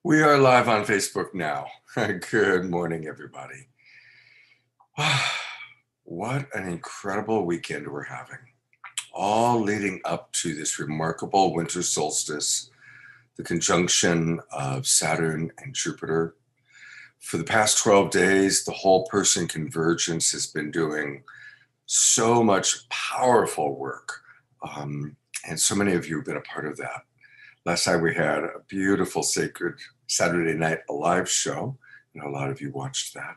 We are live on Facebook now. Good morning, everybody. What an incredible weekend we're having. All leading up to this remarkable winter solstice, the conjunction of Saturn and Jupiter. For the past 12 days, the whole person Convergence has been doing so much powerful work. And so many of you have been a part of that. Last night we had a beautiful sacred Saturday Night Alive show. A lot of you watched that.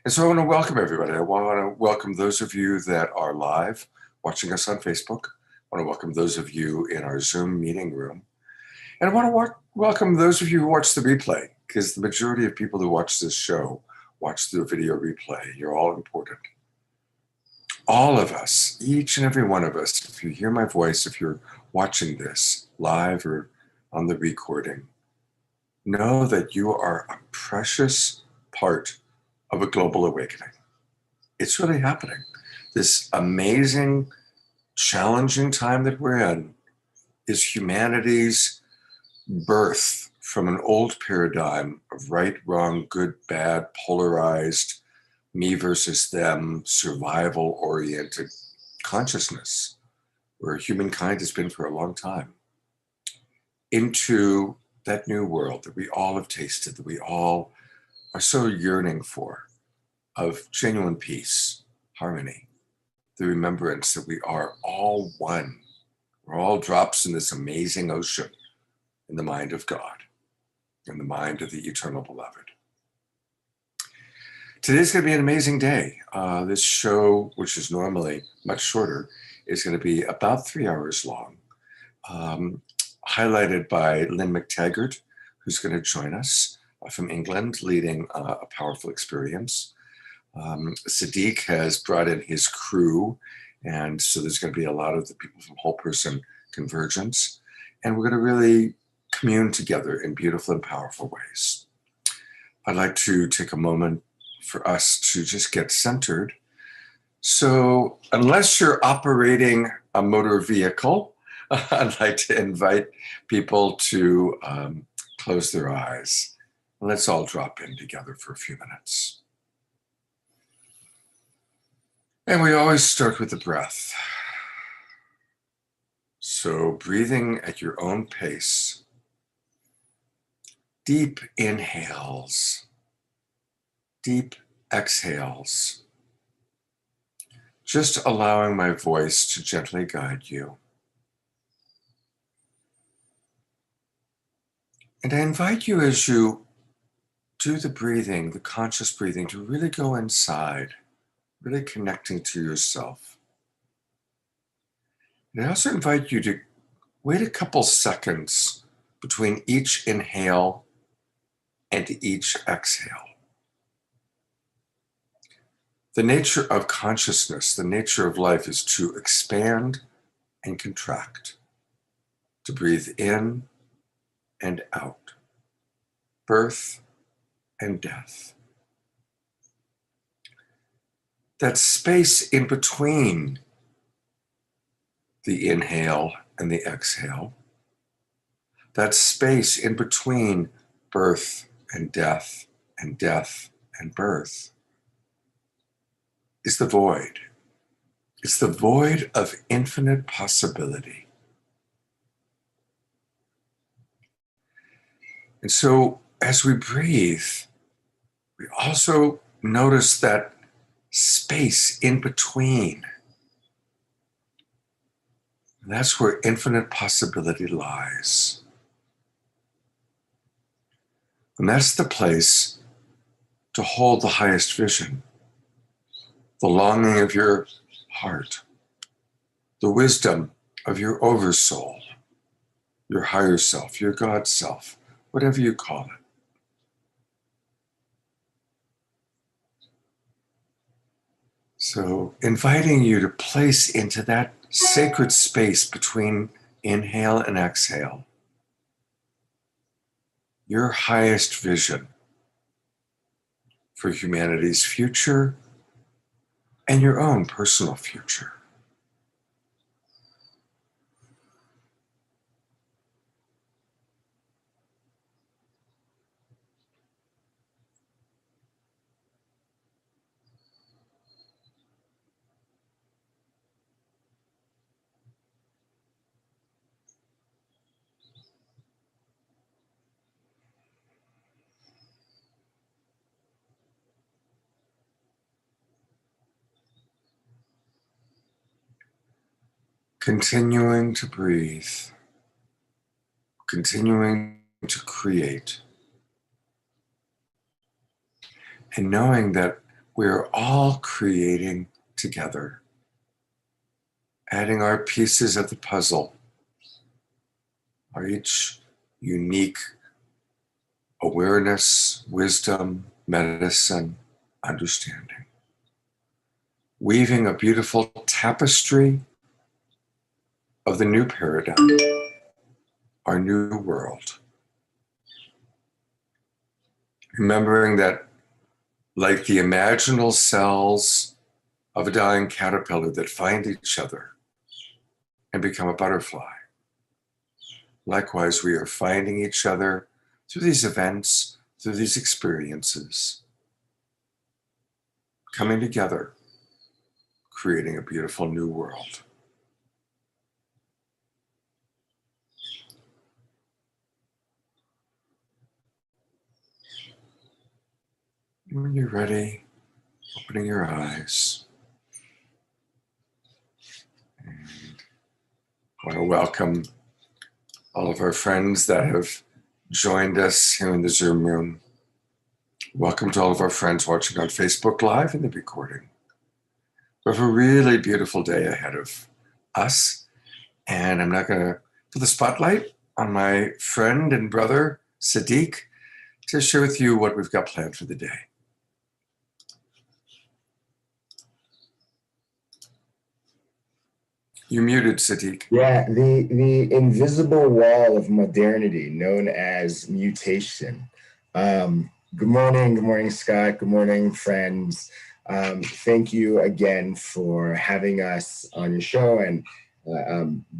And so I want to welcome everybody. I want to welcome those of you that are live watching us on Facebook. I want to welcome those of you in our Zoom meeting room. And I want to welcome those of you who watch the replay, because the majority of people who watch this show watch the video replay. You're all important. All of us, each and every one of us, if you hear my voice, if you're watching this live or on the recording, know that you are a precious part of a global awakening. It's really happening. This amazing, challenging time that we're in is humanity's birth from an old paradigm of right, wrong, good, bad, polarized, me versus them, survival-oriented consciousness, where humankind has been for a long time, into that new world that we all have tasted, that we all are so yearning for, of genuine peace, harmony, the remembrance that we are all one. We're all drops in this amazing ocean in the mind of God, in the mind of the eternal beloved. Today's going to be an amazing day. This show, which is normally much shorter, is going to be about 3 hours long, highlighted by Lynn McTaggart, who's going to join us from England, leading a powerful experience. Tzadic has brought in his crew, and so there's going to be a lot of the people from Whole Person Convergence, and we're going to really commune together in beautiful and powerful ways. I'd like to take a moment for us to just get centered. So unless you're operating a motor vehicle, I'd like to invite people to close their eyes. Let's all drop in together for a few minutes. And we always start with the breath. So breathing at your own pace, deep inhales, deep exhales, just allowing my voice to gently guide you. And I invite you, as you do the breathing, the conscious breathing, to really go inside, really connecting to yourself. And I also invite you to wait a couple seconds between each inhale and each exhale. The nature of consciousness, the nature of life, is to expand and contract, to breathe in and out, birth and death. That space in between the inhale and the exhale, that space in between birth and death and death and birth, is the void. It's the void of infinite possibility. And so as we breathe, we also notice that space in between. And that's where infinite possibility lies. And that's the place to hold the highest vision, the longing of your heart, the wisdom of your oversoul, your higher self, your God self, whatever you call it. So inviting you to place into that sacred space between inhale and exhale your highest vision for humanity's future and your own personal future. continuing to breathe, continuing to create, and knowing that we're all creating together, adding our pieces of the puzzle, our each unique awareness, wisdom, medicine, understanding, weaving a beautiful tapestry of the new paradigm, our new world. Remembering that, like the imaginal cells of a dying caterpillar that find each other and become a butterfly, likewise, we are finding each other through these events, through these experiences, coming together, creating a beautiful new world. When you're ready, opening your eyes. And I want to welcome all of our friends that have joined us here in the Zoom room. Welcome to all of our friends watching on Facebook Live and the recording. We have a really beautiful day ahead of us, and I'm not going to put the spotlight on my friend and brother, Tzadic, to share with you what we've got planned for the day. You're muted, Tzadic. Yeah, the invisible wall of modernity known as mutation. Good morning, Scott. Good morning, friends. Thank you again for having us on your show and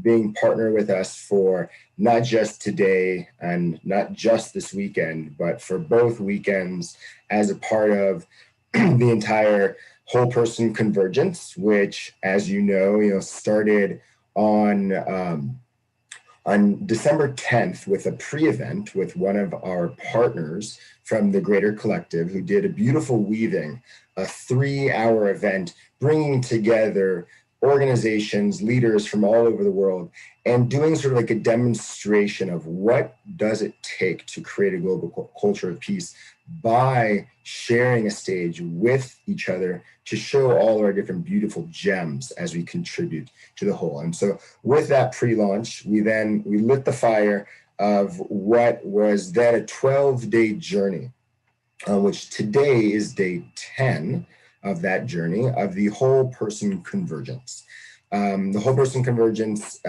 being partner with us for not just today and not just this weekend, but for both weekends as a part of the entire whole person convergence, which, as you know, started on December 10th with a pre-event with one of our partners from the Greater Collective, who did a beautiful weaving, a 3-hour event, bringing together organizations, leaders from all over the world, and doing sort of like a demonstration of what does it take to create a global culture of peace by sharing a stage with each other to show all our different beautiful gems as we contribute to the whole. And so with that pre-launch, we lit the fire of what was then a 12-day journey, which today is day 10 of that journey of the whole person convergence. The whole person convergence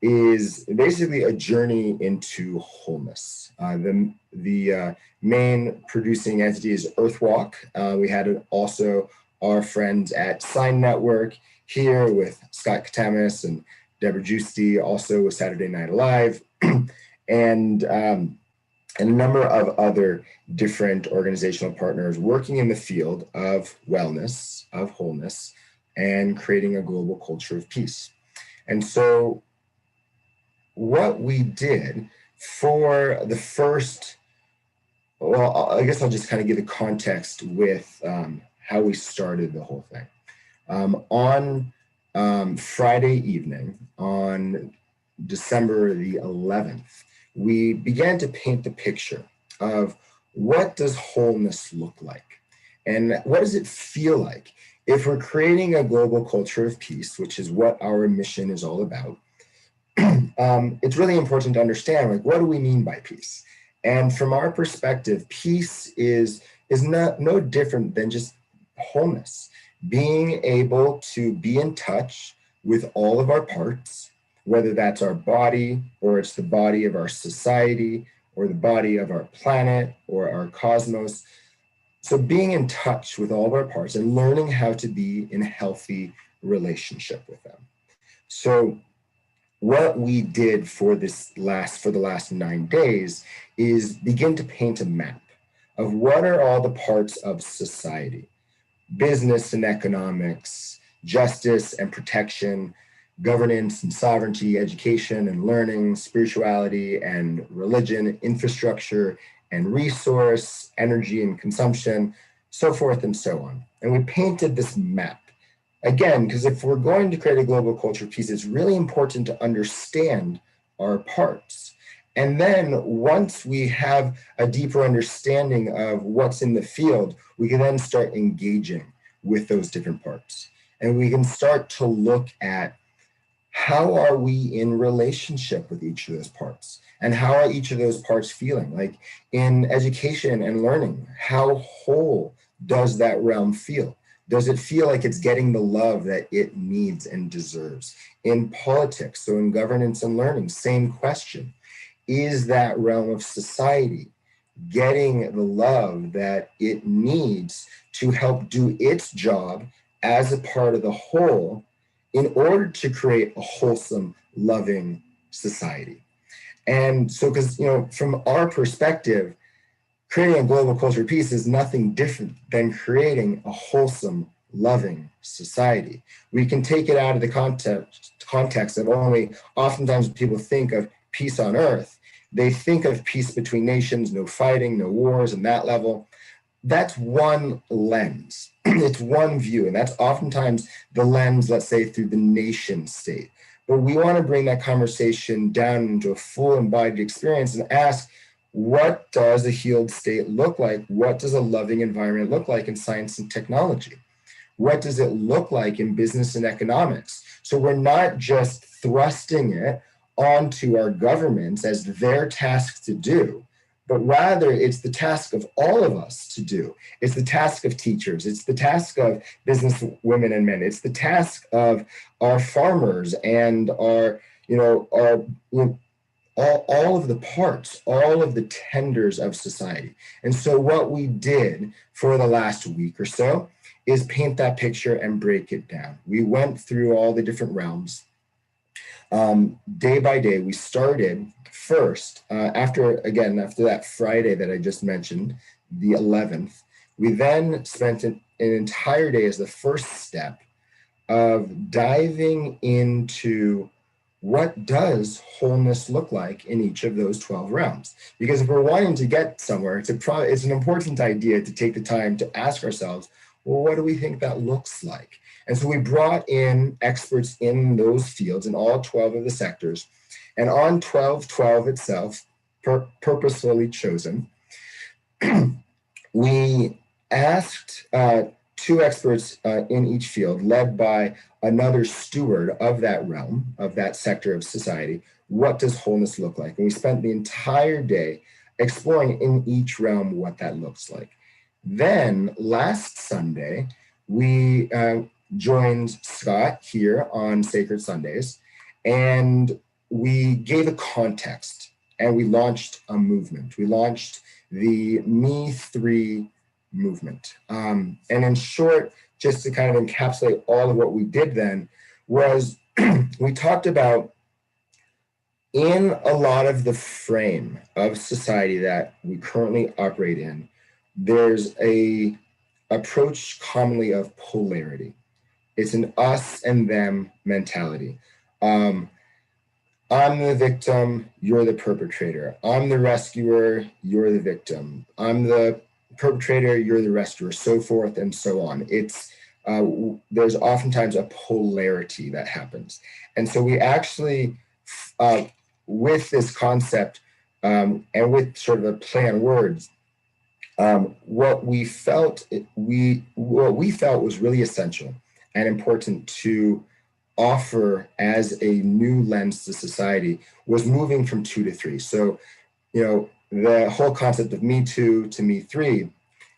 is basically a journey into wholeness. The main producing entity is Earthwalk. We had also our friends at Sign Network here with Scott Catamas and Deborah Giusti, also with Saturday Night Alive, and a number of other different organizational partners working in the field of wellness, of wholeness, and creating a global culture of peace. And so what we did for the first, well, I guess I'll just kind of give the context with how we started the whole thing. On Friday evening, on December the 11th, we began to paint the picture of what does wholeness look like? And what does it feel like if we're creating a global culture of peace, which is what our mission is all about? It's really important to understand, like, what do we mean by peace? And from our perspective, peace is no different than just wholeness, being able to be in touch with all of our parts, whether that's our body or it's the body of our society or the body of our planet or our cosmos. So being in touch with all of our parts and learning how to be in healthy relationship with them. So what we did for the last 9 days is begin to paint a map of what are all the parts of society: business and economics, justice and protection, governance and sovereignty, education and learning, spirituality and religion, infrastructure and resource, energy and consumption, so forth and so on. And we painted this map again, because if we're going to create a global culture piece, it's really important to understand our parts. And then once we have a deeper understanding of what's in the field, we can then start engaging with those different parts. And we can start to look at how are we in relationship with each of those parts? And how are each of those parts feeling? Like in education and learning, how whole does that realm feel? Does it feel like it's getting the love that it needs and deserves? In politics, so in governance and learning, same question. Is that realm of society getting the love that it needs to help do its job as a part of the whole in order to create a wholesome, loving society? And so, because, from our perspective, creating a global culture peace is nothing different than creating a wholesome, loving society. We can take it out of the context of only, oftentimes people think of peace on earth. They think of peace between nations, no fighting, no wars, and that level. That's one lens. It's one view, and that's oftentimes the lens, let's say, through the nation state. But we want to bring that conversation down into a full embodied experience and ask, what does a healed state look like? What does a loving environment look like in science and technology? What does it look like in business and economics? So we're not just thrusting it onto our governments as their task to do, but rather it's the task of all of us to do. It's the task of teachers. It's the task of business women and men. It's the task of our farmers and all of the parts, all of the tenders of society. And so what we did for the last week or so is paint that picture and break it down. We went through all the different realms. Day by day, we started first, after that Friday that I just mentioned, the 11th, we then spent an entire day as the first step of diving into what does wholeness look like in each of those 12 realms? Because if we're wanting to get somewhere, it's an important idea to take the time to ask ourselves, well, what do we think that looks like? And so we brought in experts in those fields in all 12 of the sectors. And on 1212 itself, purposefully chosen, we asked two experts in each field, led by another steward of that realm, of that sector of society, what does wholeness look like? And we spent the entire day exploring in each realm what that looks like. Then last Sunday, we joined Scott here on Sacred Sundays, and we gave a context and we launched a movement. We launched the Me 3 movement. And in short, just to kind of encapsulate all of what we did then, was we talked about, in a lot of the frame of society that we currently operate in, there's a approach commonly of polarity. It's an us and them mentality. I'm the victim, you're the perpetrator. I'm the rescuer, you're the victim. I'm the perpetrator, you're the rescuer, so forth and so on. It's there's oftentimes a polarity that happens. And so we actually, with this concept and with sort of a play on words, what we felt was really essential and important to offer as a new lens to society was moving from 2 to 3. So, the whole concept of Me 2 to Me 3,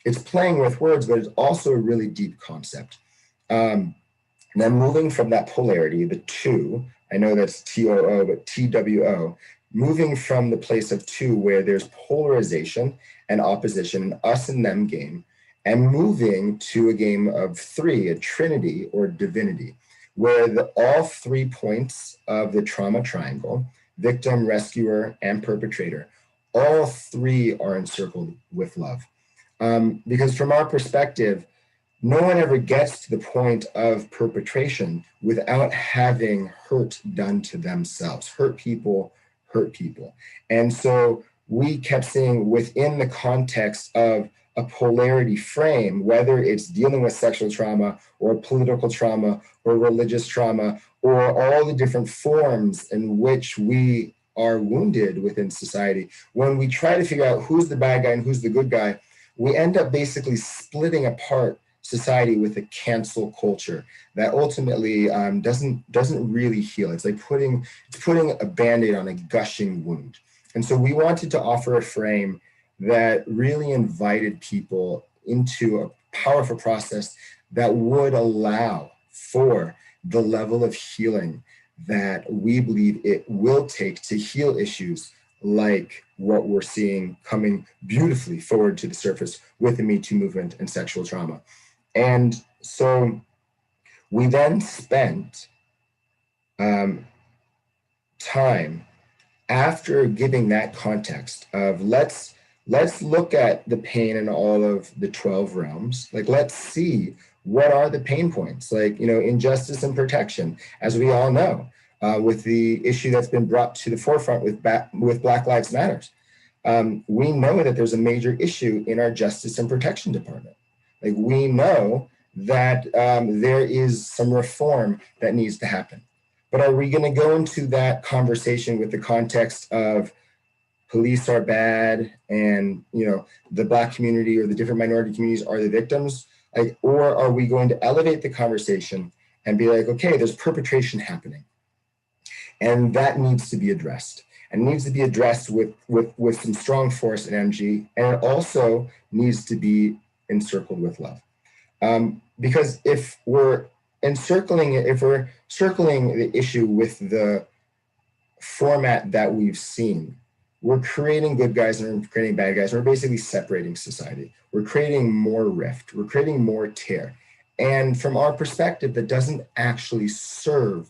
it's playing with words, but it's also a really deep concept. Then moving from that polarity, the 2, I know that's TOO, but TWO, moving from the place of 2 where there's polarization and opposition, an us and them game, and moving to a game of 3, a trinity or divinity, where all 3 points of the trauma triangle, victim, rescuer, and perpetrator, all 3 are encircled with love. Because from our perspective, no one ever gets to the point of perpetration without having hurt done to themselves. Hurt people hurt people. And so we kept saying, within the context of a polarity frame, whether it's dealing with sexual trauma or political trauma or religious trauma or all the different forms in which we are wounded within society, when we try to figure out who's the bad guy and who's the good guy, we end up basically splitting apart society with a cancel culture that ultimately doesn't really heal. It's like putting a Band-Aid on a gushing wound. And so we wanted to offer a frame that really invited people into a powerful process that would allow for the level of healing that we believe it will take to heal issues like what we're seeing coming beautifully forward to the surface with the Me Too movement and sexual trauma. And so we then spent time after giving that context of let's look at the pain in all of the 12 realms. Like, let's see what are the pain points, like, injustice and protection, as we all know, with the issue that's been brought to the forefront with Black Lives Matters. We know that there's a major issue in our Justice and Protection Department. Like, we know that there is some reform that needs to happen. But are we going to go into that conversation with the context of police are bad and, the Black community or the different minority communities are the victims? Like, or are we going to elevate the conversation and be like, okay, there's perpetration happening, and that needs to be addressed, and needs to be addressed with some strong force and energy, and it also needs to be encircled with love. Because if we're circling the issue with the format that we've seen, we're creating good guys and we're creating bad guys. We're basically separating society. We're creating more rift. We're creating more tear. And from our perspective, that doesn't actually serve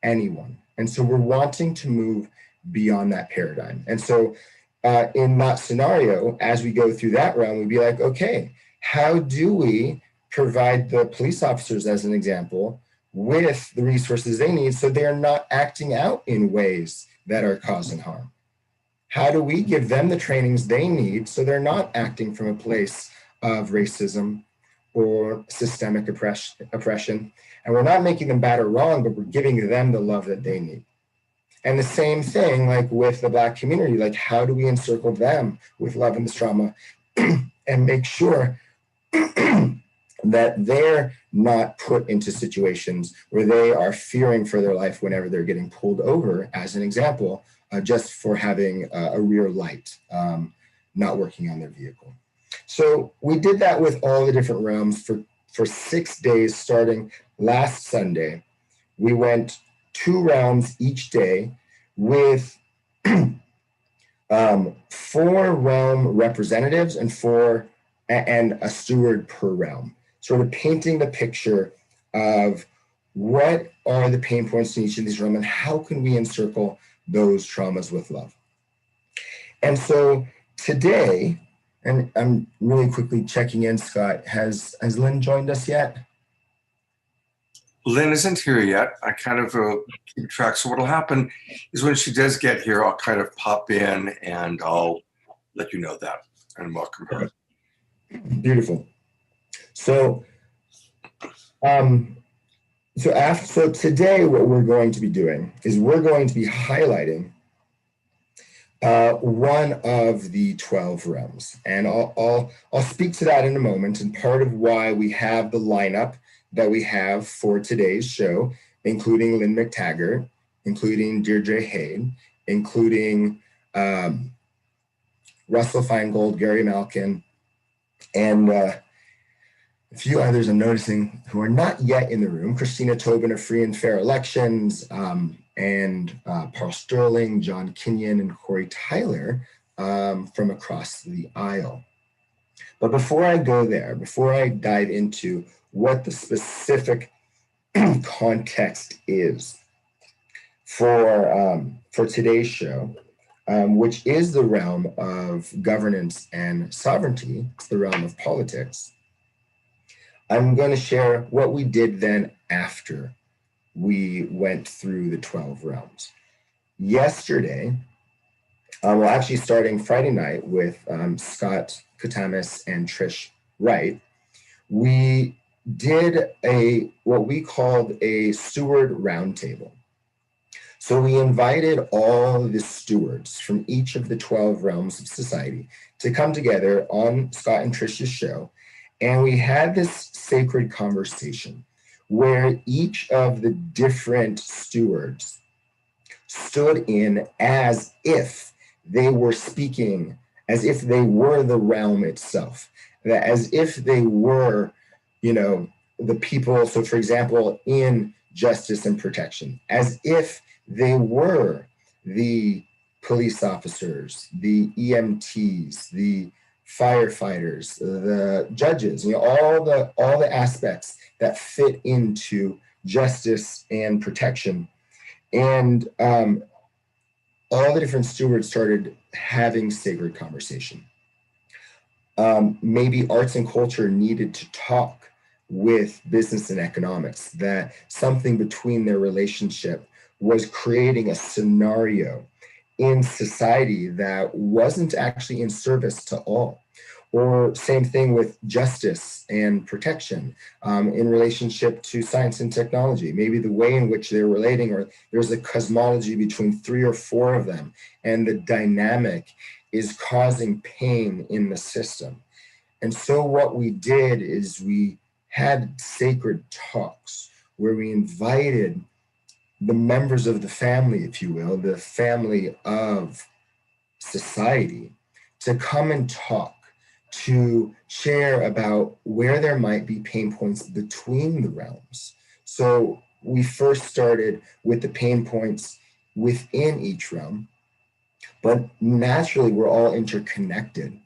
anyone. And so we're wanting to move beyond that paradigm. And so in that scenario, as we go through that realm, we'd be like, okay, how do we provide the police officers, as an example, with the resources they need so they're not acting out in ways that are causing harm? How do we give them the trainings they need so they're not acting from a place of racism or systemic oppression? And we're not making them bad or wrong, but we're giving them the love that they need. And the same thing, like with the Black community, like how do we encircle them with love and this trauma and make sure that they're not put into situations where they are fearing for their life whenever they're getting pulled over, as an example, just for having a rear light not working on their vehicle. So we did that with all the different realms for 6 days, starting last Sunday. We went 2 rounds each day with 4 realm representatives and a steward per realm, sort of painting the picture of what are the pain points in each of these realms and how can we encircle those traumas with love. And so today, and I'm really quickly checking in, Scott, has Lynn joined us yet? Lynn isn't here yet. I kind of keep track. So what'll happen is when she does get here, I'll kind of pop in and I'll let you know that and welcome her. Beautiful. So, so today what we're going to be doing is we're going to be highlighting one of the 12 realms. And I'll speak to that in a moment. And part of why we have the lineup that we have for today's show, including Lynn McTaggart, including Deirdre Hayde, including Russell Feingold, Gary Malkin, and a few others I'm noticing who are not yet in the room: Christina Tobin of Free and Fair Elections, and Paul Sterling, John Kenyon, and Corey Tyler from across the aisle. But before I go there, before I dive into what the specific context is for today's show, which is the realm of governance and sovereignty, it's the realm of politics, I'm going to share what we did then after we went through the 12 realms. Yesterday, well, actually starting Friday night with Scott Catamas and Trish Wright, we did what we called a steward roundtable. So we invited all the stewards from each of the 12 realms of society to come together on Scott and Trish's show. And we had this sacred conversation where each of the different stewards stood in as if they were speaking, as if they were the realm itself, as if they were, the people. So for example, in justice and protection, as if they were the police officers, the EMTs, the firefighters, the judges, all the aspects that fit into justice and protection. And all the different stewards started having sacred conversation. Maybe arts and culture needed to talk with business and economics, that something between their relationship was creating a scenario in society that wasn't actually in service to all. Or same thing with justice and protection in relationship to science and technology. Maybe the way in which they're relating, or there's a cosmology between 3 or 4 of them, and the dynamic is causing pain in the system. And so what we did is we had sacred talks where we invited the members of the family, if you will, the family of society, to come and talk, to share about where there might be pain points between the realms. So we first started with the pain points within each realm, but naturally we're all interconnected.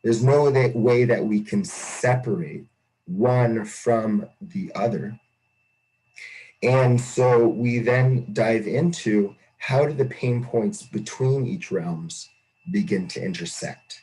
There's no way that we can separate one from the other. And so we then dive into how do the pain points between each realms begin to intersect?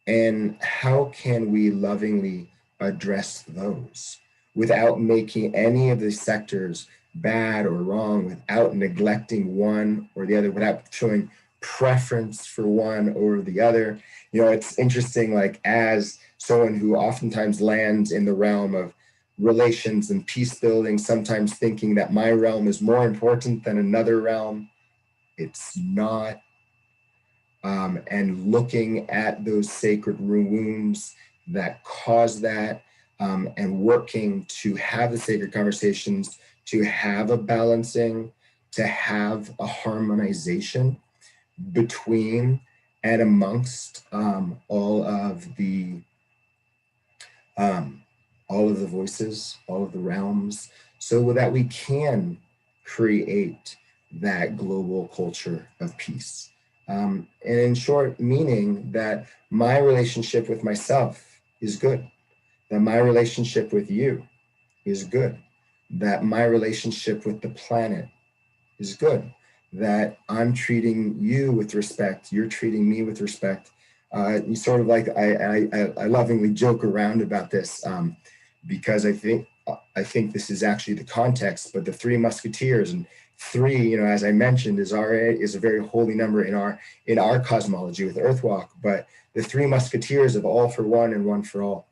And how can we lovingly address those without making any of the sectors bad or wrong, without neglecting one or the other, without showing preference for one over the other? It's interesting, like as someone who oftentimes lands in the realm of relations and peace building, sometimes thinking that my realm is more important than another realm. It's not. And looking at those sacred wounds that cause that, and working to have the sacred conversations, to have a balancing, to have a harmonization between and amongst all of the voices, all of the realms, so that we can create that global culture of peace. And in short, meaning that my relationship with myself is good, that my relationship with you is good, that my relationship with the planet is good, that I'm treating you with respect, you're treating me with respect. You sort of like, I lovingly joke around about this because I think this is actually the context, but the Three Musketeers, and 3, as I mentioned, is a very holy number in our cosmology with Earthwalk, but the 3 Musketeers of all for one and one for all.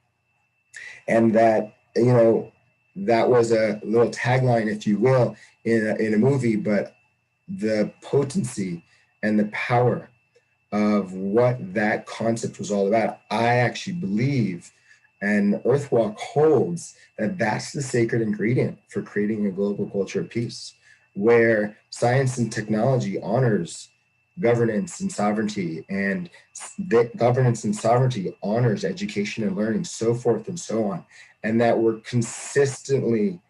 And that, that was a little tagline, if you will, in a movie, but the potency and the power of what that concept was all about, I actually believe, and Earthwalk holds, that that's the sacred ingredient for creating a global culture of peace, where science and technology honors governance and sovereignty, and that governance and sovereignty honors education and learning, so forth and so on. And that we're consistently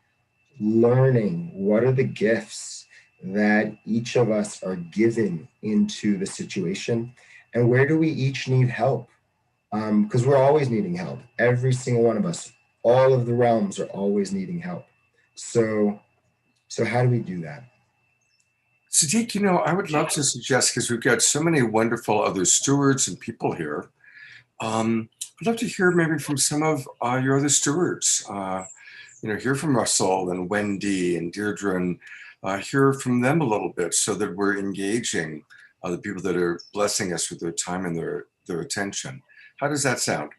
learning what are the gifts that each of us are giving into the situation, and where do we each need help? Because we're always needing help. Every single one of us, all of the realms are always needing help. So how do we do that? Tzadic, I would love to suggest, because we've got so many wonderful other stewards and people here, I'd love to hear maybe from some of your other stewards. Hear from Russell and Wendy and Deirdre, and hear from them a little bit, so that we're engaging the people that are blessing us with their time and their attention. How does that sound?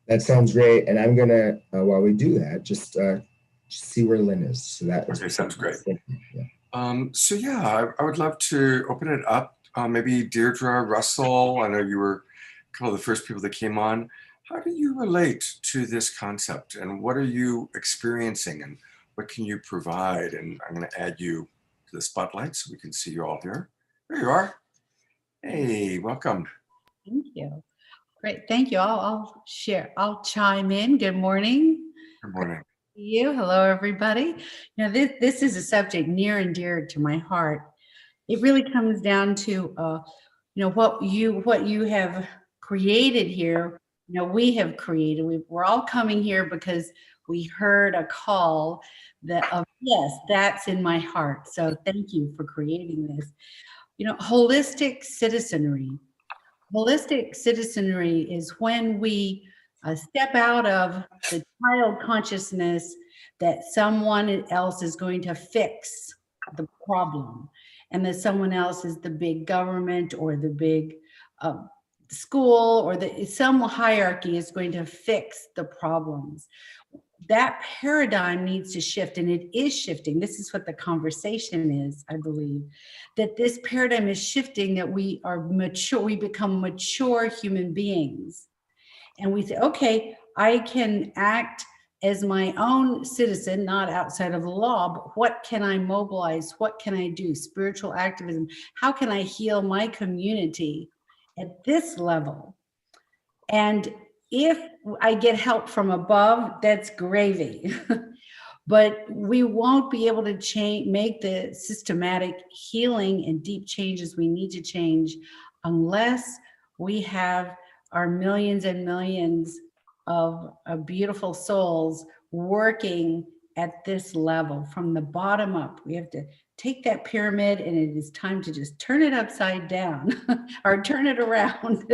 That sounds great. And I'm gonna, while we do that, just see where Lynn is. So that is Okay, sounds great. Yeah. So yeah, I would love to open it up. Maybe Deirdre, Russell, I know you were a couple of the first people that came on. How do you relate to this concept and what are you experiencing and what can you provide? And I'm going to add you to the spotlight so we can see you all here. There you are. Hey, welcome. Thank you. Great. Thank you. I'll share. I'll chime in. Good morning. Good morning. You. Hello, everybody. This is a subject near and dear to my heart. It really comes down to what you have created here. We have created. We're all coming here because we heard a call that of yes, that's in my heart. So thank you for creating this. Holistic citizenry. Holistic citizenry is when we step out of the child consciousness that someone else is going to fix the problem and that someone else is the big government or the big school or some hierarchy is going to fix the problems. That paradigm needs to shift, and it is shifting. This is what the conversation is, I believe, that this paradigm is shifting, that we are mature, we become mature human beings. And we say, okay, I can act as my own citizen, not outside of the law, but what can I mobilize? What can I do? Spiritual activism. How can I heal my community at this level? And if I get help from above, that's gravy. But we won't be able to make the systematic healing and deep changes we need to change unless we have our millions and millions of beautiful souls working at this level from the bottom up. We have to take that pyramid and it is time to just turn it upside down or turn it around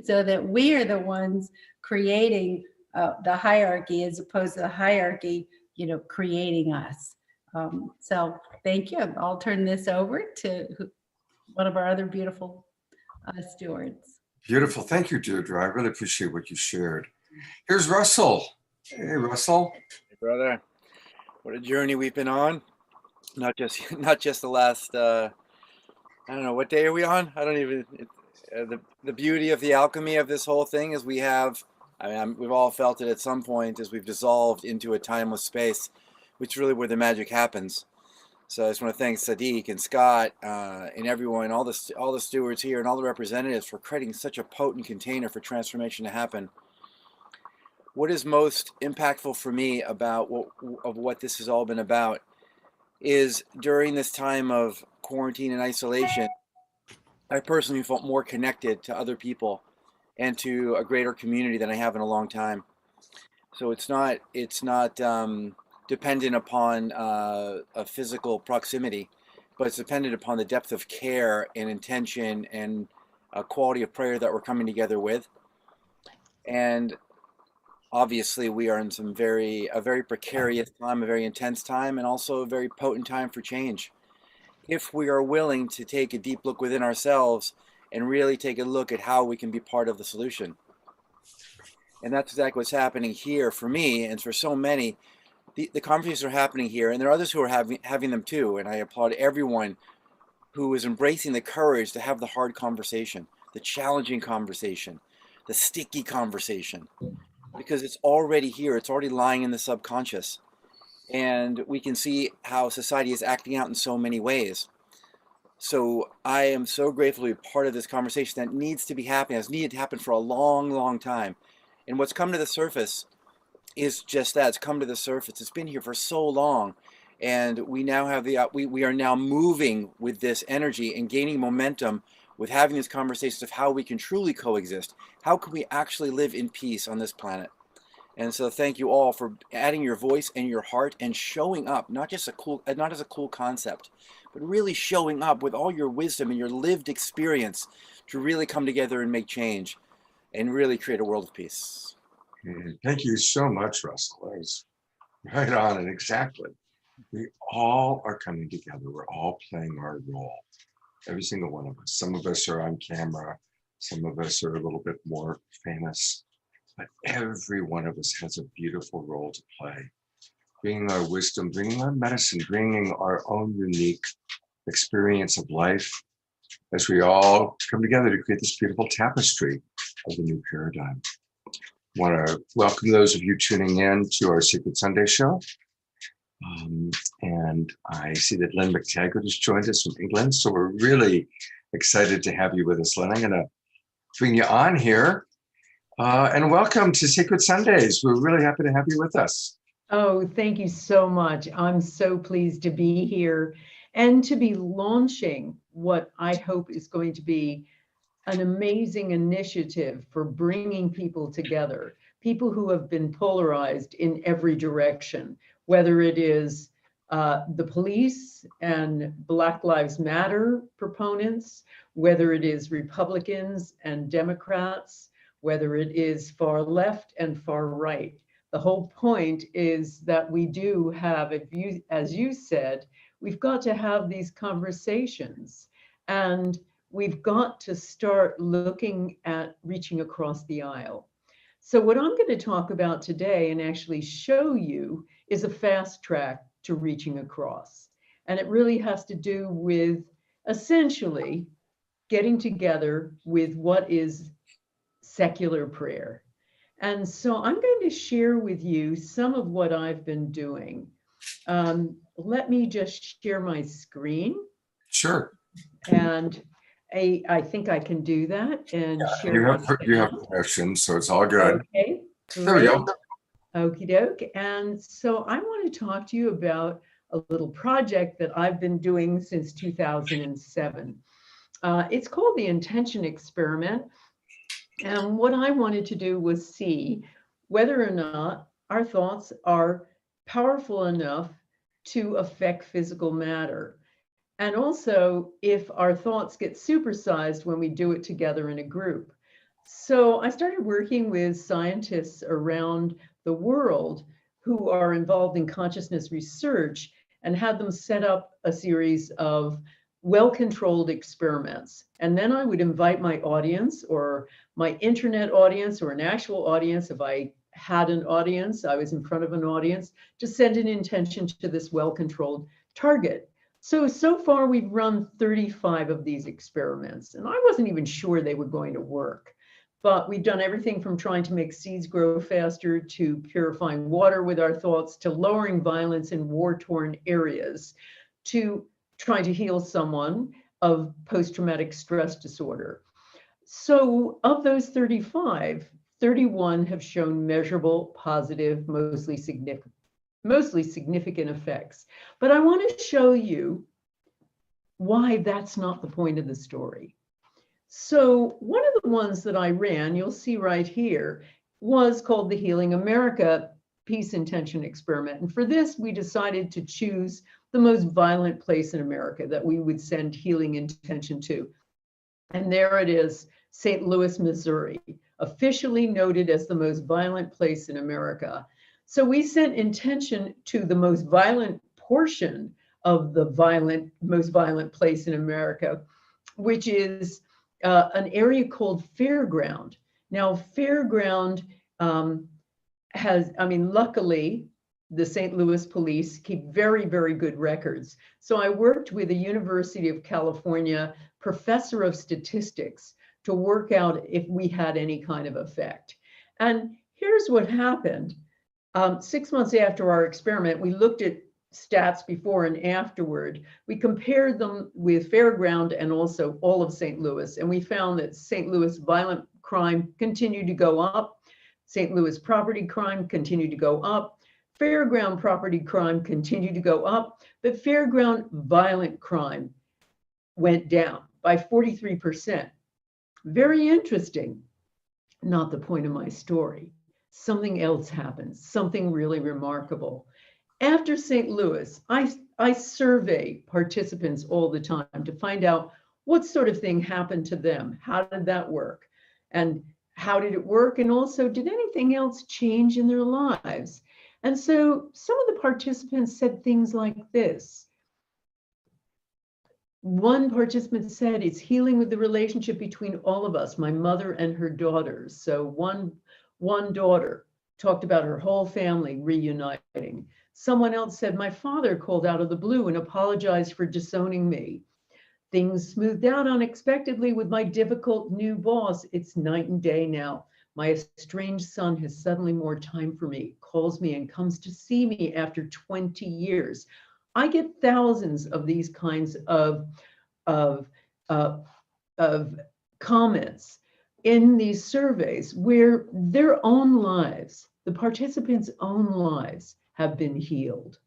so that we are the ones creating the hierarchy as opposed to the hierarchy, creating us. So thank you. I'll turn this over to one of our other beautiful stewards. Beautiful. Thank you, Deirdre. I really appreciate what you shared. Here's Russell. Hey, Russell. Hey, brother. What a journey we've been on. Not just the last, I don't know, what day are we on? I don't even, the beauty of the alchemy of this whole thing is we've all felt it at some point as we've dissolved into a timeless space, which is really where the magic happens. So I just want to thank Tzadic and Scott and everyone, all the stewards here and all the representatives for creating such a potent container for transformation to happen. What is most impactful for me about what this has all been about is during this time of quarantine and isolation, I personally felt more connected to other people and to a greater community than I have in a long time. So it's not dependent upon a physical proximity, but it's dependent upon the depth of care and intention and quality of prayer that we're coming together with. And obviously we are in a very precarious time, a very intense time, and also a very potent time for change. If we are willing to take a deep look within ourselves and really take a look at how we can be part of the solution. And that's exactly what's happening here for me and for so many. The conversations are happening here, and there are others who are having them too. And I applaud everyone who is embracing the courage to have the hard conversation, the challenging conversation, the sticky conversation. Because it's already here, it's already lying in the subconscious. And we can see how society is acting out in so many ways. So I am so grateful to be part of this conversation that needs to be happening, has needed to happen for a long, long time. And what's come to the surface is just that, it's come to the surface. It's been here for so long. And we now have we are now moving with this energy and gaining momentum with having these conversations of how we can truly coexist. How can we actually live in peace on this planet? And so thank you all for adding your voice and your heart and showing up, not as a cool concept, but really showing up with all your wisdom and your lived experience to really come together and make change and really create a world of peace. Thank you so much, Russell. That was right on and exactly. We all are coming together. We're all playing our role. Every single one of us. Some of us are on camera. Some of us are a little bit more famous, but every one of us has a beautiful role to play, bringing our wisdom, bringing our medicine, bringing our own unique experience of life as we all come together to create this beautiful tapestry of the new paradigm. I want to welcome those of you tuning in to our Secret Sunday show. And I see that Lynn McTaggart has joined us from England. So we're really excited to have you with us, Lynn. I'm going to bring you on here. And welcome to Secret Sundays. We're really happy to have you with us. Oh, thank you so much. I'm so pleased to be here and to be launching what I hope is going to be an amazing initiative for bringing people together, people who have been polarized in every direction, whether it is the police and Black Lives Matter proponents, whether it is Republicans and Democrats, whether it is far left and far right. The whole point is that we do have, as you said, we've got to have these conversations, and we've got to start looking at reaching across the aisle. So what I'm going to talk about today and actually show you is a fast track to reaching across. And it really has to do with essentially getting together with what is secular prayer. And so I'm going to share with you some of what I've been doing. Let me just share my screen. Sure. And I think I can do that and share. You have permission, so it's all good. Okay, There we go. Okie doke. And so I want to talk to you about a little project that I've been doing since 2007. It's called the Intention Experiment. And what I wanted to do was see whether or not our thoughts are powerful enough to affect physical matter. And also if our thoughts get supersized when we do it together in a group. So I started working with scientists around the world who are involved in consciousness research and had them set up a series of well-controlled experiments. And then I would invite my audience or my internet audience or an actual audience, if I had an audience, I was in front of an audience, to send an intention to this well-controlled target. So far we've run 35 of these experiments, and I wasn't even sure they were going to work. But we've done everything from trying to make seeds grow faster, to purifying water with our thoughts, to lowering violence in war-torn areas, to trying to heal someone of post-traumatic stress disorder. So of those 35, 31 have shown measurable, positive, mostly significant effects. But I want to show you why that's not the point of the story. So one of the ones that I ran, you'll see right here, was called the Healing America Peace Intention Experiment. And for this, we decided to choose the most violent place in America that we would send healing intention to. And there it is, St. Louis, Missouri, officially noted as the most violent place in America. So we sent intention to the most violent portion of the most violent place in America, which is an area called Fairground. Now, Fairground luckily, the St. Louis police keep very, very good records. So I worked with a University of California professor of statistics to work out if we had any kind of effect. And here's what happened. 6 months after our experiment, we looked at stats before and afterward. We compared them with Fairground and also all of St. Louis, and we found that St. Louis violent crime continued to go up, St. Louis property crime continued to go up, Fairground property crime continued to go up, but Fairground violent crime went down by 43%. Very interesting. Not the point of my story. Something else happened, something really remarkable. After St. Louis, I survey participants all the time to find out what sort of thing happened to them. How did that work? And how did it work? And also, did anything else change in their lives? And so some of the participants said things like this. one participant said it's healing with the relationship between all of us, my mother and her daughters. So one daughter talked about her whole family reuniting. Someone else said, my father called out of the blue and apologized for disowning me. Things smoothed out unexpectedly with my difficult new boss. It's night and day now. My estranged son has suddenly more time for me, calls me and comes to see me after 20 years. I get thousands of these kinds of comments in these surveys where their own lives, the participants' own lives, have been healed.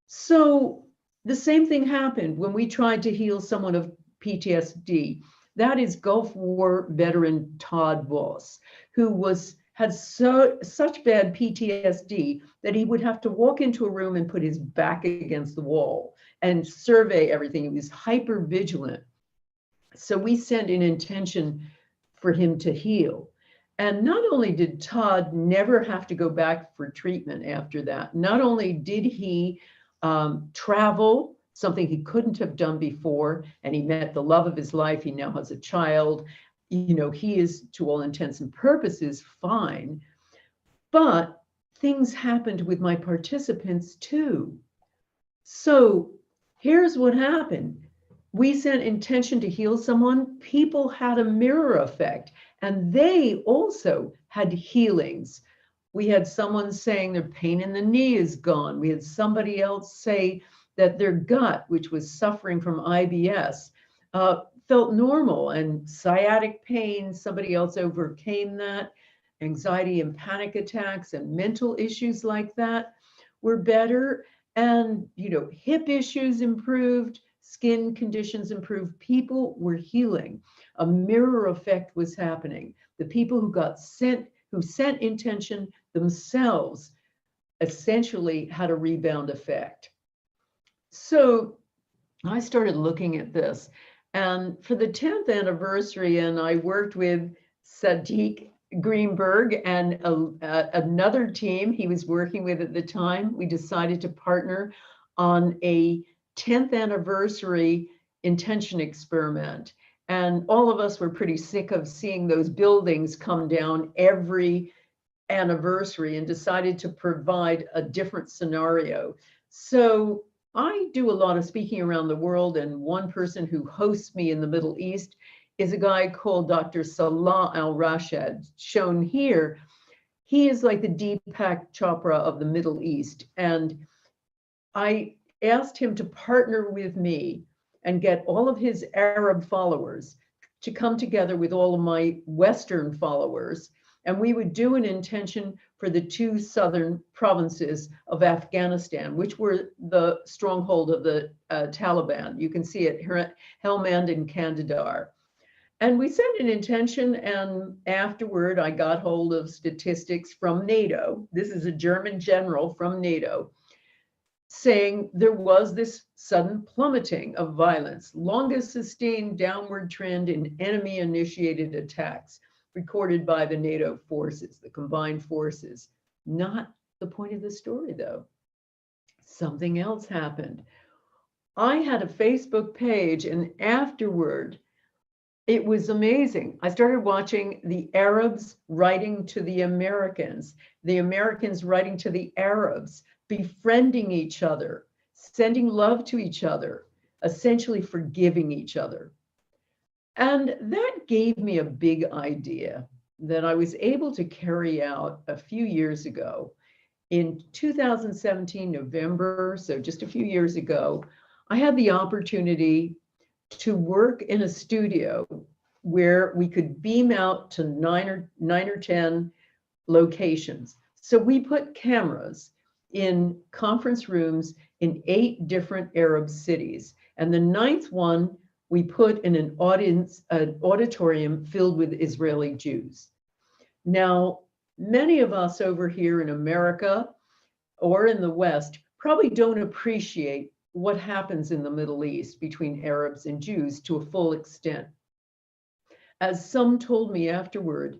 So the same thing happened when we tried to heal someone of PTSD. That is Gulf War veteran Todd Voss, who had such bad PTSD that he would have to walk into a room and put his back against the wall and survey everything. He was hyper vigilant. So we sent an intention for him to heal. And not only did Todd never have to go back for treatment after that, not only did he travel, something he couldn't have done before, and he met the love of his life. He now has a child. You know, he is, to all intents and purposes, fine. But things happened with my participants too. So here's what happened. We sent intention to heal someone. People had a mirror effect, and they also had healings. We had someone saying their pain in the knee is gone. We had somebody else say that their gut, which was suffering from IBS, felt normal, and sciatic pain, somebody else overcame that. Anxiety and panic attacks and mental issues like that were better. And, you know, hip issues improved, skin conditions improved. People were healing. A mirror effect was happening. The people who sent intention themselves essentially had a rebound effect. So I started looking at this, and for the 10th anniversary, and I worked with Tzadic Greenberg and another team he was working with at the time. We decided to partner on a 10th anniversary intention experiment. And all of us were pretty sick of seeing those buildings come down every anniversary, and decided to provide a different scenario. So I do a lot of speaking around the world, and one person who hosts me in the Middle East is a guy called Dr. Salah Al-Rashid, shown here. He is like the Deepak Chopra of the Middle East. And I asked him to partner with me and get all of his Arab followers to come together with all of my Western followers. And we would do an intention for the 2 southern provinces of Afghanistan, which were the stronghold of the Taliban. You can see it here, Helmand and Kandahar. And we sent an intention, and afterward I got hold of statistics from NATO. This is a German general from NATO, saying there was this sudden plummeting of violence, longest sustained downward trend in enemy-initiated attacks recorded by the NATO forces, the combined forces. Not the point of the story, though. Something else happened. I had a Facebook page, and afterward, it was amazing. I started watching the Arabs writing to the Americans writing to the Arabs, befriending each other, sending love to each other, essentially forgiving each other. And that gave me a big idea that I was able to carry out a few years ago. In 2017, November, so just a few years ago, I had the opportunity to work in a studio where we could beam out to 9 or 10 locations. So we put cameras in conference rooms in 8 different Arab cities. And the 9th one, we put in an auditorium filled with Israeli Jews. Now, many of us over here in America or in the West probably don't appreciate what happens in the Middle East between Arabs and Jews to a full extent. As some told me afterward,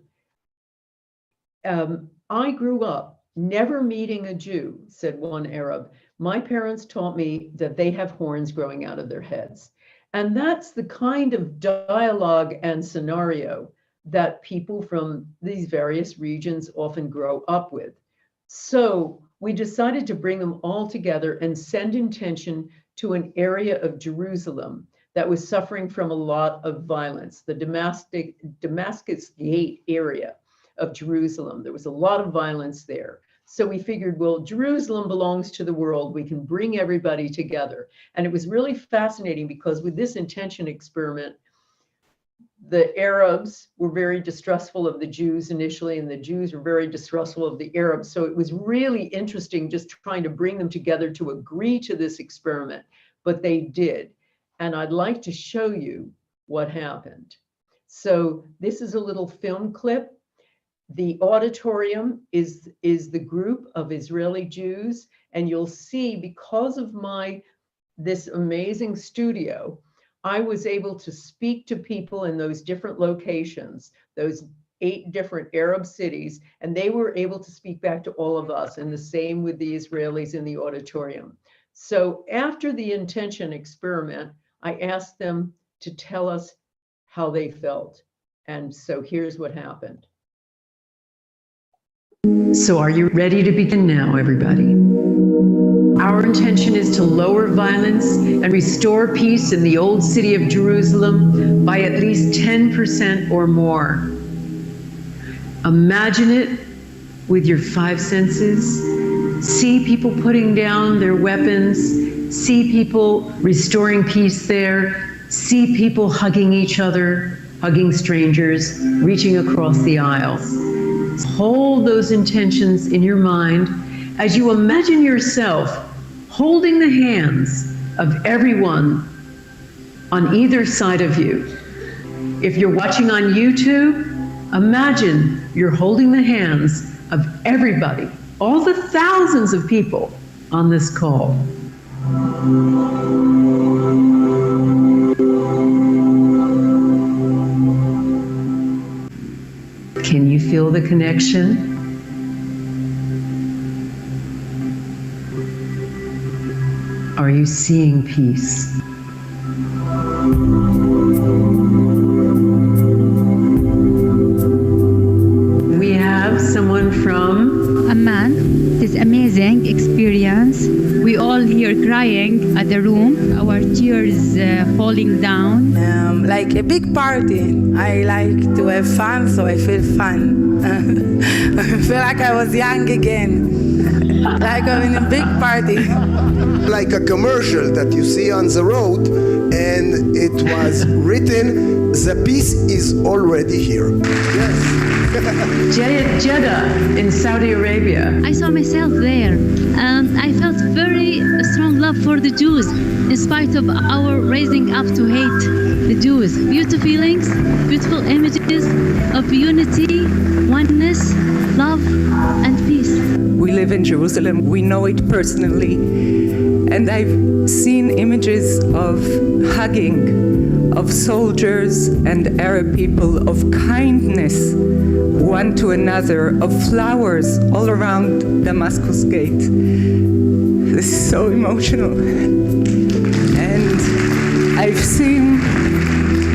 I grew up never meeting a Jew, said one Arab. My parents taught me that they have horns growing out of their heads. And that's the kind of dialogue and scenario that people from these various regions often grow up with. So we decided to bring them all together and send intention to an area of Jerusalem that was suffering from a lot of violence, the Damascus Gate area of Jerusalem. There was a lot of violence there. So we figured, well, Jerusalem belongs to the world. We can bring everybody together. And it was really fascinating because with this intention experiment, the Arabs were very distrustful of the Jews initially, and the Jews were very distrustful of the Arabs. So it was really interesting just trying to bring them together to agree to this experiment, but they did. And I'd like to show you what happened. So this is a little film clip. The auditorium is the group of Israeli Jews, and you'll see because of this amazing studio, I was able to speak to people in those different locations, those 8 different Arab cities, and they were able to speak back to all of us, and the same with the Israelis in the auditorium. So after the intention experiment, I asked them to tell us how they felt. And so here's what happened. So are you ready to begin now, everybody? Our intention is to lower violence and restore peace in the old city of Jerusalem by at least 10% or more. Imagine it with your 5 senses. See people putting down their weapons. See people restoring peace there. See people hugging each other, hugging strangers, reaching across the aisles. Hold those intentions in your mind as you imagine yourself holding the hands of everyone on either side of you. If you're watching on YouTube, imagine you're holding the hands of everybody, all the thousands of people on this call. Can you feel the connection? Are you seeing peace? We have someone from Amman. This amazing experience. We all here crying at the room, our tears falling down. Like a big party. I like to have fun, so I feel fun. I feel like I was young again, like I'm in a big party. Like a commercial that you see on the road, and it was written, the peace is already here. Yes. Jeddah in Saudi Arabia. I saw myself there, and I felt very strong love for the Jews, in spite of our raising up to hate the Jews. Beautiful feelings, beautiful images of unity, oneness, love, and peace. We live in Jerusalem. We know it personally. And I've seen images of hugging, of soldiers and Arab people, of kindness one to another, of flowers all around Damascus Gate. This is so emotional. And I've seen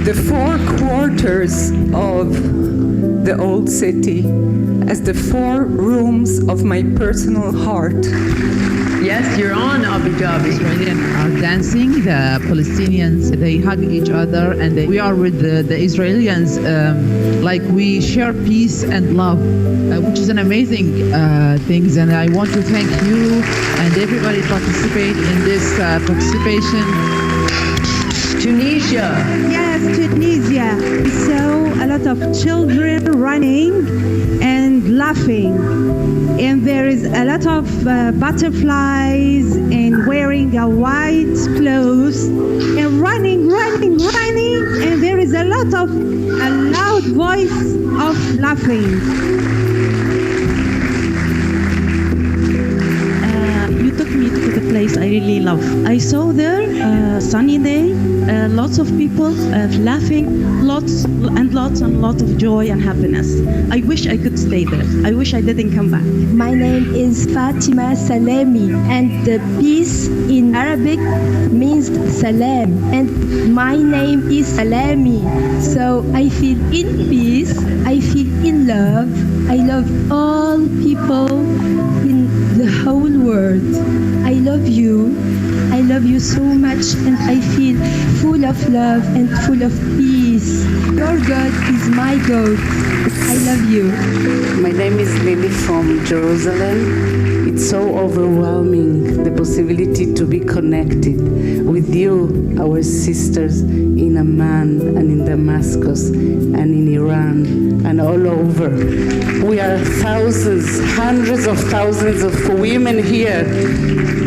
the 4 quarters of the old city as the 4 rooms of my personal heart. Yes, you're on Abu Dhabi. Israelis are dancing, the Palestinians, they hug each other, and we are with the Israelis, like we share peace and love, which is an amazing thing. And I want to thank you and everybody participate in this participation. Tunisia. Yes, Tunisia. We saw a lot of children running and laughing. And there is a lot of butterflies and wearing a white clothes and running. And there is a loud voice of laughing. You took me to the place I really love. I saw there sunny day, lots of people laughing, lots and lots and lots of joy and happiness. I wish I could stay there. I wish I didn't come back. My name is Fatima Salami, and the peace in Arabic means salam, and my name is Salami. So I feel in peace, I feel in love. I love all people in the whole world. I love you. I love you so much, and I feel full of love and full of peace. Your God is my God. I love you. My name is Lily from Jerusalem. It's so overwhelming, the possibility to be connected with you, our sisters in Amman and in Damascus and in Iran and all over. We are thousands, hundreds of thousands of women here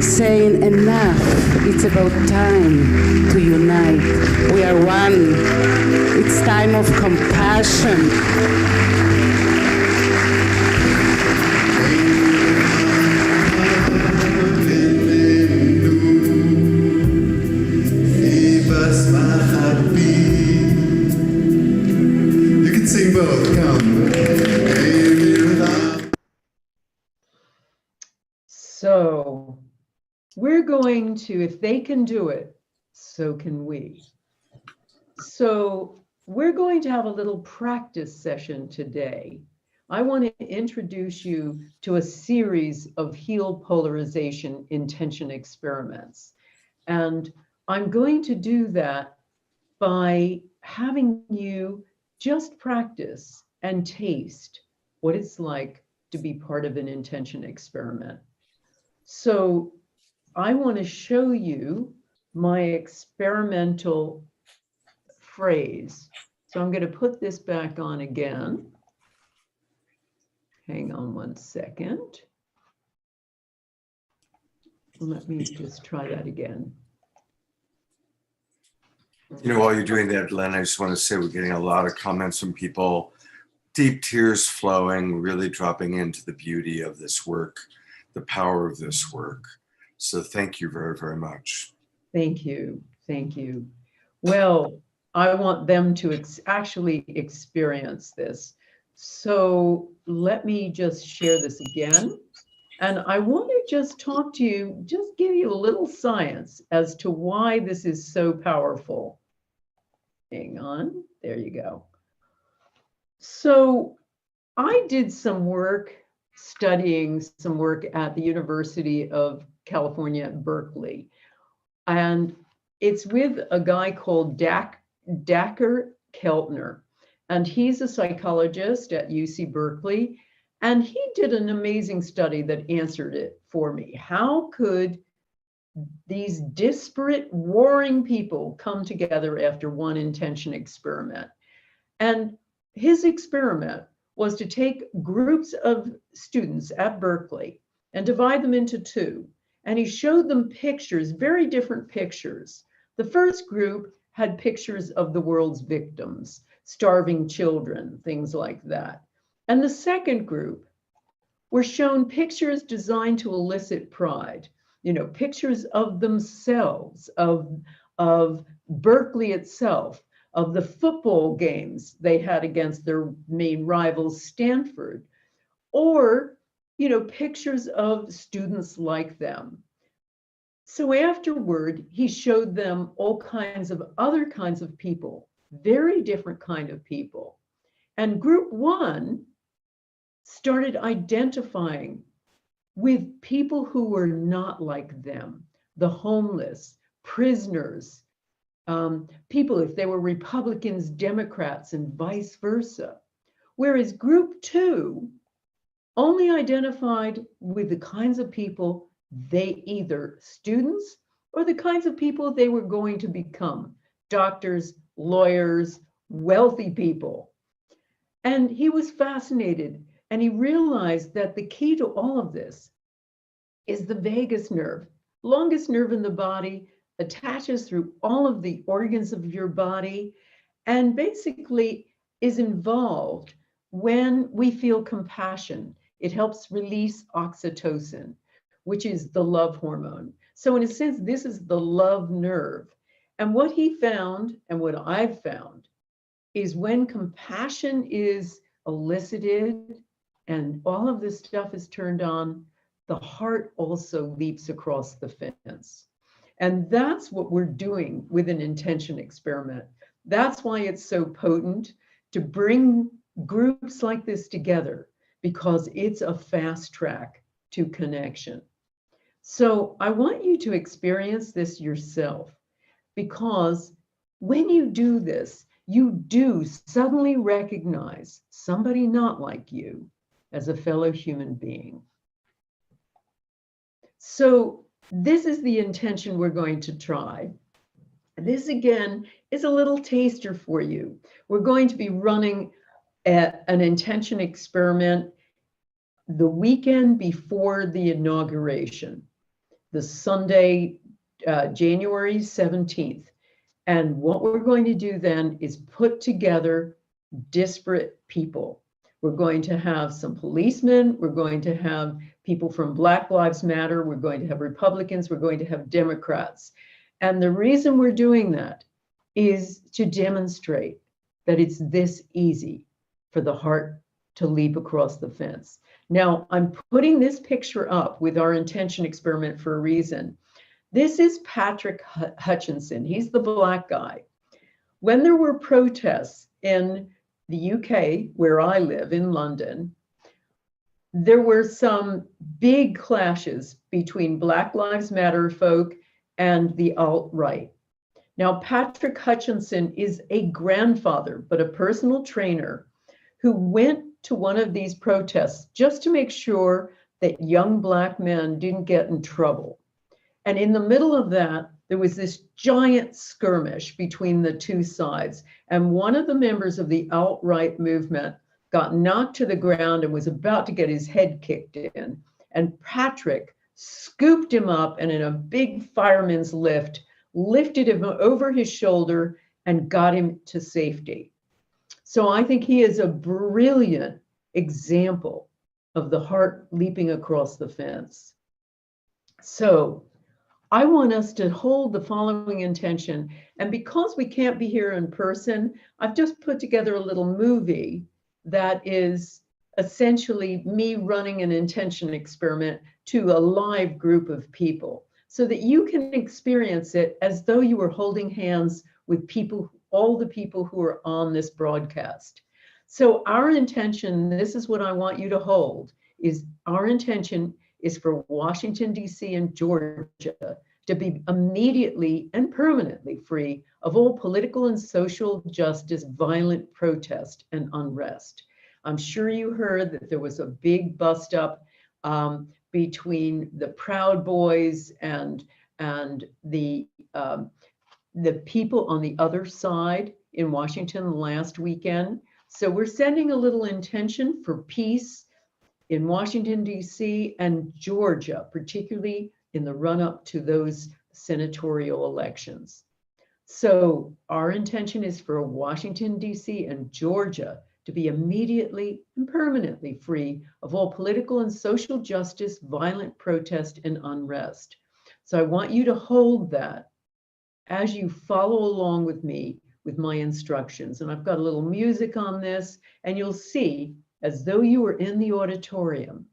saying enough. It's about time to unite. We are one. It's time of compassion. You can sing both, come. So we're going to, if they can do it, so can we. So we're going to have a little practice session today. I want to introduce you to a series of heel polarization intention experiments. And I'm going to do that by having you just practice and taste what it's like to be part of an intention experiment. So I want to show you my experimental phrase. So I'm going to put this back on again. Hang on one second. Let me just try that again. You know, while you're doing that, Len, I just want to say we're getting a lot of comments from people, deep tears flowing, really dropping into the beauty of this work, the power of this work. So thank you very, very much. Thank you. Thank you. Well, I want them to actually experience this. So let me just share this again. And I want to just talk to you, just give you a little science as to why this is so powerful. Hang on, there you go. So I did some work studying some work at the University of California at Berkeley. And it's with a guy called Dacher Keltner. And he's a psychologist at UC Berkeley. And he did an amazing study that answered it for me. How could these disparate, warring people come together after one intention experiment? And his experiment was to take groups of students at Berkeley and divide them into two. And he showed them pictures, very different pictures. The first group had pictures of the world's victims, starving children, things like that. And the second group were shown pictures designed to elicit pride, you know, pictures of themselves, of Berkeley itself, of the football games they had against their main rivals, Stanford, or, you know, pictures of students like them. So afterward, he showed them all kinds of other kinds of people, very different kind of people. And group one started identifying with people who were not like them, the homeless, prisoners, people, if they were Republicans, Democrats, and vice versa. Whereas group two only identified with the kinds of people they either students or the kinds of people they were going to become, doctors, lawyers, wealthy people. And he was fascinated, and he realized that the key to all of this is the vagus nerve, longest nerve in the body, attaches through all of the organs of your body, and basically is involved when we feel compassion. It helps release oxytocin, which is the love hormone. So in a sense, this is the love nerve. And what he found, and what I've found, is when compassion is elicited and all of this stuff is turned on, the heart also leaps across the fence. And that's what we're doing with an intention experiment. That's why it's so potent to bring groups like this together, because it's a fast track to connection. So I want you to experience this yourself, because when you do this, you do suddenly recognize somebody not like you as a fellow human being. So this is the intention we're going to try. This again is a little taster for you. We're going to be running an intention experiment the weekend before the inauguration, the Sunday, January 17th. And what we're going to do then is put together disparate people. We're going to have some policemen. We're going to have people from Black Lives Matter. We're going to have Republicans. We're going to have Democrats. And the reason we're doing that is to demonstrate that it's this easy for the heart to leap across the fence. Now, I'm putting this picture up with our intention experiment for a reason. This is Patrick Hutchinson. He's the Black guy. When there were protests in the UK, where I live in London, there were some big clashes between Black Lives Matter folk and the alt-right. Now, Patrick Hutchinson is a grandfather, but a personal trainer who went to one of these protests just to make sure that young Black men didn't get in trouble. And in the middle of that, there was this giant skirmish between the two sides. And one of the members of the alt-right movement got knocked to the ground and was about to get his head kicked in. And Patrick scooped him up and in a big fireman's lift, lifted him over his shoulder and got him to safety. So I think he is a brilliant example of the heart leaping across the fence. So I want us to hold the following intention. And because we can't be here in person, I've just put together a little movie that is essentially me running an intention experiment to a live group of people so that you can experience it as though you were holding hands with people, all the people who are on this broadcast. So our intention, this is what I want you to hold, is our intention is for Washington, D.C. and Georgia to be immediately and permanently free of all political and social justice, violent protest and unrest. I'm sure you heard that there was a big bust up between the Proud Boys and the people on the other side in Washington last weekend. So we're sending a little intention for peace in Washington, D.C. and Georgia, particularly in the run-up to those senatorial elections. So our intention is for Washington, D.C. and Georgia to be immediately and permanently free of all political and social justice, violent protest, and unrest. So I want you to hold that as you follow along with me with my instructions. And I've got a little music on this, and you'll see, as though you were in the auditorium,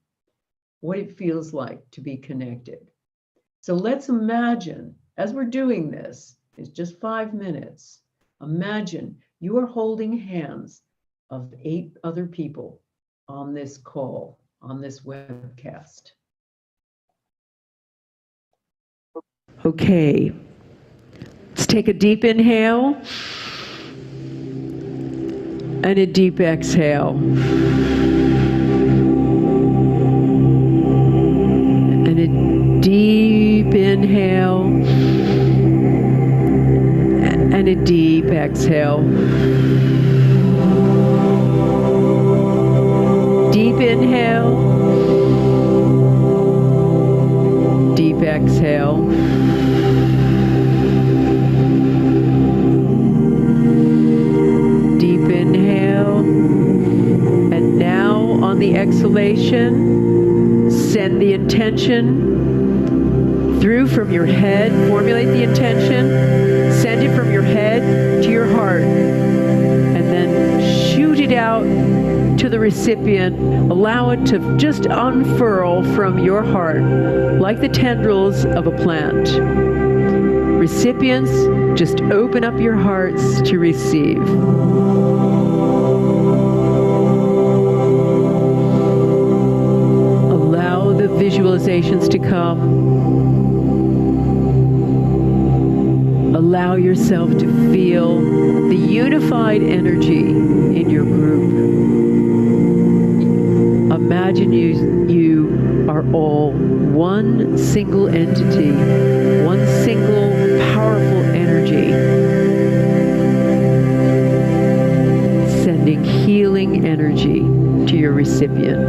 what it feels like to be connected. So let's imagine, as we're doing this, it's just 5 minutes, imagine you are holding hands of 8 other people on this call, on this webcast. Okay, let's take a deep inhale and a deep exhale. And a deep inhale and a deep exhale. Deep inhale, deep exhale. Deep inhale. And now on the exhalation, send the intention through from your head, formulate the intention, Send it from your head to your heart, and then shoot it out to the recipient. Allow it to just unfurl from your heart like the tendrils of a plant. Recipients, just open up your hearts to receive. Allow the visualizations to come. Allow yourself to feel the unified energy in your group. Imagine you are all one single entity, one single powerful energy, sending healing energy to your recipient.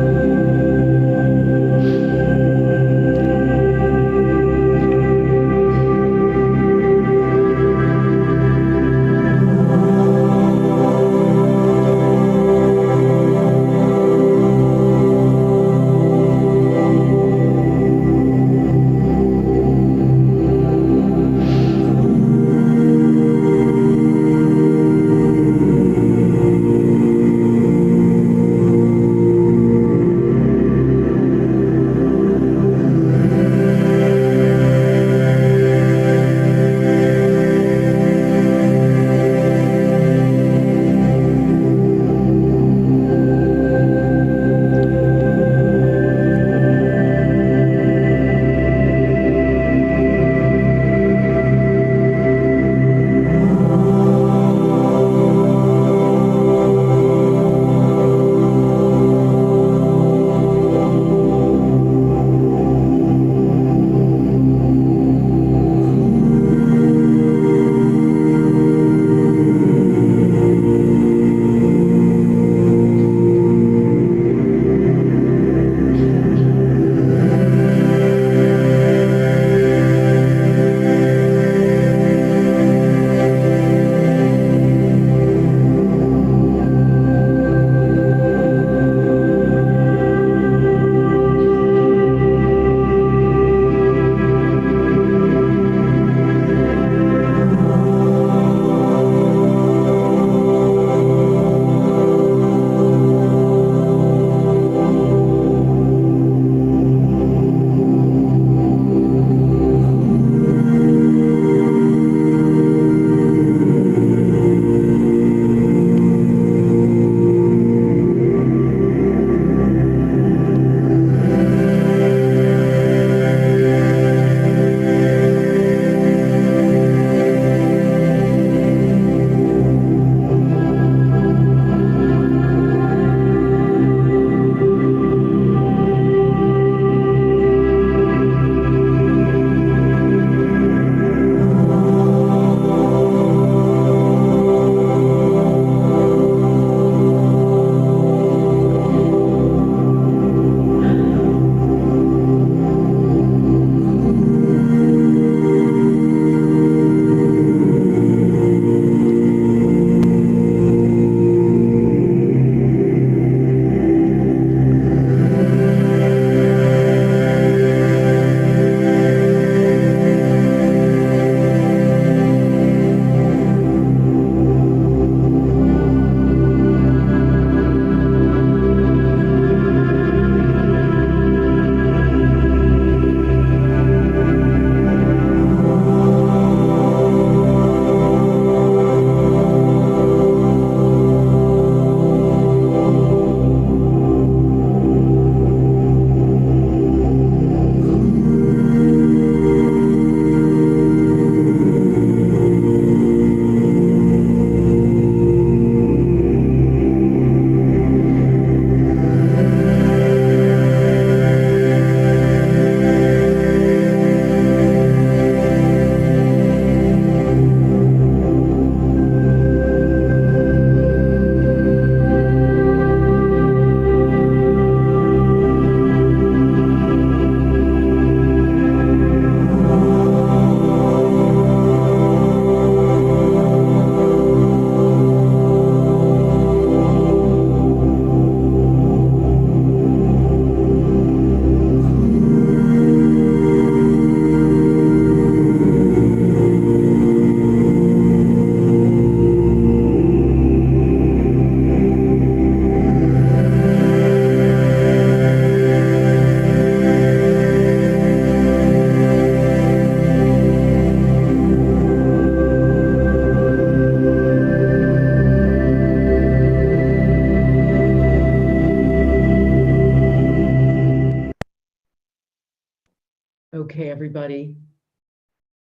Okay, everybody,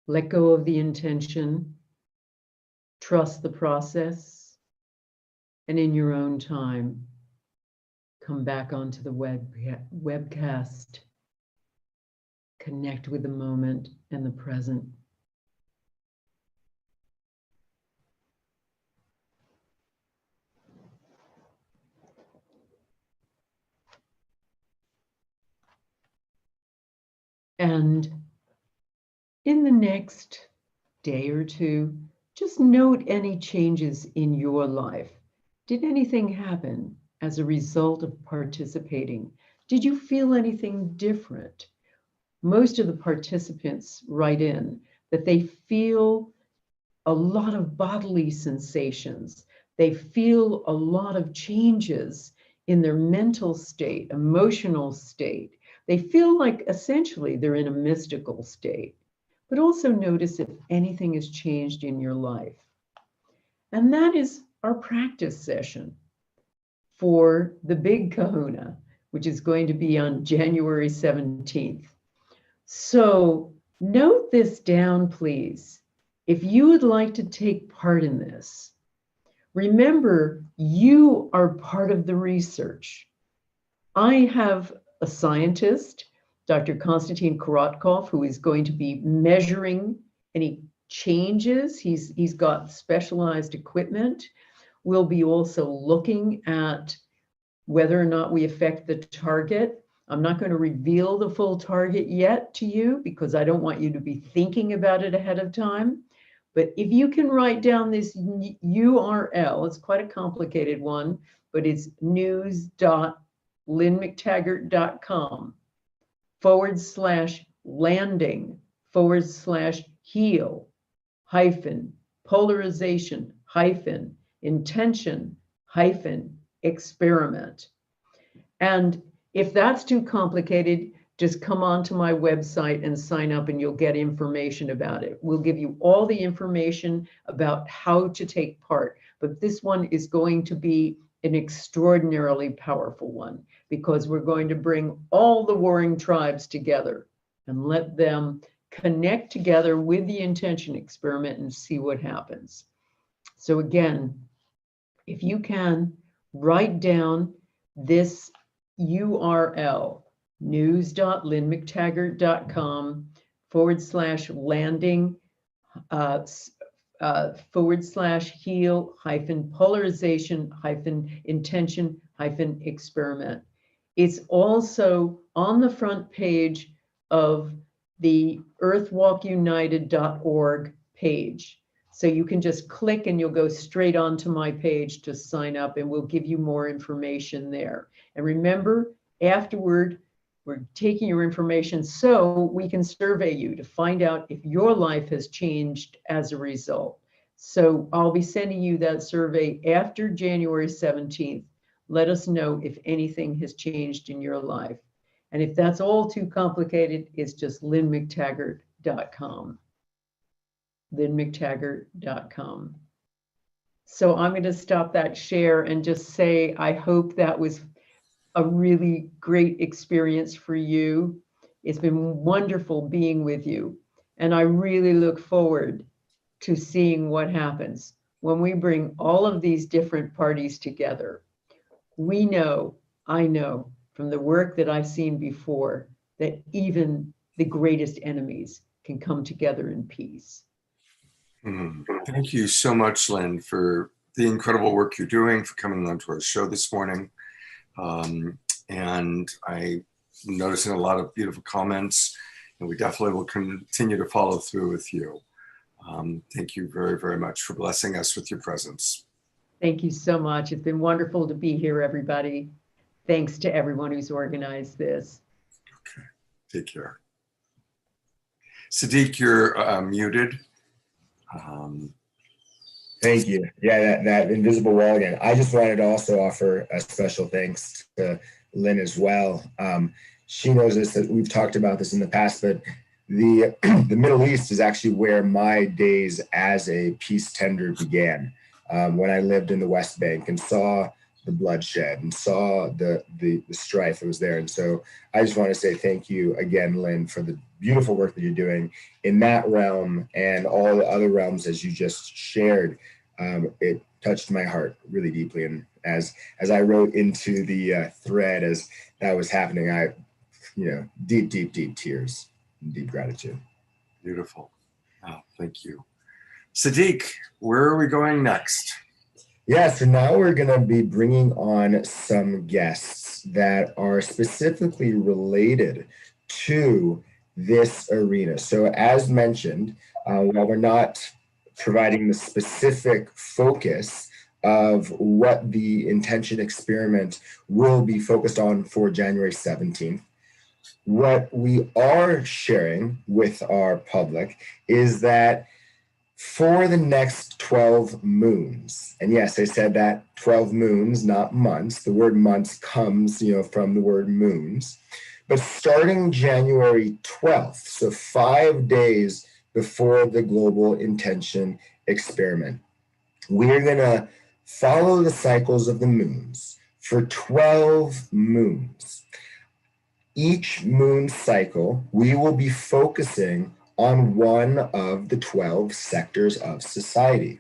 let go of the intention, trust the process, and in your own time, come back onto the webcast. Connect with the moment and the present. And in the next day or two, just note any changes in your life. Did anything happen as a result of participating? Did you feel anything different? Most of the participants write in that they feel a lot of bodily sensations. They feel a lot of changes in their mental state, emotional state. They feel like essentially they're in a mystical state. But also notice if anything has changed in your life. And that is our practice session for the Big Kahuna, which is going to be on January 17th. So note this down, please. If you would like to take part in this, remember you are part of the research. I have a scientist, Dr. Konstantin Korotkov, who is going to be measuring any changes. He's got specialized equipment. We'll be also looking at whether or not we affect the target. I'm not going to reveal the full target yet to you because I don't want you to be thinking about it ahead of time. But if you can write down this URL, it's quite a complicated one, but it's news.landing/landing/heal-polarization-intention-experiment. And if that's too complicated, just come on to my website and sign up and you'll get information about it. We'll give you all the information about how to take part. But this one is going to be an extraordinarily powerful one because we're going to bring all the warring tribes together and let them connect together with the intention experiment and see what happens. So again, if you can write down this URL, news.landing/heal-polarization-intention-experiment. It's also on the front page of the earthwalkunited.org page. So you can just click and you'll go straight onto my page to sign up and we'll give you more information there. And remember, afterward, we're taking your information so we can survey you to find out if your life has changed as a result. So I'll be sending you that survey after January 17th. Let us know if anything has changed in your life. And if that's all too complicated, it's just lynnmctaggart.com. lynnmctaggart.com. So I'm going to stop that share and just say, I hope that was a really great experience for you. It's been wonderful being with you. And I really look forward to seeing what happens when we bring all of these different parties together. We know, I know from the work that I've seen before, that even the greatest enemies can come together in peace. Thank you so much, Lynn, for the incredible work you're doing, for coming on to our show this morning. And I'm noticing a lot of beautiful comments, and we definitely will continue to follow through with you. Thank you very, very much for blessing us with your presence. Thank you so much. It's been wonderful to be here, everybody. Thanks to everyone who's organized this. Okay, take care. Tzadic, you're muted. Thank you. Yeah, that invisible wall again. I just wanted to also offer a special thanks to Lynn as well. She knows this, that we've talked about this in the past, but the Middle East is actually where my days as a peace tender began. When I lived in the West Bank and saw the bloodshed and saw the strife that was there. And so I just want to say thank you again, Lynn, for the beautiful work that you're doing in that realm and all the other realms as you just shared. It touched my heart really deeply. And as I wrote into the thread as that was happening, I, deep tears and deep gratitude. Beautiful. Oh, thank you. Tzadic, where are we going next? Yeah, so now we're going to be bringing on some guests that are specifically related to this arena. So as mentioned, while we're not providing the specific focus of what the intention experiment will be focused on for January 17th, what we are sharing with our public is that for the next 12 moons, and yes, I said that 12 moons, not months. The word months comes, from the word moons. But starting January 12th, so 5 days before the global intention experiment, we're going to follow the cycles of the moons for 12 moons. Each moon cycle, we will be focusing on one of the 12 sectors of society.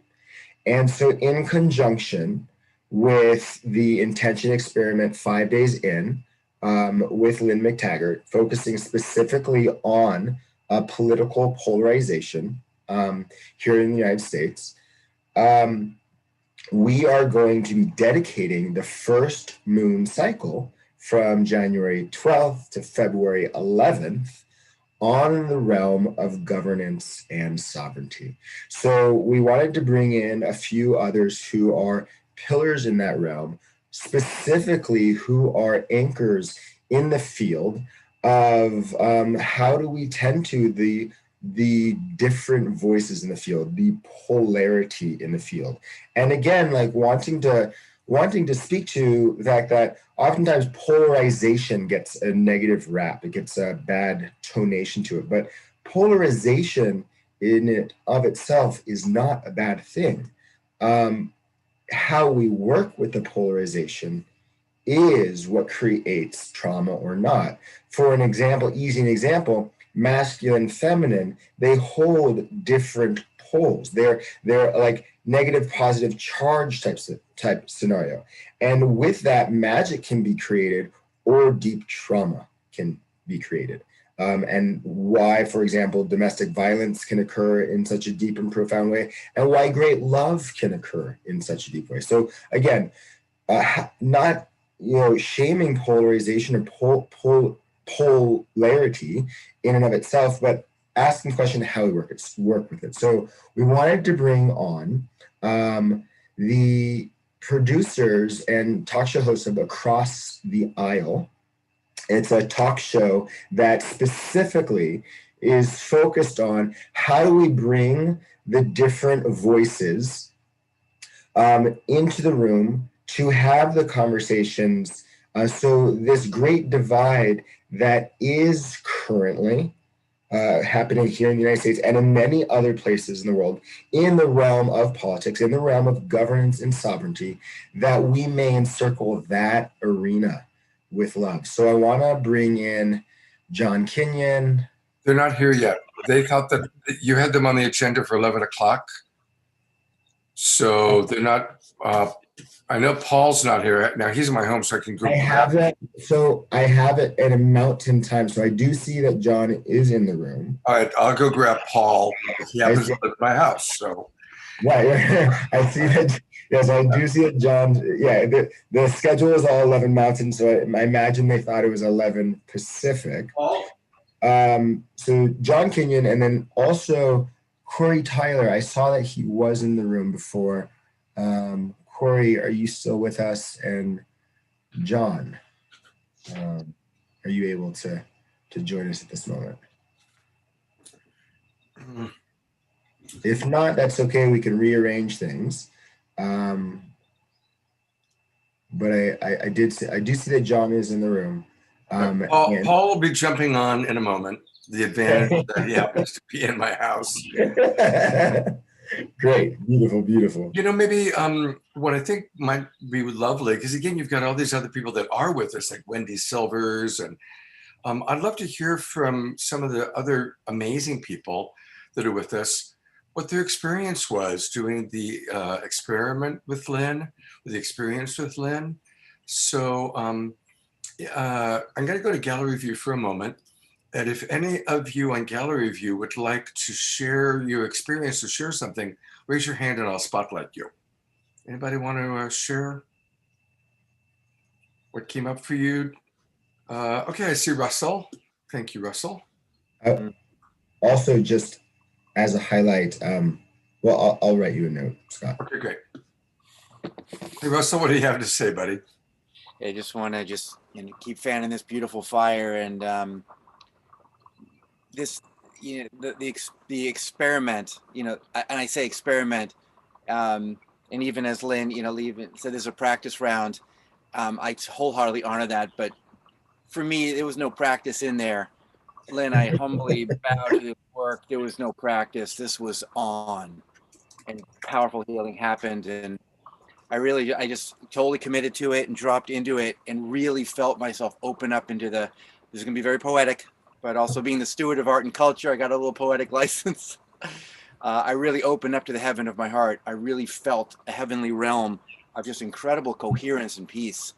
And so in conjunction with the intention experiment 5 days in, with Lynn McTaggart, focusing specifically on political polarization here in the United States, we are going to be dedicating the first moon cycle from January 12th to February 11th on the realm of governance and sovereignty. So we wanted to bring in a few others who are pillars in that realm, specifically who are anchors in the field of how do we tend to the different voices in the field, the polarity in the field. And again, like wanting to speak to the fact that oftentimes polarization gets a negative rap. It gets a bad tonation to it. But polarization in it of itself is not a bad thing. How we work with the polarization is what creates trauma or not. For an example, easy example, masculine, feminine, they hold different poles. They're like negative, positive charge type scenario. And with that, magic can be created or deep trauma can be created. And why, for example, domestic violence can occur in such a deep and profound way, and why great love can occur in such a deep way. So again, not shaming polarization or polarity in and of itself, but asking the question how we work with it. So we wanted to bring on the producers and talk show hosts of Across the Aisle. It's a talk show that specifically is focused on how do we bring the different voices into the room to have the conversations. So this great divide that is currently happening here in the United States and in many other places in the world, in the realm of politics, in the realm of governance and sovereignty, that we may encircle that arena with love. So I want to bring in John Kenyon. They're not here yet. They thought that you had them on the agenda for 11 o'clock. So they're not, I know Paul's not here. Now he's in my home, so I can go. I have it at a mountain time. So I do see that John is in the room. All right, I'll go grab Paul. He happens to live at my house, so. Right, I see that. Yes, I do see that John. Yeah, the schedule is all 11 Mountain, so I imagine they thought it was 11 Pacific. So John Kenyon, and then also Corey Tyler. I saw that he was in the room before. Corey, are you still with us? And John, are you able to join us at this moment? If not, that's okay. We can rearrange things. But I do see that John is in the room. Paul will be jumping on in a moment. The advantage that he happens to be in my house. Great, beautiful, beautiful. You know, maybe what I think might be lovely, because again, you've got all these other people that are with us, like Wendy Silvers, and I'd love to hear from some of the other amazing people that are with us, what their experience was doing the experiment with Lynn, or the experience with Lynn. So I'm going to go to gallery view for a moment. And if any of you on gallery view would like to share your experience or share something, raise your hand and I'll spotlight you. Anybody want to share what came up for you? Okay, I see Russell. Thank you, Russell. Also, just as a highlight, well, I'll write you a note, Scott. Okay, great. Hey, Russell, what do you have to say, buddy? I just want to keep fanning this beautiful fire, and this, the experiment, and I say experiment, and even as Lynn, said there's a practice round, I wholeheartedly honor that, but for me, there was no practice in there. Lynn, I humbly bow to the work. There was no practice. This was on, and powerful healing happened, and I just totally committed to it and dropped into it and really felt myself open up into this is going to be very poetic, but also being the steward of art and culture, I got a little poetic license. I really opened up to the heaven of my heart. I really felt a heavenly realm of just incredible coherence and peace.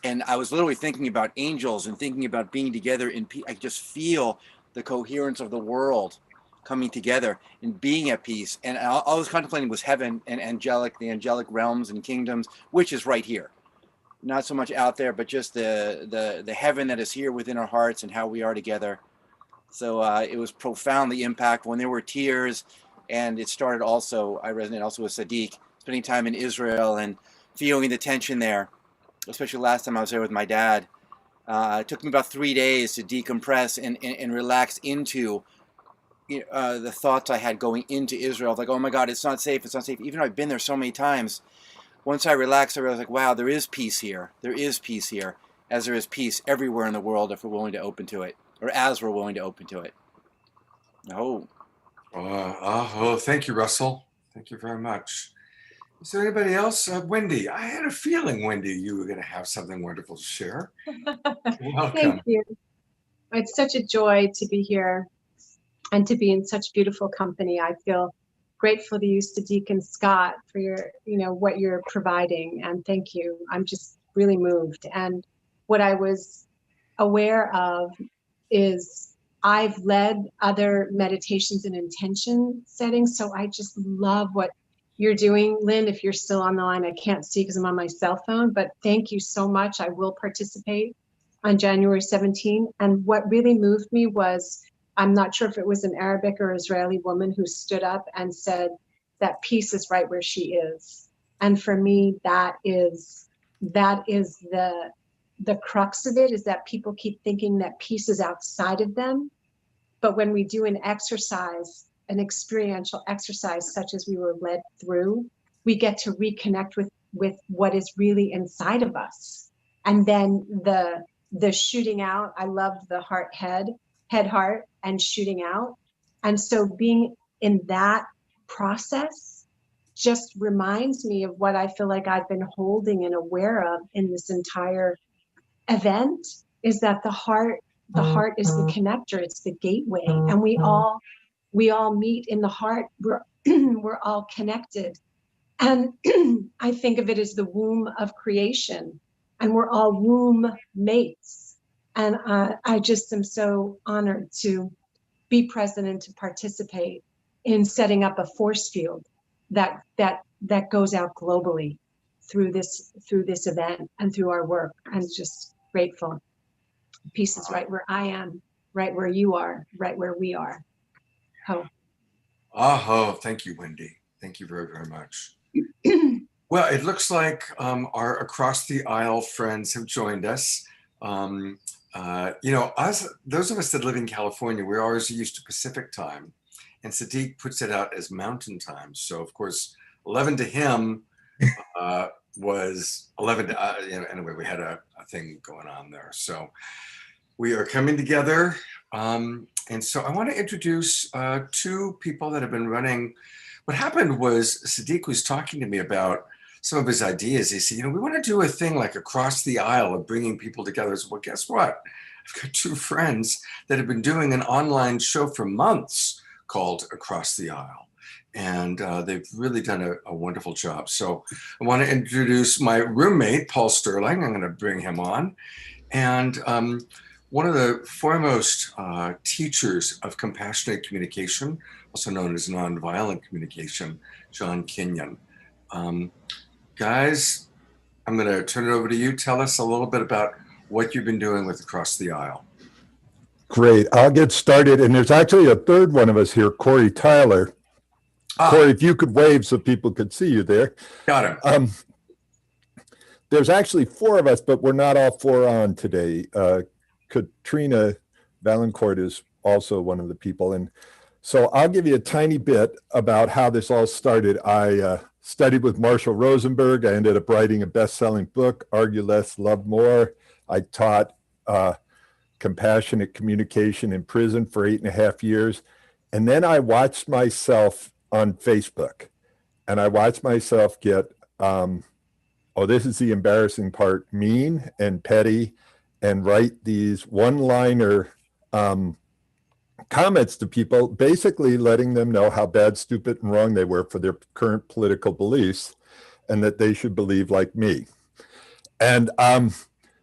And I was literally thinking about angels and thinking about being together in peace. I just feel the coherence of the world coming together and being at peace. And all I was contemplating was heaven and the angelic realms and kingdoms, which is right here. Not so much out there, but just the heaven that is here within our hearts and how we are together. So it was profoundly impactful. And there were tears, and it started also, I resonate also with Tzadic, spending time in Israel and feeling the tension there, especially last time I was there with my dad. It took me about 3 days to decompress and relax into the thoughts I had going into Israel, like, oh my God, it's not safe, even though I've been there so many times. Once I relaxed, I realized, like, wow, there is peace here. There is peace here, as there is peace everywhere in the world if we're willing to open to it, or as we're willing to open to it. Oh. Thank you, Russell. Thank you very much. Is there anybody else? Wendy, I had a feeling, Wendy, you were going to have something wonderful to share. Welcome. Thank you. It's such a joy to be here and to be in such beautiful company. I feel grateful to you, Tzadic and Scott, for your, what you're providing. And thank you. I'm just really moved. And what I was aware of is I've led other meditations and intention settings. So I just love what you're doing. Lynn, if you're still on the line, I can't see because I'm on my cell phone, but thank you so much. I will participate on January 17. And what really moved me was, I'm not sure if it was an Arabic or Israeli woman who stood up and said that peace is right where she is. And for me, that is the crux of it, is that people keep thinking that peace is outside of them. But when we do an exercise, an experiential exercise, such as we were led through, we get to reconnect with what is really inside of us. And then the shooting out, I loved the head, heart, and shooting out. And so being in that process just reminds me of what I feel like I've been holding and aware of in this entire event, is that the heart is the connector, it's the gateway. And we all meet in the heart. We're all connected. And I think of it as the womb of creation, and we're all womb mates. And I just am so honored to be present and to participate in setting up a force field that goes out globally through this event and through our work. I'm just grateful. Peace is right where I am, right where you are, right where we are. Thank you, Wendy. Thank you very, very much. Well, it looks like our across the aisle friends have joined us. Us, those of us that live in California, we're always used to Pacific time, and Tzadic puts it out as Mountain time. So, of course, 11 to him was 11 to, anyway, we had a thing going on there. So we are coming together. And so I want to introduce two people that have been running what happened was Tzadic was talking to me about some of his ideas. He said, we want to do a thing like across the aisle of bringing people together. I said, well, guess what? I've got two friends that have been doing an online show for months called Across the Aisle. And they've really done a wonderful job. So I want to introduce my roommate, Paul Sterling. I'm going to bring him on. And one of the foremost teachers of compassionate communication, also known as nonviolent communication, John Kenyon. Guys, I'm going to turn it over to you. Tell us a little bit about what you've been doing with Across the Aisle. Great. I'll get started. And there's actually a third one of us here, Corey Tyler. Corey, if you could wave so people could see you there. Got him. There's actually four of us, but we're not all four on today. Katrina Valancourt is also one of the people. And so I'll give you a tiny bit about how this all started. I studied with Marshall Rosenberg. I ended up writing a best-selling book, Argue Less, Love More. I taught compassionate communication in prison for 8.5 years. And then I watched myself on Facebook, and I watched myself get, this is the embarrassing part, mean and petty, and write these one-liner comments to people, basically letting them know how bad, stupid, and wrong they were for their current political beliefs, and that they should believe like me. And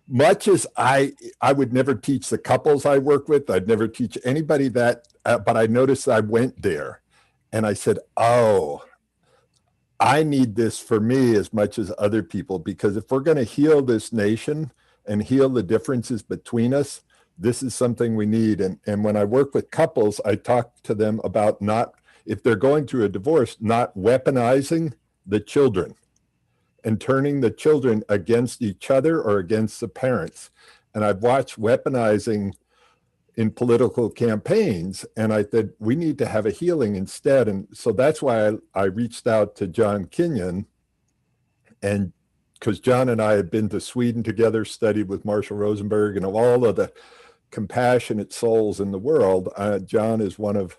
much as I would never teach the couples I work with, I'd never teach anybody that, but I noticed I went there, and I said, oh, I need this for me as much as other people, because if we're going to heal this nation and heal the differences between us, this is something we need. And when I work with couples, I talk to them about not, if they're going through a divorce, not weaponizing the children and turning the children against each other or against the parents. And I've watched weaponizing in political campaigns, and I said, we need to have a healing instead. And so that's why I reached out to John Kenyon, and because John and I had been to Sweden together, studied with Marshall Rosenberg, and of all of the compassionate souls in the world, John is one of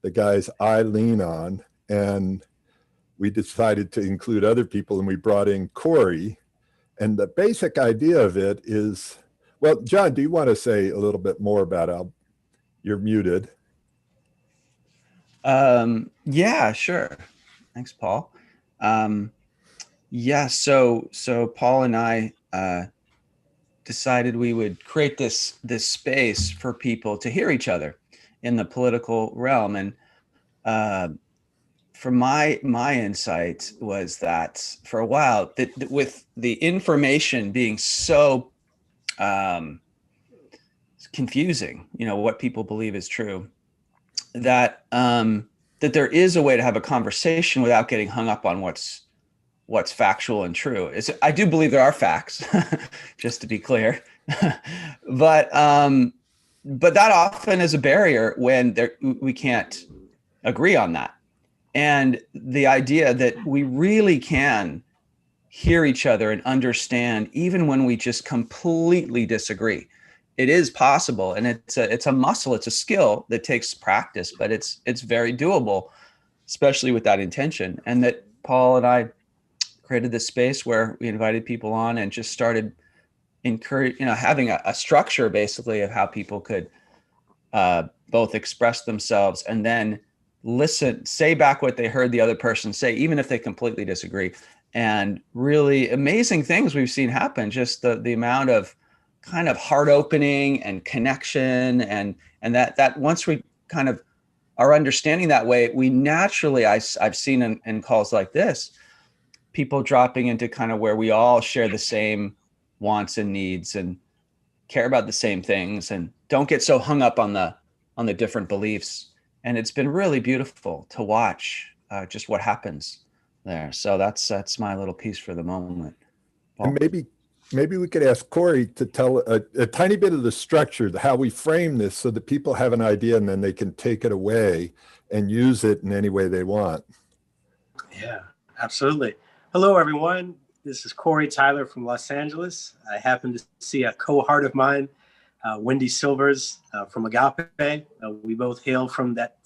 the guys I lean on. And we decided to include other people, and we brought in Corey. And the basic idea of it is, well, John, do you want to say a little bit more about it? You're muted. Yeah, sure. Thanks, Paul. Yeah, so Paul and I decided we would create this space for people to hear each other in the political realm. And from my insight was that for a while, that with the information being so confusing, what people believe is true, that that there is a way to have a conversation without getting hung up on what's factual and true. I do believe there are facts, just to be clear, but that often is a barrier when we can't agree on that. And the idea that we really can hear each other and understand even when we just completely disagree. It is possible, and it's a muscle, it's a skill that takes practice, but it's very doable, especially with that intention. And that Paul and I created this space where we invited people on and just started having a structure basically of how people could both express themselves and then listen, say back what they heard the other person say, even if they completely disagree. And really amazing things we've seen happen, just the amount of kind of heart opening and connection, and that once we kind of are understanding that way, we naturally, I've seen in calls like this, people dropping into kind of where we all share the same wants and needs and care about the same things and don't get so hung up on the different beliefs. And it's been really beautiful to watch just what happens there. So that's my little piece for the moment. Paul. And maybe we could ask Corey to tell a tiny bit of the structure, how we frame this so that people have an idea and then they can take it away and use it in any way they want. Yeah, absolutely. Hello, everyone. This is Corey Tyler from Los Angeles. I happen to see a cohort of mine, Wendy Silvers from Agape. We both hail from that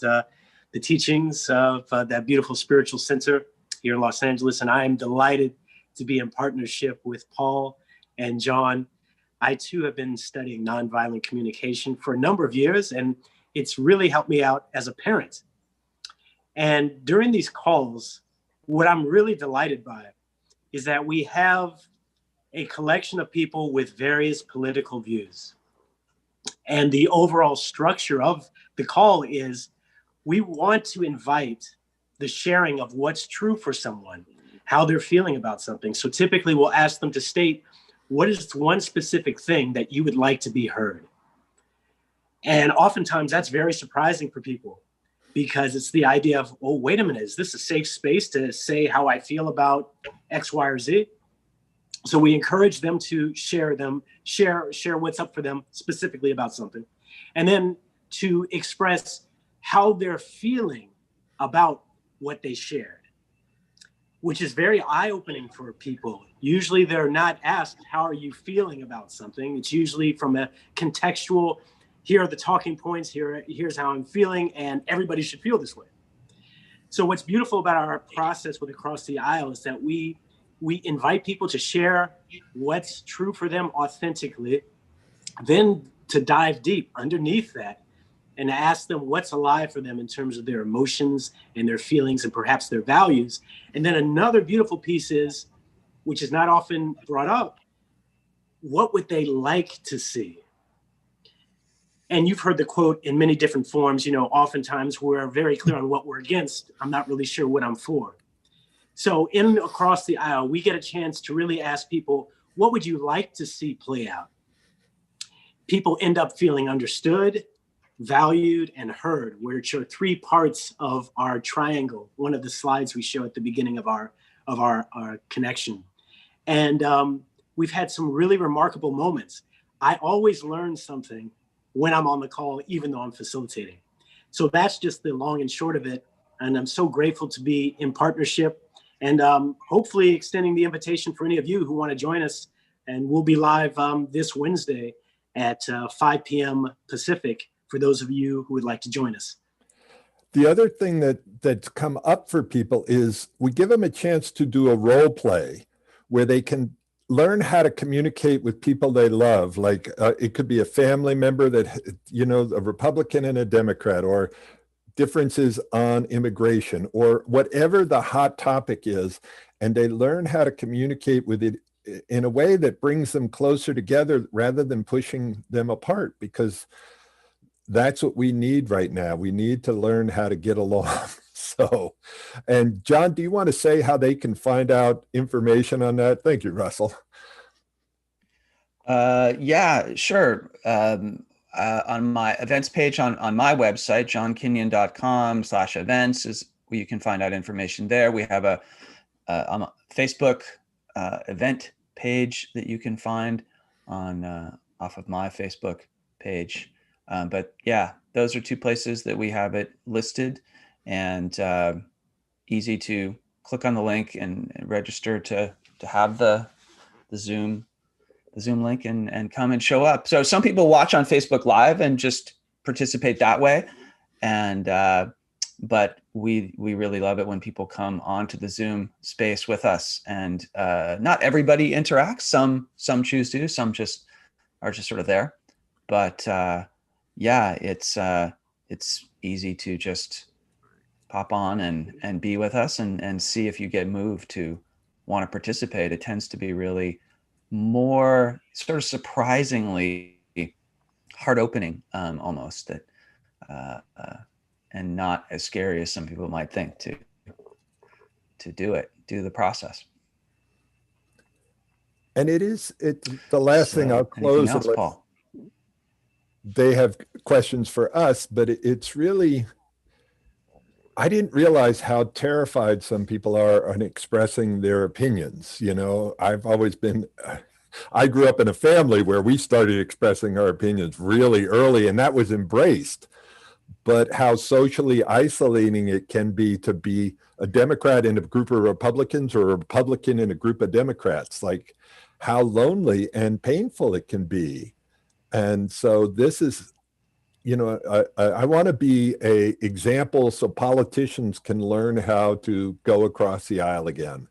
the teachings of that beautiful spiritual center here in Los Angeles. And I am delighted to be in partnership with Paul and John. I too have been studying nonviolent communication for a number of years, and it's really helped me out as a parent. And during these calls, what I'm really delighted by is that we have a collection of people with various political views. And the overall structure of the call is we want to invite the sharing of what's true for someone, how they're feeling about something. So typically we'll ask them to state, what is one specific thing that you would like to be heard? And oftentimes that's very surprising for people, because it's the idea of, oh, wait a minute, is this a safe space to say how I feel about X, Y, or Z? So we encourage them to share what's up for them specifically about something, and then to express how they're feeling about what they shared, which is very eye-opening for people. Usually they're not asked, how are you feeling about something? It's usually from a contextual, here are the talking points, here's how I'm feeling, and everybody should feel this way. So what's beautiful about our process with Across the Aisle is that we invite people to share what's true for them authentically, then to dive deep underneath that and ask them what's alive for them in terms of their emotions and their feelings and perhaps their values. And then another beautiful piece is, which is not often brought up, what would they like to see? And you've heard the quote in many different forms, oftentimes we're very clear on what we're against. I'm not really sure what I'm for. So in Across the Aisle, we get a chance to really ask people, what would you like to see play out? People end up feeling understood, valued, and heard, which are three parts of our triangle, one of the slides we show at the beginning of our connection. And we've had some really remarkable moments. I always learn something when I'm on the call, even though I'm facilitating. So that's just the long and short of it. And I'm so grateful to be in partnership, and hopefully extending the invitation for any of you who want to join us. And we'll be live this Wednesday at 5 p.m. Pacific for those of you who would like to join us. The other thing that's come up for people is we give them a chance to do a role play where they can learn how to communicate with people they love. Like it could be a family member that, a Republican and a Democrat, or differences on immigration, or whatever the hot topic is. And they learn how to communicate with it in a way that brings them closer together rather than pushing them apart, because that's what we need right now. We need to learn how to get along. So, and John, do you want to say how they can find out information on that? Thank you, Russell. Yeah, sure. On my events page on my website, johnkenyon.com/events is where you can find out information there. We have a Facebook event page that you can find on off of my Facebook page. But yeah, those are two places that we have it listed, and easy to click on the link and register to have the Zoom link and come and show up. So some people watch on Facebook Live and just participate that way. And but we really love it when people come onto the Zoom space with us. And not everybody interacts. Some choose to, some just are just sort of there. But yeah, it's easy to just pop on and be with us and see if you get moved to want to participate. It tends to be really more sort of surprisingly heart-opening, almost, that and not as scary as some people might think to do the process. And the last thing I'll close else, with, Paul? They have questions for us, but it's really, I didn't realize how terrified some people are on expressing their opinions. I've always been, I grew up in a family where we started expressing our opinions really early, and that was embraced. But how socially isolating it can be to be a Democrat in a group of Republicans, or a Republican in a group of Democrats, like how lonely and painful it can be. And so this is, I want to be a example so politicians can learn how to go across the aisle again,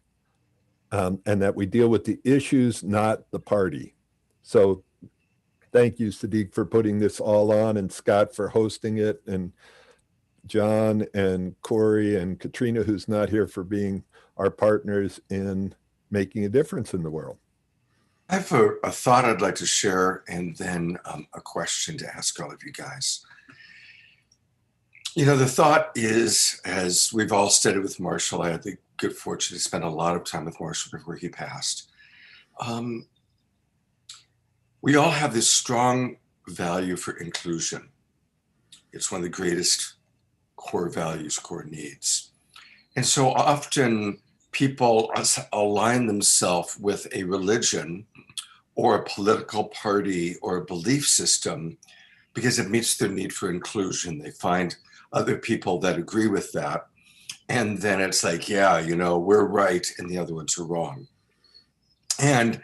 and that we deal with the issues, not the party. So thank you, Tzadic, for putting this all on, and Scott for hosting it, and John and Corey and Katrina, who's not here, for being our partners in making a difference in the world. I have a thought I'd like to share, and then a question to ask all of you guys. The thought is, as we've all studied with Marshall, I had the good fortune to spend a lot of time with Marshall before he passed. We all have this strong value for inclusion. It's one of the greatest core values, core needs. And so often people align themselves with a religion or a political party or a belief system because it meets their need for inclusion. They find other people that agree with that. And then it's like, yeah, we're right and the other ones are wrong. And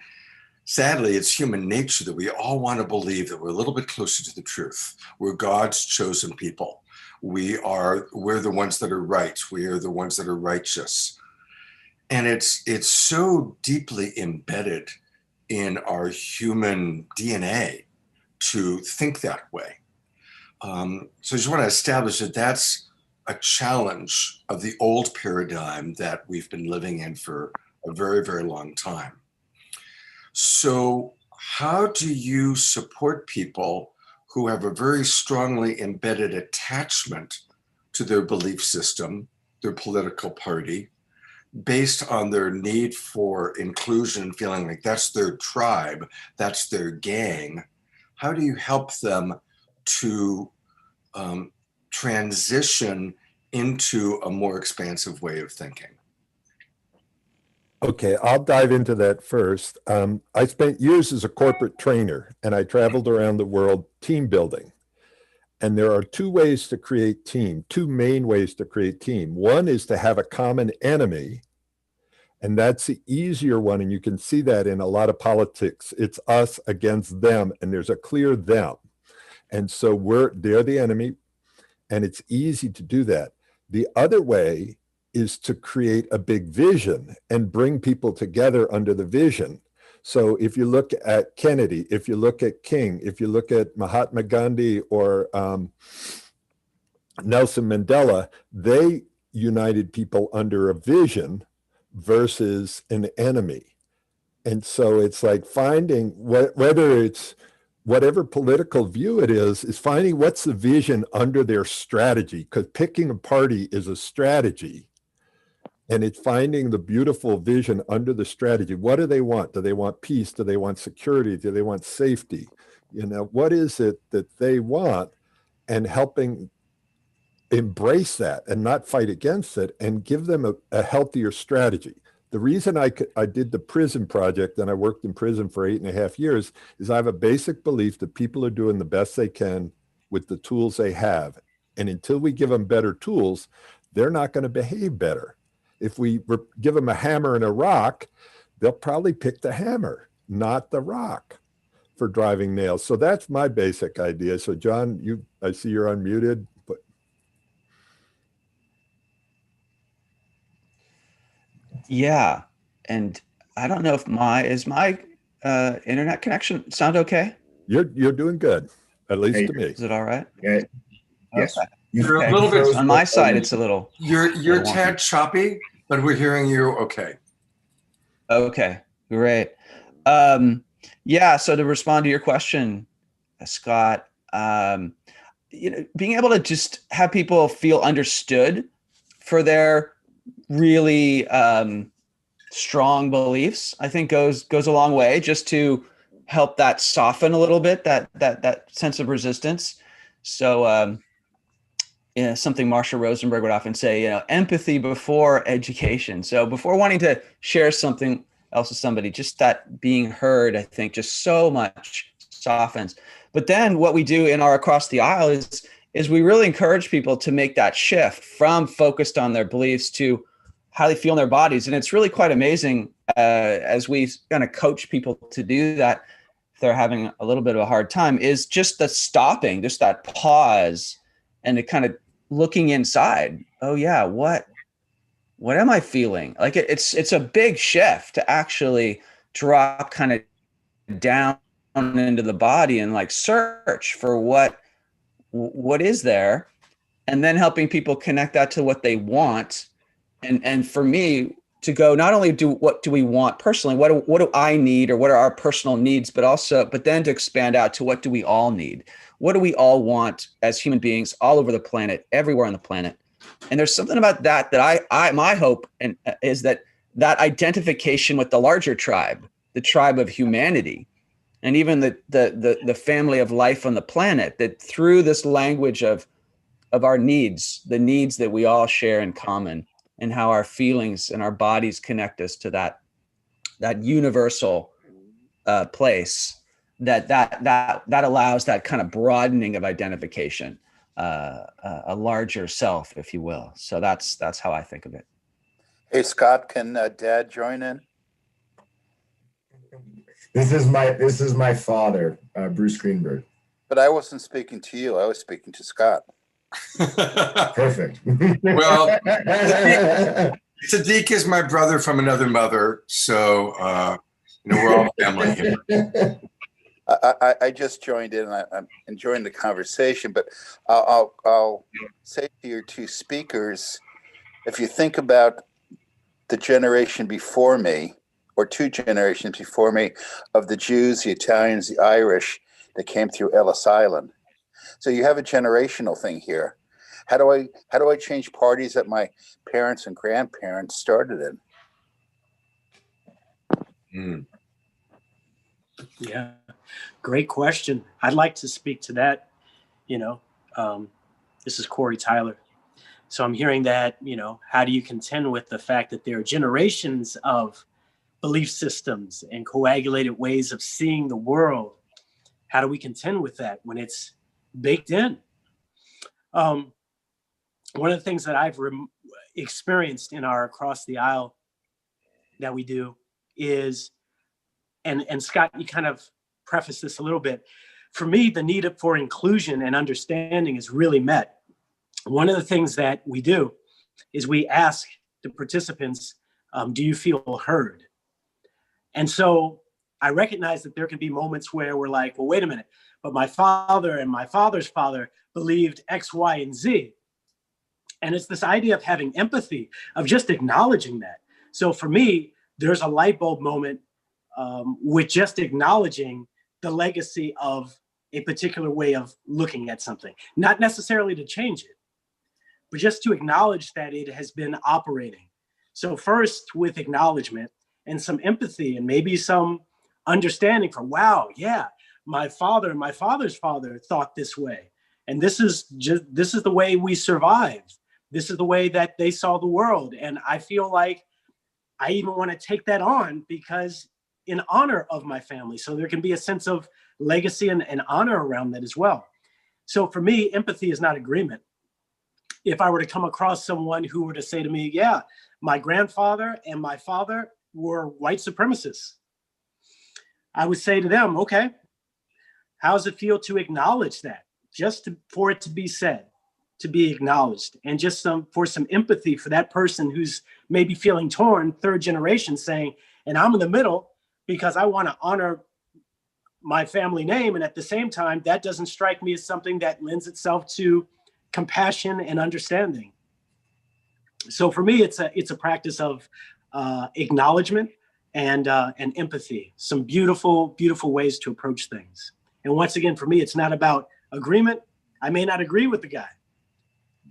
sadly, it's human nature that we all want to believe that we're a little bit closer to the truth. We're God's chosen people. We're the ones that are right. We are the ones that are righteous. And it's so deeply embedded in our human DNA to think that way. So I just want to establish that that's a challenge of the old paradigm that we've been living in for a very, very long time. So how do you support people who have a very strongly embedded attachment to their belief system, their political party, based on their need for inclusion, feeling like that's their tribe, that's their gang? How do you help them to transition into a more expansive way of thinking? Okay, I'll dive into that first. I spent years as a corporate trainer, and I traveled around the world team building. And there are two ways to create team, two main ways to create team. One is to have a common enemy, and that's the easier one, and you can see that in a lot of politics. It's us against them, and there's a clear them. And so they're the enemy, and it's easy to do that. The other way is to create a big vision and bring people together under the vision. So if you look at Kennedy, if you look at King, if you look at Mahatma Gandhi or Nelson Mandela, they united people under a vision versus an enemy. And so it's like finding, whether it's whatever political view it is finding what's the vision under their strategy, because picking a party is a strategy. And it's finding the beautiful vision under the strategy. What do they want? Do they want peace? Do they want security? Do they want safety? What is it that they want? And helping embrace that and not fight against it and give them a healthier strategy. The reason I did the prison project, and I worked in prison for 8.5 years, is I have a basic belief that people are doing the best they can with the tools they have. And until we give them better tools, they're not going to behave better. If we give them a hammer and a rock, they'll probably pick the hammer, not the rock, for driving nails. So that's my basic idea. So John, I see you're unmuted. But yeah, and I don't know if my internet connection sound okay? You're doing good, at least to me. Is it all right? Yeah. Yes. Okay. You're a little bit on my side. It's a little. You're tad choppy, but we're hearing you okay. Okay, great. Yeah. So to respond to your question, Scott, being able to just have people feel understood for their really strong beliefs, I think goes a long way, just to help that soften a little bit, that sense of resistance. So something Marsha Rosenberg would often say, empathy before education. So before wanting to share something else with somebody, just that being heard, I think, just so much softens. But then what we do in our Across the Aisle is we really encourage people to make that shift from focused on their beliefs to how they feel in their bodies. And it's really quite amazing as we kind of coach people to do that. they're having a little bit of a hard time is just the stopping, just that pause, and the kind of looking inside. Oh yeah, what am I feeling? Like it's a big shift to actually drop kind of down into the body and like search for what is there, and then helping people connect that to what they want. And for me to go, not only what do we want personally, what do I need, or what are our personal needs, but then to expand out to what do we all need? What do we all want as human beings all over the planet, everywhere on the planet? And there's something about that my hope is that identification with the larger tribe, the tribe of humanity, and even the family of life on the planet, that through this language of our needs, the needs that we all share in common, and how our feelings and our bodies connect us to that universal place, that allows that kind of broadening of identification, a larger self, if you will. So that's how I think of it. Hey, Scott, can Dad join in? This is my father, Bruce Greenberg. But I wasn't speaking to you. I was speaking to Scott. Perfect. Well, Tzadic is my brother from another mother, so we're all family here. I just joined in, and I'm enjoying the conversation. But I'll say to your two speakers, if you think about the generation before me, or two generations before me, of the Jews, the Italians, the Irish that came through Ellis Island. So you have a generational thing here. How do I change parties that my parents and grandparents started in? Yeah, great question. I'd like to speak to that. This is Corey Tyler. So I'm hearing that, how do you contend with the fact that there are generations of belief systems and coagulated ways of seeing the world? How do we contend with that when it's baked in? One of the things that I've experienced in our Across the Aisle that we do is, and Scott, you kind of prefaced this a little bit. For me, the need for inclusion and understanding is really met. One of the things that we do is we ask the participants, do you feel heard? And so I recognize that there can be moments where we're like, well, wait a minute, but my father and my father's father believed X, Y, and Z. And it's this idea of having empathy, of just acknowledging that. So for me, there's a light bulb moment with just acknowledging the legacy of a particular way of looking at something, not necessarily to change it, but just to acknowledge that it has been operating. So first with acknowledgement and some empathy and maybe some understanding for, wow, yeah, my father and my father's father thought this way. And this is the way we survived. This is the way that they saw the world. And I feel like I even want to take that on because in honor of my family. So there can be a sense of legacy and honor around that as well. So for me, empathy is not agreement. If I were to come across someone who were to say to me, yeah, my grandfather and my father were white supremacists, I would say to them, okay, how does it feel to acknowledge that? For it to be said, to be acknowledged, and just for some empathy for that person who's maybe feeling torn, third generation, saying, and I'm in the middle because I want to honor my family name. And at the same time, that doesn't strike me as something that lends itself to compassion and understanding. So for me, it's a practice of acknowledgement and empathy. Some beautiful, beautiful ways to approach things. And once again, for me, it's not about agreement. I may not agree with the guy,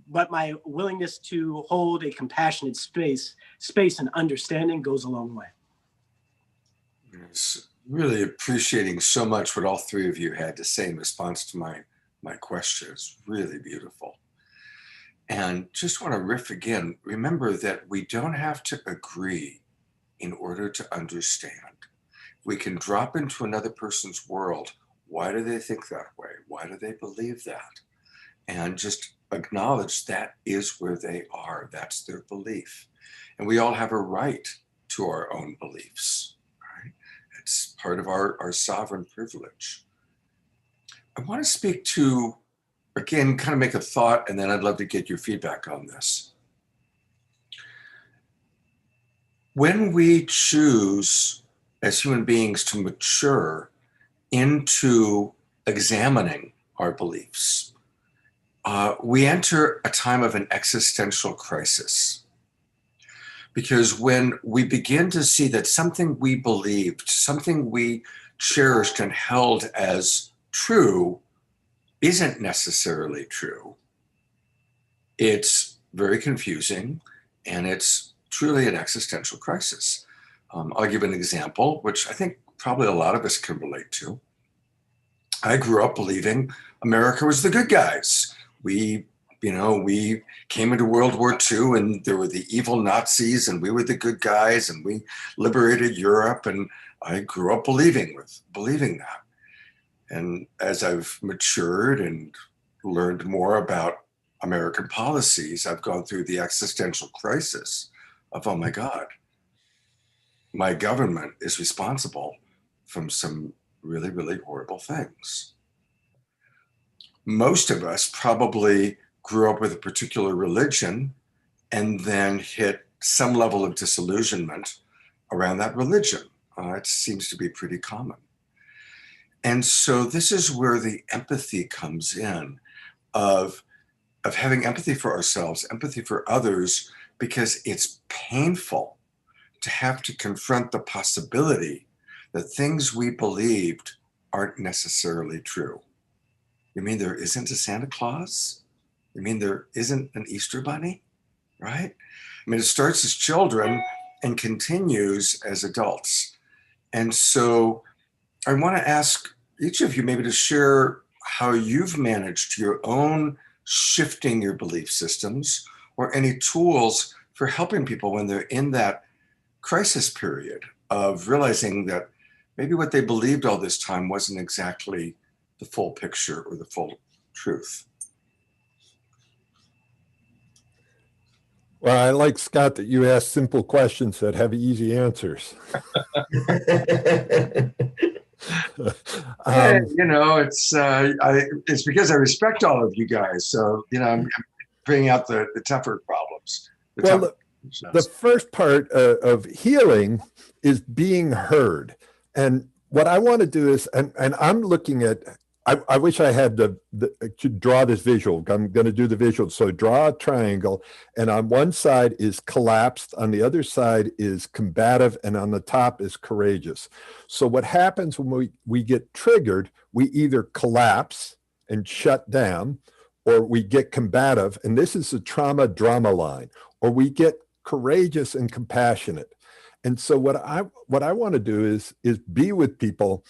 but my willingness to hold a compassionate space and understanding goes a long way. Yes, really appreciating so much what all three of you had to say in response to my question. It's really beautiful. And just want to riff again, remember that we don't have to agree in order to understand. We can drop into another person's world. Why do they think that way? Why do they believe that? And just acknowledge that is where they are. That's their belief. And we all have a right to our own beliefs, right? It's part of our sovereign privilege. I want to speak to, again, kind of make a thought, and then I'd love to get your feedback on this. When we choose as human beings to mature into examining our beliefs, we enter a time of an existential crisis. Because when we begin to see that something we believed, something we cherished and held as true isn't necessarily true, it's very confusing and it's truly an existential crisis. I'll give an example, which I think probably a lot of us can relate to. I grew up believing America was the good guys. We came into World War II and there were the evil Nazis and we were the good guys and we liberated Europe, and I grew up believing that. And as I've matured and learned more about American policies, I've gone through the existential crisis of, oh my God, my government is responsible for some really, really horrible things. Most of us probably grew up with a particular religion and then hit some level of disillusionment around that religion. It seems to be pretty common. And so this is where the empathy comes in of having empathy for ourselves, empathy for others, because it's painful to have to confront the possibility that things we believed aren't necessarily true. You mean there isn't a Santa Claus? You mean there isn't an Easter bunny, right? I mean, it starts as children and continues as adults. And so I want to ask each of you maybe to share how you've managed your own shifting your belief systems, or any tools for helping people when they're in that crisis period of realizing that maybe what they believed all this time wasn't exactly the full picture or the full truth. Well, I like, Scott, that you ask simple questions that have easy answers. It's because I respect all of you guys. So, I'm bringing out the tougher problems. The first part of healing is being heard. And what I want to do is, and I'm looking at, I wish I had to draw this visual. I'm going to do the visual. So draw a triangle, and on one side is collapsed, on the other side is combative, and on the top is courageous. So what happens when we get triggered, we either collapse and shut down, or we get combative, and this is the trauma drama line, or we get courageous and compassionate. And so what I want to do is be with people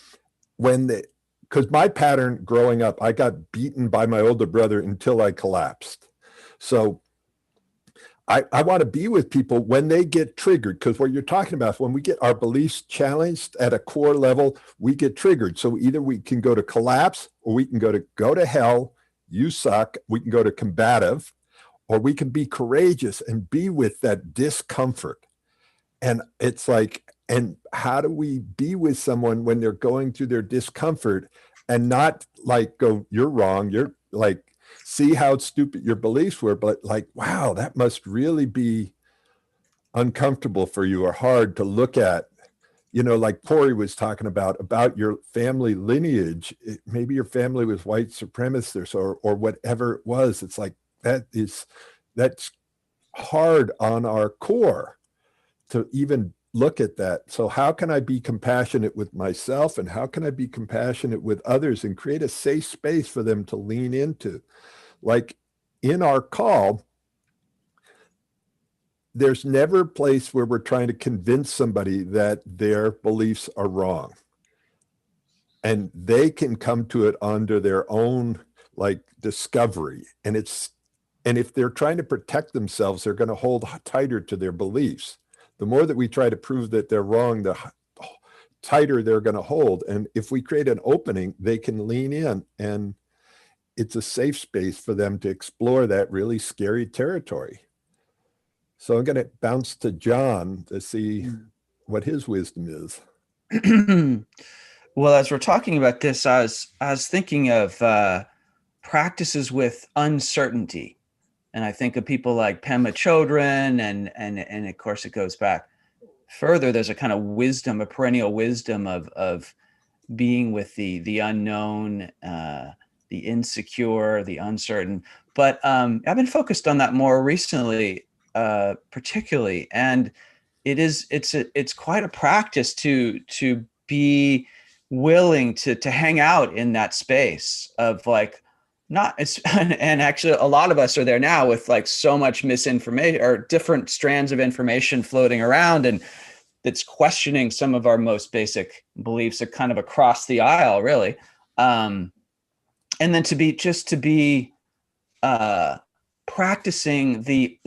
when because my pattern growing up, I got beaten by my older brother until I collapsed. So I want to be with people when they get triggered, because what you're talking about, when we get our beliefs challenged at a core level, we get triggered. So either we can go to collapse, or we can go to hell, you suck. We can go to combative, or we can be courageous and be with that discomfort. And it's like, and how do we be with someone when they're going through their discomfort and not like go, you're wrong, you're like, see how stupid your beliefs were, but like, wow, that must really be uncomfortable for you or hard to look at. Like Corey was talking about your family lineage. Maybe your family was white supremacists or whatever it was. It's like, that's hard on our core to even look at that. So how can I be compassionate with myself, and how can I be compassionate with others and create a safe space for them to lean into? Like in our call, there's never a place where we're trying to convince somebody that their beliefs are wrong. And they can come to it under their own discovery. And if they're trying to protect themselves, they're going to hold tighter to their beliefs. The more that we try to prove that they're wrong, the tighter they're going to hold. And if we create an opening, they can lean in, and it's a safe space for them to explore that really scary territory. So I'm going to bounce to John to see what his wisdom is. Well, as we're talking about this, I was thinking of practices with uncertainty, and I think of people like Pema Chodron, and of course it goes back further. There's a kind of wisdom, a perennial wisdom of being with the unknown, the insecure, the uncertain. But I've been focused on that more recently, particularly, and it's quite a practice to be willing to hang out in that space of like, not it's and actually a lot of us are there now with like so much misinformation or different strands of information floating around, and that's questioning some of our most basic beliefs are kind of across the aisle, really. And then to be practicing the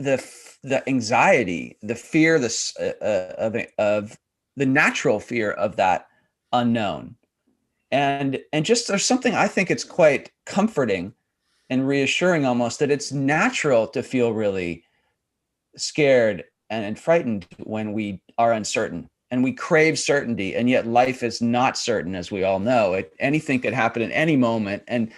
anxiety, the fear, of the natural fear of that unknown. And just there's something, I think it's quite comforting and reassuring almost, that it's natural to feel really scared and frightened when we are uncertain, and we crave certainty, and yet life is not certain, as we all know. Anything could happen at any moment, and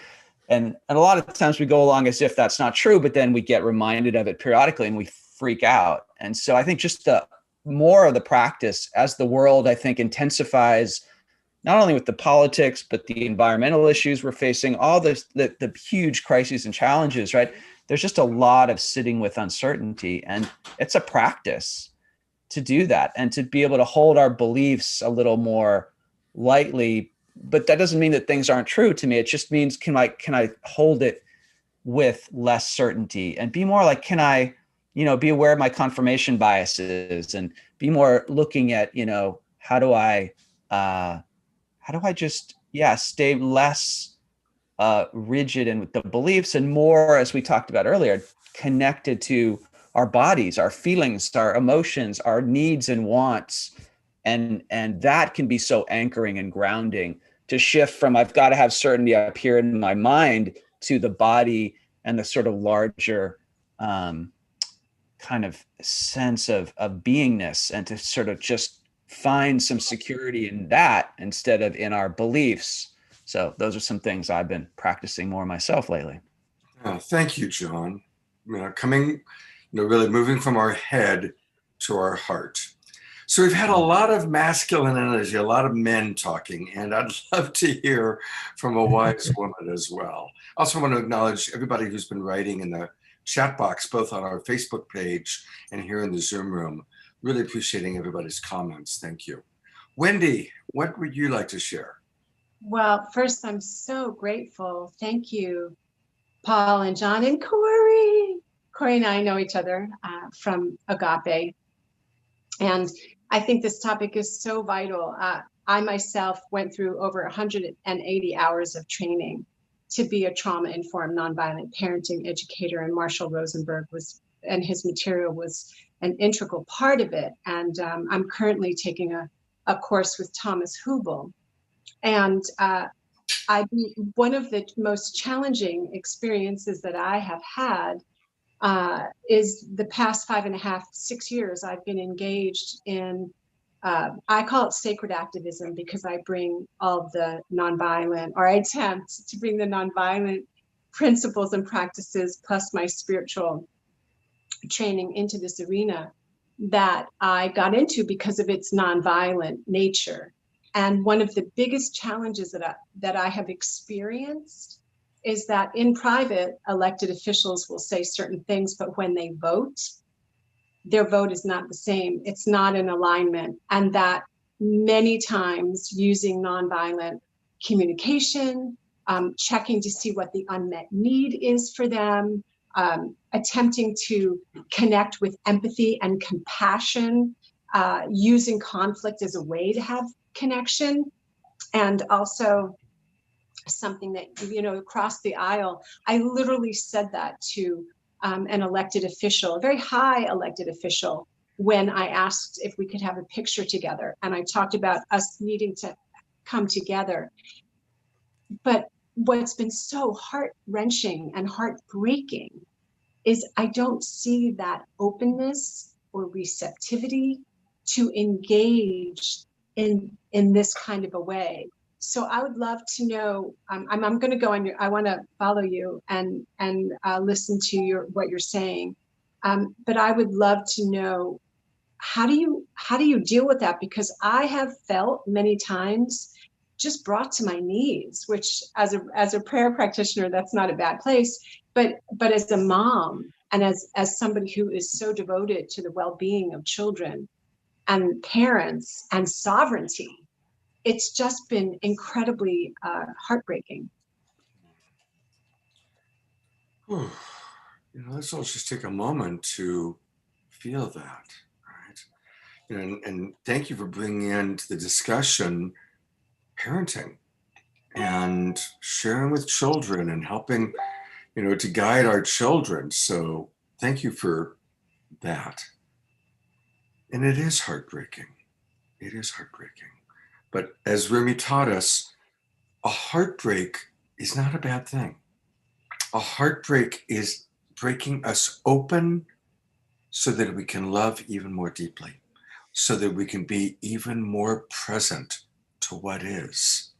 a lot of times we go along as if that's not true, but then we get reminded of it periodically and we freak out. And so I think just the more of the practice as the world, I think, intensifies, not only with the politics, but the environmental issues we're facing, all the huge crises and challenges, right? There's just a lot of sitting with uncertainty, and it's a practice to do that and to be able to hold our beliefs a little more lightly. But that doesn't mean that things aren't true to me. It just means, can I hold it with less certainty and be more like, can I, be aware of my confirmation biases and be more looking at, how do I just, stay less rigid in the beliefs and more, as we talked about earlier, connected to our bodies, our feelings, our emotions, our needs and wants. And that can be so anchoring and grounding, to shift from I've got to have certainty up here in my mind to the body and the sort of larger kind of sense of beingness, and to sort of just find some security in that instead of in our beliefs. So those are some things I've been practicing more myself lately. Oh, thank you, John. Really moving from our head to our heart. So we've had a lot of masculine energy, a lot of men talking, and I'd love to hear from a wise woman as well. I also want to acknowledge everybody who's been writing in the chat box, both on our Facebook page and here in the Zoom room. Really appreciating everybody's comments. Thank you. Wendy, what would you like to share? Well, first, I'm so grateful. Thank you, Paul and John and Corey. Corey and I know each other from Agape. And I think this topic is so vital. I myself went through over 180 hours of training to be a trauma-informed nonviolent parenting educator, and Marshall Rosenberg and his material was an integral part of it. And I'm currently taking a course with Thomas Hubel. And one of the most challenging experiences that I have had is the past 5.5, 6 years I've been engaged in, I call it sacred activism, because I bring all the nonviolent, or I attempt to bring the nonviolent principles and practices plus my spiritual training into this arena that I got into because of its nonviolent nature. And one of the biggest challenges that I have experienced is that in private, elected officials will say certain things, but when they vote, their vote is not the same. It's not in alignment. And that many times using nonviolent communication, checking to see what the unmet need is for them, attempting to connect with empathy and compassion, using conflict as a way to have connection, and also something that, across the aisle, I literally said that to an elected official, a very high elected official, when I asked if we could have a picture together. And I talked about us needing to come together. But what's been so heart-wrenching and heartbreaking is I don't see that openness or receptivity to engage in in this kind of a way. So I would love to know, I'm going to go on your, I want to follow you and listen to what you're saying. But I would love to know, how do you deal with that? Because I have felt many times just brought to my knees, which as a prayer practitioner, that's not a bad place. But as a mom and as somebody who is so devoted to the well-being of children and parents and sovereignty, it's just been incredibly heartbreaking. Whew. Let's all just take a moment to feel that, right? And thank you for bringing into the discussion parenting and sharing with children and helping, to guide our children. So thank you for that. And it is heartbreaking. It is heartbreaking. But as Rumi taught us, a heartbreak is not a bad thing. A heartbreak is breaking us open so that we can love even more deeply, so that we can be even more present to what is.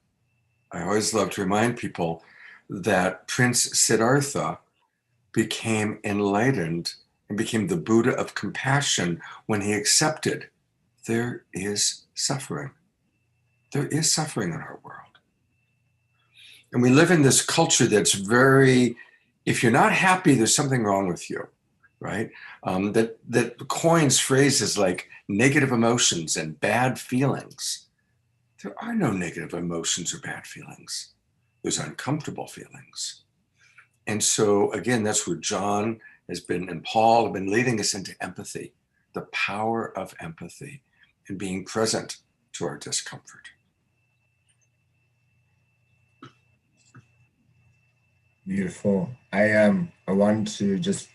I always love to remind people that Prince Siddhartha became enlightened and became the Buddha of compassion when he accepted there is suffering. There is suffering in our world. And we live in this culture that's very, if you're not happy, there's something wrong with you, right? That coins phrases like negative emotions and bad feelings. There are no negative emotions or bad feelings. There's uncomfortable feelings. And so again, that's where John and Paul have been leading us into empathy, the power of empathy and being present to our discomfort. Beautiful. I wanted to just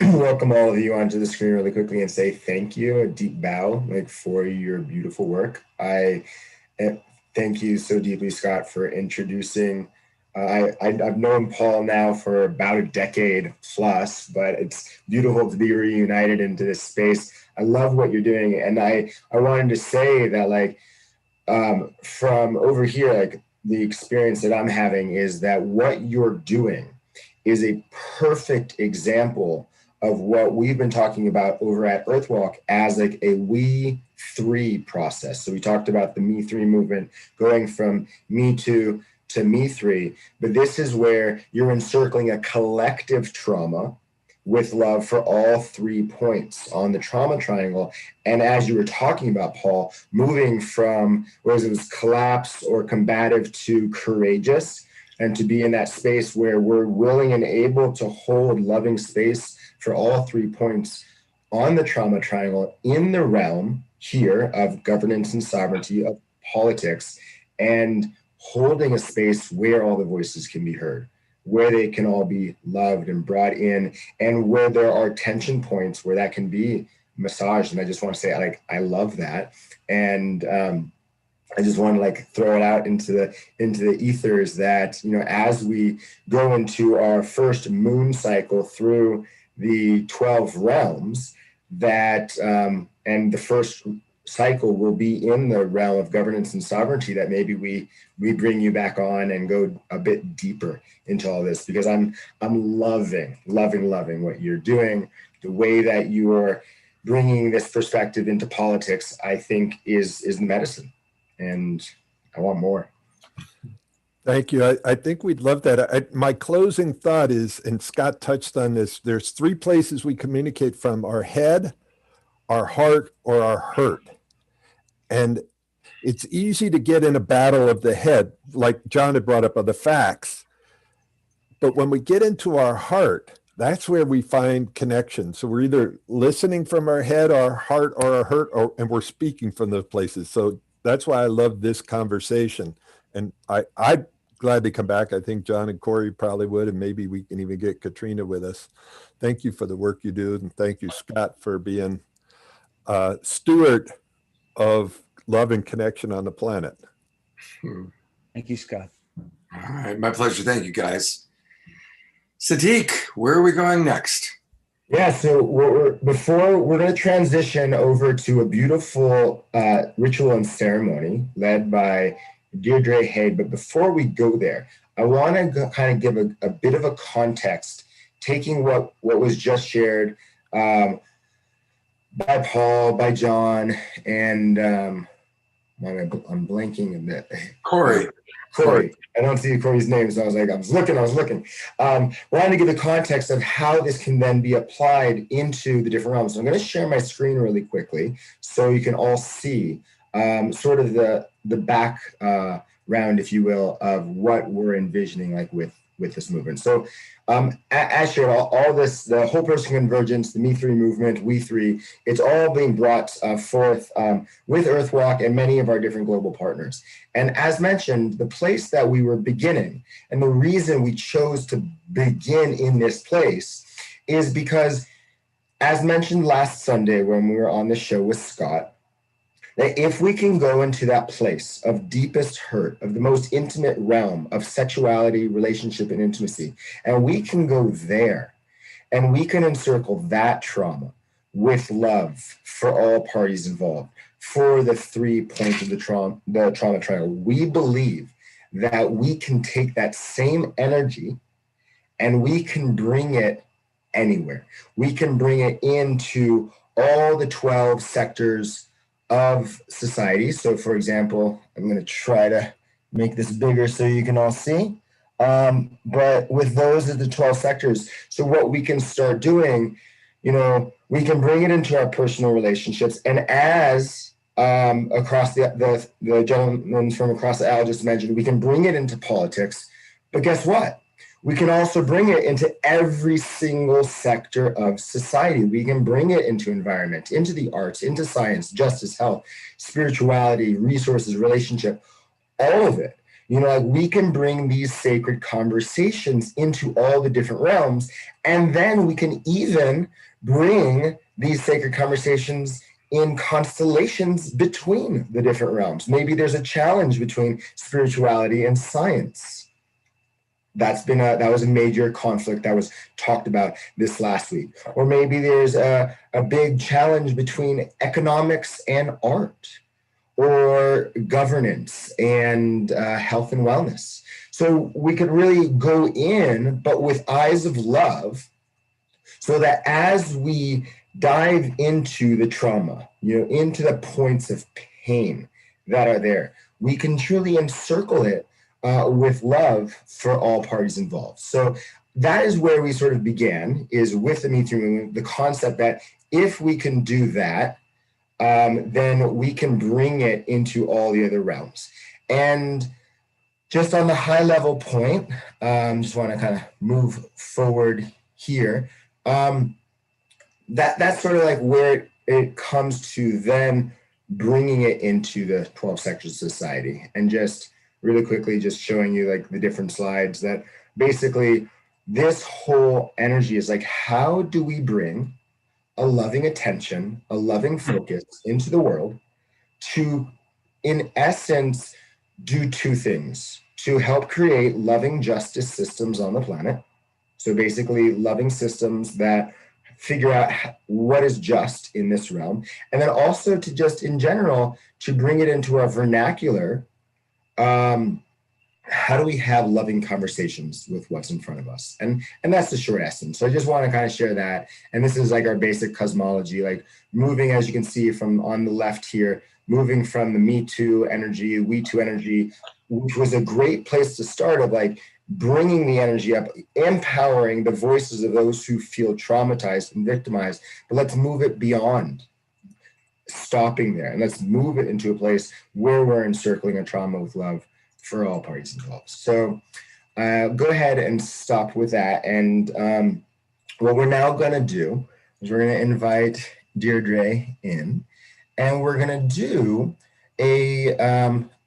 welcome all of you onto the screen really quickly and say thank you, a deep bow for your beautiful work. I thank you so deeply, Scott, for introducing. I've known Paul now for about a decade plus, but it's beautiful to be reunited into this space. I love what you're doing. And I wanted to say that from over here, the experience that I'm having is that what you're doing is a perfect example of what we've been talking about over at Earthwalk as a we three process. So we talked about the Me Three movement going from Me Too to Me Three, but this is where you're encircling a collective trauma with love for all 3 points on the trauma triangle. And as you were talking about, Paul, moving from whether it was collapse or combative to courageous, and to be in that space where we're willing and able to hold loving space for all 3 points on the trauma triangle in the realm here of governance and sovereignty, of politics, and holding a space where all the voices can be heard, where they can all be loved and brought in, and where there are tension points where that can be massaged. And I just want to say, I love that. And I just want to throw it out into the ethers that, as we go into our first moon cycle through the 12 realms, that, and the first cycle will be in the realm of governance and sovereignty, that maybe we bring you back on and go a bit deeper into all this, because I'm loving what you're doing. The way that you are bringing this perspective into politics, I think is medicine, and I want more. Thank you. I think we'd love that. My closing thought is, and Scott touched on this, there's 3 places we communicate from: our head, our heart, or our hurt. And it's easy to get in a battle of the head, like John had brought up, of the facts. But when we get into our heart, that's where we find connection. So we're either listening from our head, our heart, or our hurt, and we're speaking from those places. So that's why I love this conversation. And I'd gladly come back. I think John and Corey probably would, and maybe we can even get Katrina with us. Thank you for the work you do. And thank you, Scott, for being steward of love and connection on the planet. Thank you, Scott. All right, my pleasure. Thank you, guys. Tzadic, where are we going next? Yeah, so we're going to transition over to a beautiful ritual and ceremony led by Deirdre Haid. But before we go there, I want to kind of give a bit of a context, taking what was just shared by Paul, by John, and I'm blanking a bit. Corey. I don't see Corey's name, so I was looking. Wanted to give the context of how this can then be applied into the different realms. So I'm going to share my screen really quickly so you can all see sort of the background, if you will, of what we're envisioning, like with this movement. So as shared, all this, the whole person convergence, the Me3 movement, We3, it's all being brought forth with Earthwalk and many of our different global partners. And as mentioned, the place that we were beginning and the reason we chose to begin in this place is because, as mentioned last Sunday when we were on the show with Scott, that if we can go into that place of deepest hurt, of the most intimate realm of sexuality, relationship, and intimacy, and we can go there and we can encircle that trauma with love for all parties involved, for the 3 points of the trauma triangle, we believe that we can take that same energy and we can bring it anywhere. We can bring it into all the 12 sectors of society. So for example, I'm going to try to make this bigger so you can all see. But with those are the 12 sectors. So what we can start doing, we can bring it into our personal relationships. And as across the gentleman from across the aisle just mentioned, we can bring it into politics. But guess what? We can also bring it into every single sector of society. We can bring it into environment, into the arts, into science, justice, health, spirituality, resources, relationship, all of it. We can bring these sacred conversations into all the different realms. And then we can even bring these sacred conversations in constellations between the different realms. Maybe there's a challenge between spirituality and science. That was a major conflict that was talked about this last week. Or maybe there's a big challenge between economics and art, or governance and health and wellness. So we could really go in, but with eyes of love, so that as we dive into the trauma, into the points of pain that are there, we can truly encircle it with love for all parties involved. So that is where we sort of began, is with the Me3 movement, the concept that if we can do that, then we can bring it into all the other realms. And just on the high level point, just want to kind of move forward here. That's sort of like where it comes to then bringing it into the 12 sectors of society. And just really quickly, just showing you like the different slides, that basically this whole energy is like, how do we bring a loving attention, a loving focus into the world to, in essence, do 2 things: to help create loving justice systems on the planet. So basically loving systems that figure out what is just in this realm. And then also to just in general, to bring it into our vernacular. How do we have loving conversations with what's in front of us? And that's the short essence. So I just want to kind of share that. And this is like our basic cosmology, like moving, as you can see from on the left here, moving from the Me Too energy, We Too energy, which was a great place to start, of like bringing the energy up, empowering the voices of those who feel traumatized and victimized. But let's move it beyond stopping there, and let's move it into a place where we're encircling a trauma with love for all parties involved. So go ahead and stop with that. And what we're now going to do is we're going to invite Deirdre in, and we're going to do a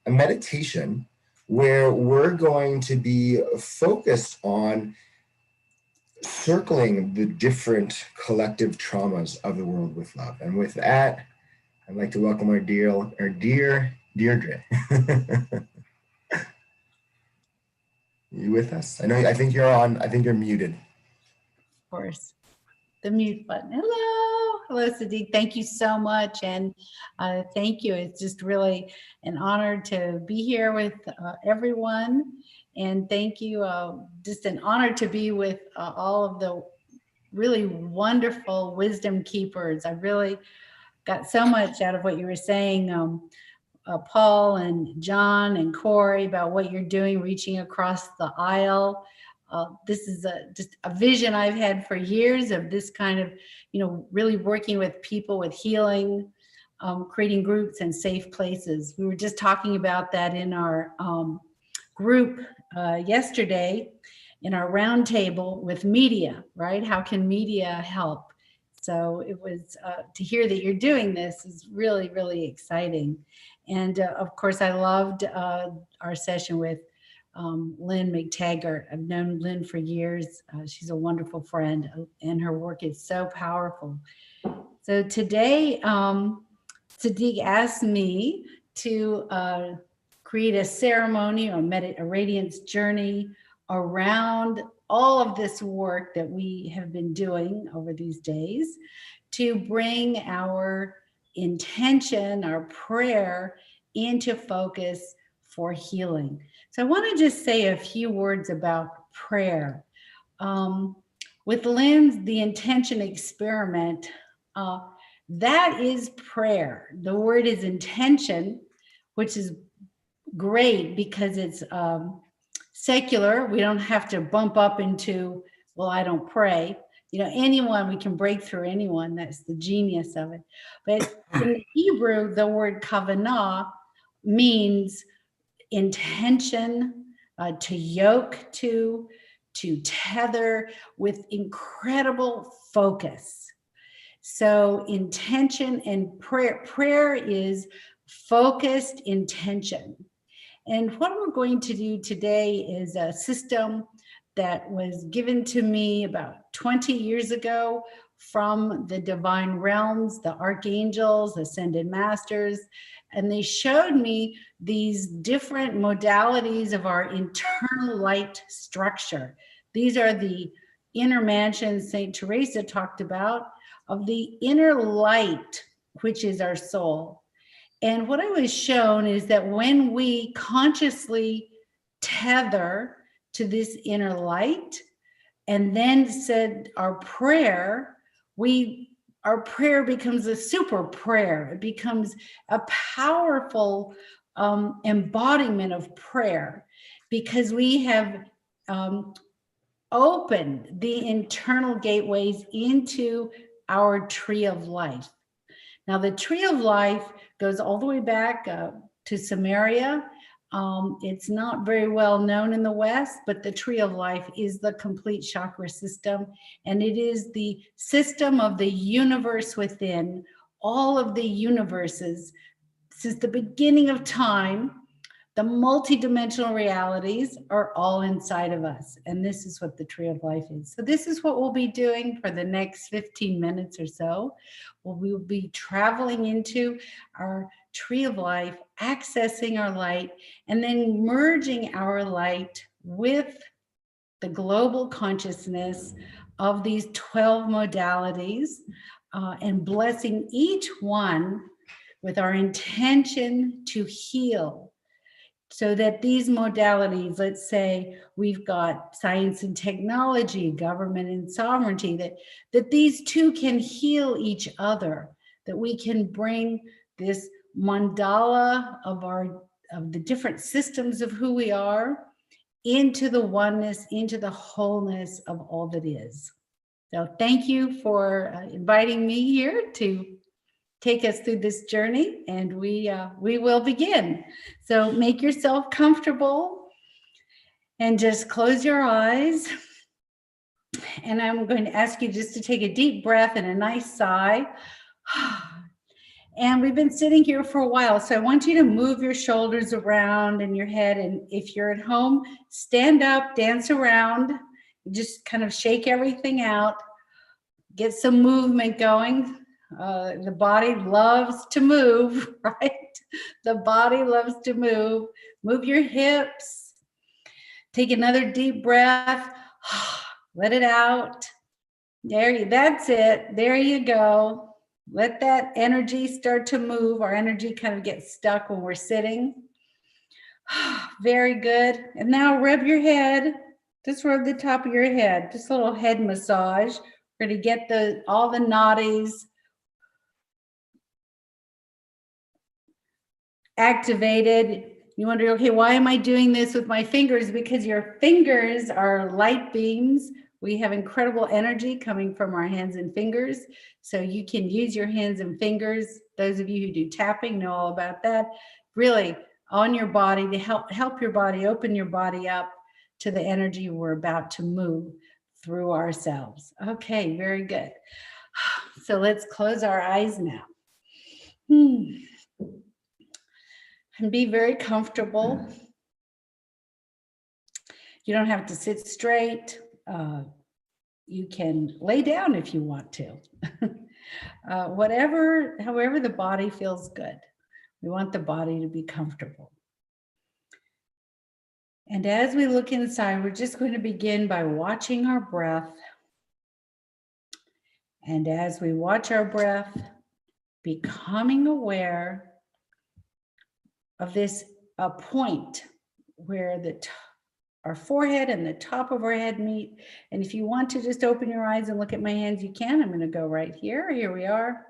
meditation where we're going to be focused on circling the different collective traumas of the world with love. And with that, I'd like to welcome our dear Deirdre. You with us? I think you're on. I think you're muted. Of course. the mute button. Hello, Tzadic. Thank you so much, and thank you. It's just really an honor to be here with everyone, and thank you. Just an honor to be with all of the really wonderful wisdom keepers. I really got so much out of what you were saying, Paul and John and Corey, about what you're doing, reaching across the aisle. This is just a vision I've had for years of this kind of, really working with people with healing, creating groups and safe places. We were just talking about that in our group yesterday in our roundtable with media, right? How can media help? So it was to hear that you're doing this is really, really exciting. And of course, I loved our session with Lynn McTaggart. I've known Lynn for years. She's a wonderful friend, and her work is so powerful. So today, Tzadic asked me to create a ceremony or a radiance journey around all of this work that we have been doing over these days to bring our intention, our prayer into focus for healing. So I want to just say a few words about prayer. With Lynn's The Intention Experiment, that is prayer. The word is intention, which is great because it's secular. We don't have to bump up into, well, I don't pray. Anyone, we can break through anyone. That's the genius of it. But in Hebrew, the word kavanah means intention, to yoke to tether with incredible focus. So intention and prayer is focused intention. And what we're going to do today is a system that was given to me about 20 years ago from the divine realms, the archangels, ascended masters, and they showed me these different modalities of our internal light structure. These are the inner mansions Saint Teresa talked about, of the inner light, which is our soul. And what I was shown is that when we consciously tether to this inner light and then said our prayer, our prayer becomes a super prayer. It becomes a powerful embodiment of prayer because we have opened the internal gateways into our tree of life. Now, the tree of life goes all the way back to Samaria. It's not very well known in the West, but the tree of life is the complete chakra system, and it is the system of the universe within. All of the universes, since the beginning of time, the multidimensional realities are all inside of us, and this is what the tree of life is. So this is what we'll be doing for the next 15 minutes or so. We will be traveling into our tree of life, accessing our light, and then merging our light with the global consciousness of these 12 modalities and blessing each one with our intention to heal. So that these modalities, let's say we've got science and technology, government and sovereignty, that these two can heal each other, that we can bring this mandala of the different systems of who we are into the oneness, into the wholeness of all that is. So thank you for inviting me here to take us through this journey, and we will begin. So make yourself comfortable and just close your eyes. And I'm going to ask you just to take a deep breath and a nice sigh. And we've been sitting here for a while, so I want you to move your shoulders around in your head. And if you're at home, stand up, dance around, just kind of shake everything out, get some movement going. The body loves to move, right? The body loves to move. Move your hips. Take another deep breath. Let it out. That's it. There you go. Let that energy start to move. Our energy kind of gets stuck when we're sitting. Very good. And now rub your head. Just rub the top of your head. Just a little head massage. We're going to get all the nadis activated. You wonder, okay, why am I doing this with my fingers? Because your fingers are light beams. We have incredible energy coming from our hands and fingers. So you can use your hands and fingers. Those of you who do tapping know all about that. Really on your body to help your body, open your body up to the energy we're about to move through ourselves. Okay, very good. So let's close our eyes now. And be very comfortable. You don't have to sit straight. You can lay down if you want to. However the body feels good. We want the body to be comfortable. And as we look inside, we're just going to begin by watching our breath. And as we watch our breath, becoming aware of this point where our forehead and the top of our head meet. And if you want to just open your eyes and look at my hands, you can. I'm going to go right here. Here we are.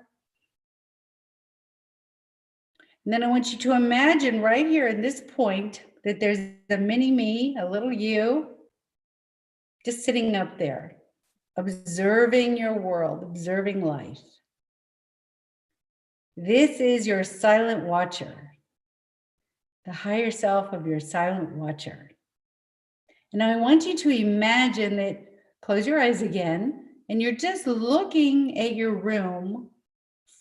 And then I want you to imagine right here in this point that there's a mini me, a little you, just sitting up there, observing your world, observing life. This is your silent watcher, the higher self of your silent watcher. And I want you to imagine that, close your eyes again, and you're just looking at your room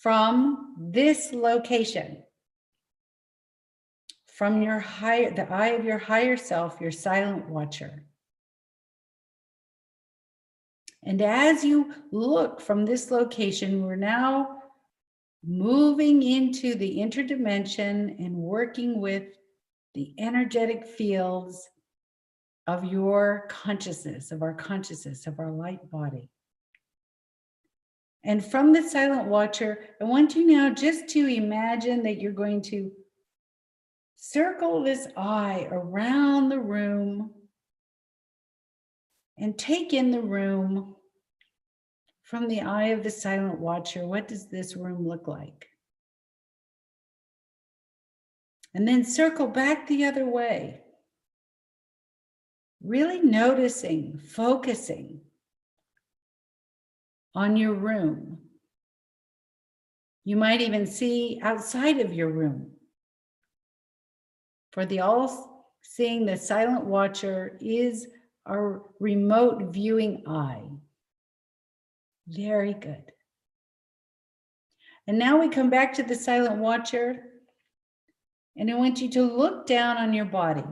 from this location, from the eye of your higher self, your silent watcher. And as you look from this location, we're now moving into the interdimension and working with the energetic fields of your consciousness, of our light body. And from the silent watcher, I want you now just to imagine that you're going to circle this eye around the room and take in the room from the eye of the silent watcher. What does this room look like? And then circle back the other way. Really noticing, focusing on your room. You might even see outside of your room. For the all-seeing, the silent watcher is our remote viewing eye. Very good. And now we come back to the silent watcher, and I want you to look down on your body.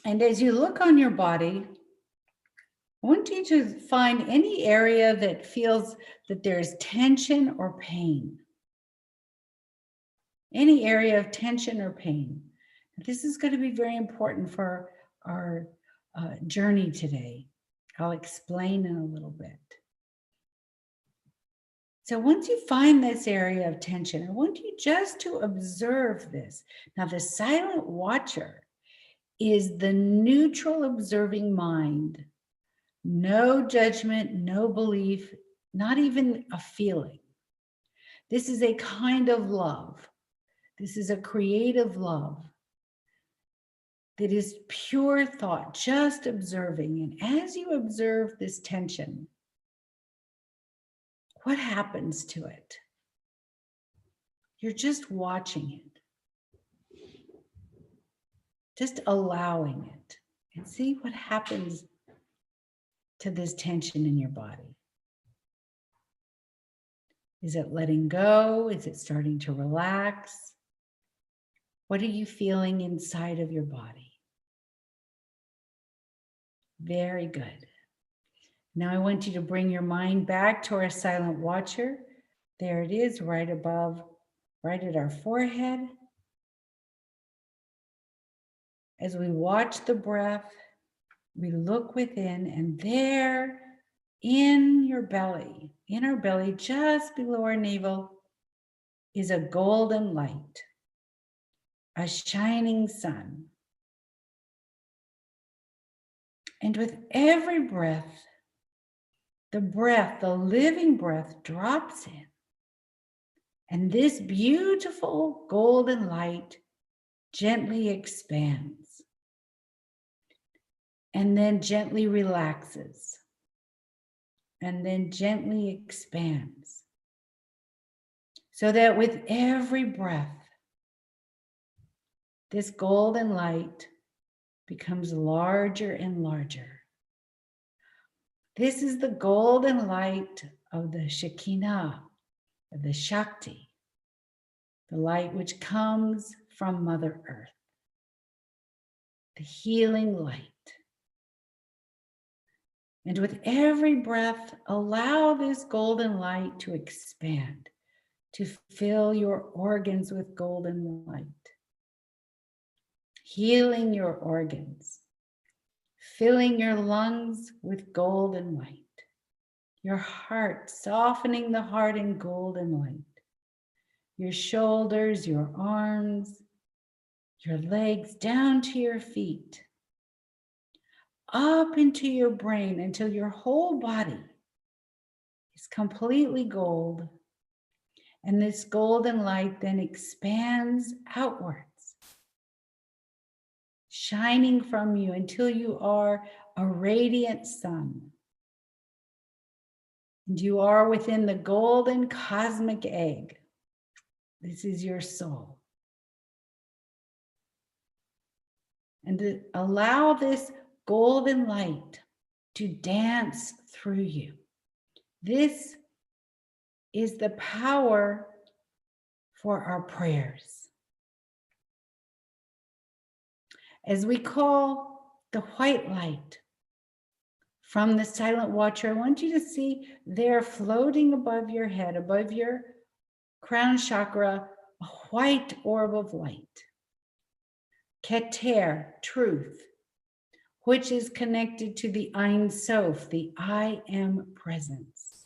And as you look on your body, I want you to find any area that feels that there's tension or pain. Any area of tension or pain. This is going to be very important for our journey today. I'll explain in a little bit. So once you find this area of tension, I want you just to observe this. Now, the silent watcher is the neutral observing mind. No judgment, no belief, not even a feeling. This is a kind of love. This is a creative love that is pure thought, just observing. And as you observe this tension, what happens to it? You're just watching it, just allowing it, and see what happens to this tension in your body. Is it letting go? Is it starting to relax? What are you feeling inside of your body? Very good. Now I want you to bring your mind back to our silent watcher. There it is, right above, right at our forehead. As we watch the breath, we look within, and there in your belly, in our belly, just below our navel, is a golden light, a shining sun. And with every breath, the living breath drops in. And this beautiful golden light gently expands and then gently relaxes and then gently expands. So that with every breath, this golden light becomes larger and larger. This is the golden light of the Shekinah, of the Shakti, the light which comes from Mother Earth, the healing light. And with every breath, allow this golden light to expand, to fill your organs with golden light, healing your organs, filling your lungs with golden light, your heart, softening the heart in golden light, your shoulders, your arms, your legs, down to your feet, up into your brain until your whole body is completely gold. And this golden light then expands outwards, shining from you until you are a radiant sun. And you are within the golden cosmic egg. This is your soul. And to allow this golden light to dance through you. This is the power for our prayers. As we call the white light from the silent watcher, I want you to see there floating above your head, above your crown chakra, a white orb of light. Keter, truth, which is connected to the Ein Sof, the I am presence.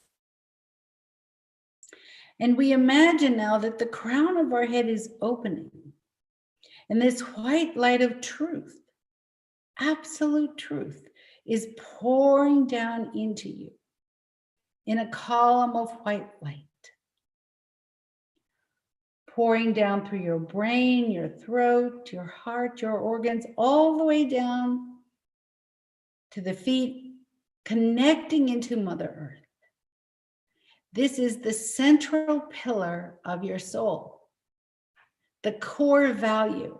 And we imagine now that the crown of our head is opening, and this white light of truth, absolute truth, is pouring down into you in a column of white light, pouring down through your brain, your throat, your heart, your organs, all the way down to the feet, connecting into Mother Earth. This is the central pillar of your soul, the core value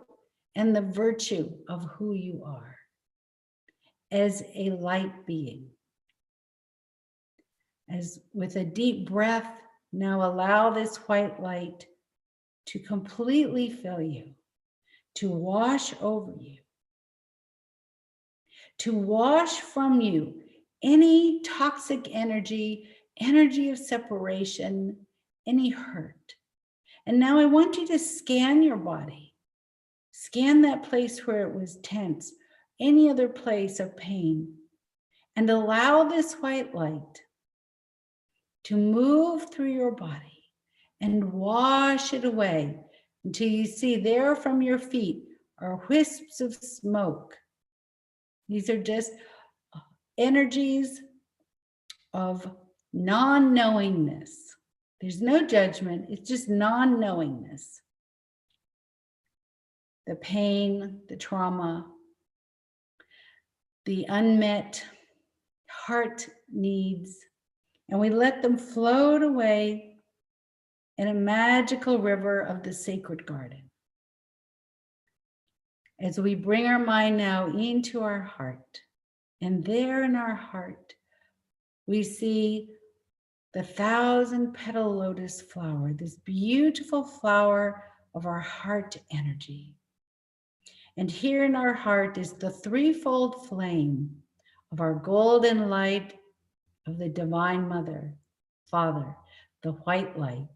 and the virtue of who you are as a light being. As with a deep breath, now allow this white light to completely fill you, to wash over you, to wash from you any toxic energy, energy of separation, any hurt. And now I want you to scan your body. Scan that place where it was tense, any other place of pain, and allow this white light to move through your body and wash it away until you see there from your feet are wisps of smoke. These are just energies of non-knowingness. There's no judgment, it's just non-knowingness. The pain, the trauma, the unmet heart needs, and we let them float away in a magical river of the sacred garden. As we bring our mind now into our heart, and there in our heart, we see the 1,000-petal lotus flower, this beautiful flower of our heart energy. And here in our heart is the threefold flame of our golden light of the Divine Mother, Father, the white light,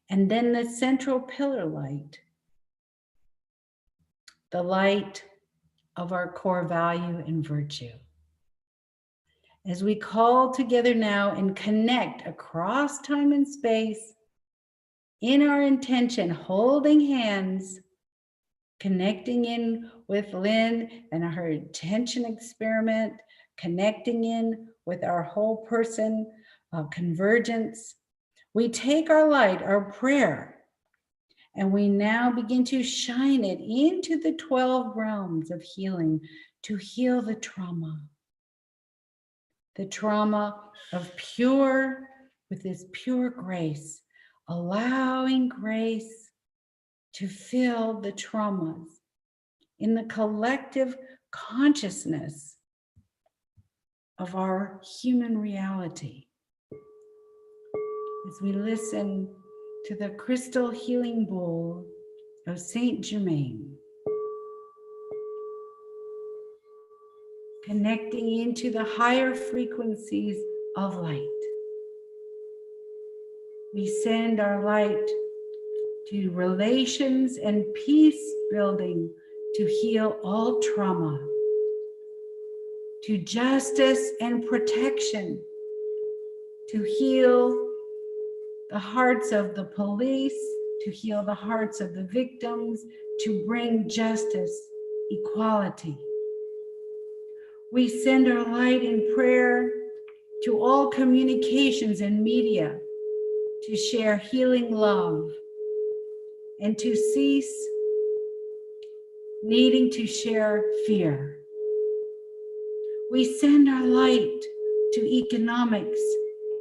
and then the central pillar light, the light of our core value and virtue. As we call together now and connect across time and space in our intention, holding hands, connecting in with Lynn and her intention experiment, connecting in with our whole person of convergence. We take our light, our prayer, and we now begin to shine it into the 12 realms of healing to heal the trauma of pure, with this pure grace, allowing grace to fill the traumas in the collective consciousness of our human reality. As we listen to the crystal healing bowl of Saint Germain, connecting into the higher frequencies of light. We send our light to relations and peace building to heal all trauma, to justice and protection, to heal the hearts of the police, to heal the hearts of the victims, to bring justice, equality. We send our light in prayer to all communications and media to share healing love and to cease needing to share fear. We send our light to economics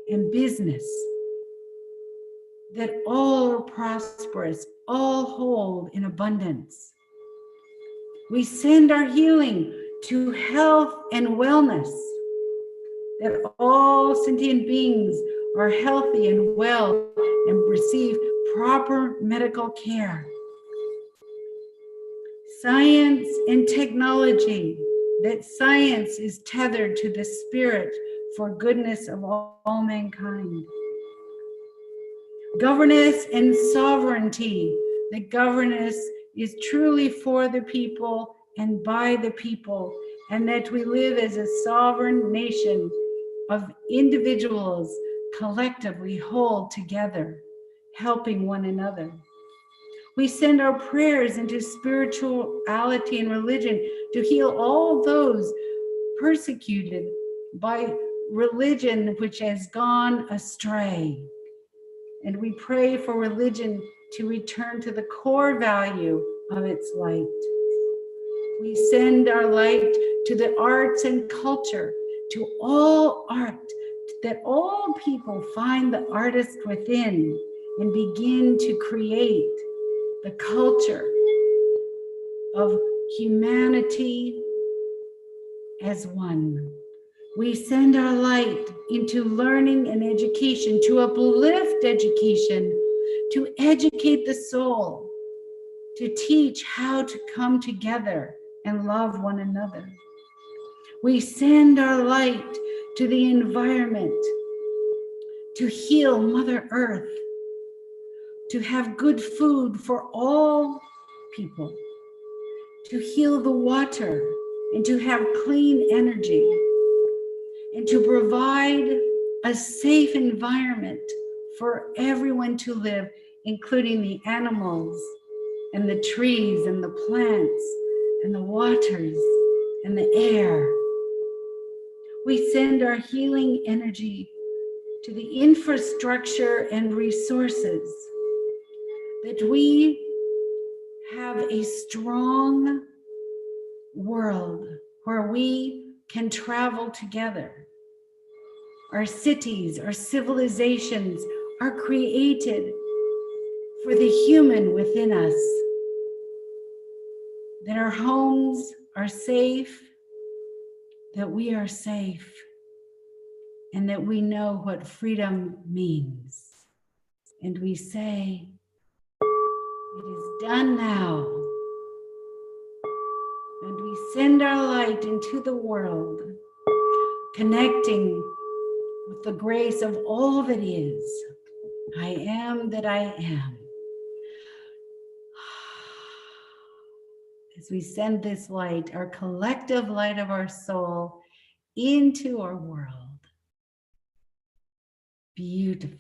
and business, that all are prosperous, all hold in abundance. We send our healing to health and wellness, that all sentient beings are healthy and well and receive proper medical care. Science and technology, that science is tethered to the spirit for goodness of all mankind. Governance and sovereignty, that governance is truly for the people and by the people, and that we live as a sovereign nation of individuals collectively hold together, helping one another. We send our prayers into spirituality and religion to heal all those persecuted by religion which has gone astray. And we pray for religion to return to the core value of its light. We send our light to the arts and culture, to all art, that all people find the artist within and begin to create the culture of humanity as one. We send our light into learning and education, to uplift education, to educate the soul, to teach how to come together and love one another. We send our light to the environment, to heal Mother Earth, to have good food for all people, to heal the water and to have clean energy, and to provide a safe environment for everyone to live, including the animals and the trees and the plants and the waters and the air. We send our healing energy to the infrastructure and resources, that we have a strong world where we can travel together. Our cities, our civilizations are created for the human within us, that our homes are safe, that we are safe, and that we know what freedom means. And we say, it is done now. And we send our light into the world, connecting with the grace of all that is. I am that I am. As we send this light, our collective light of our soul, into our world. Beautiful.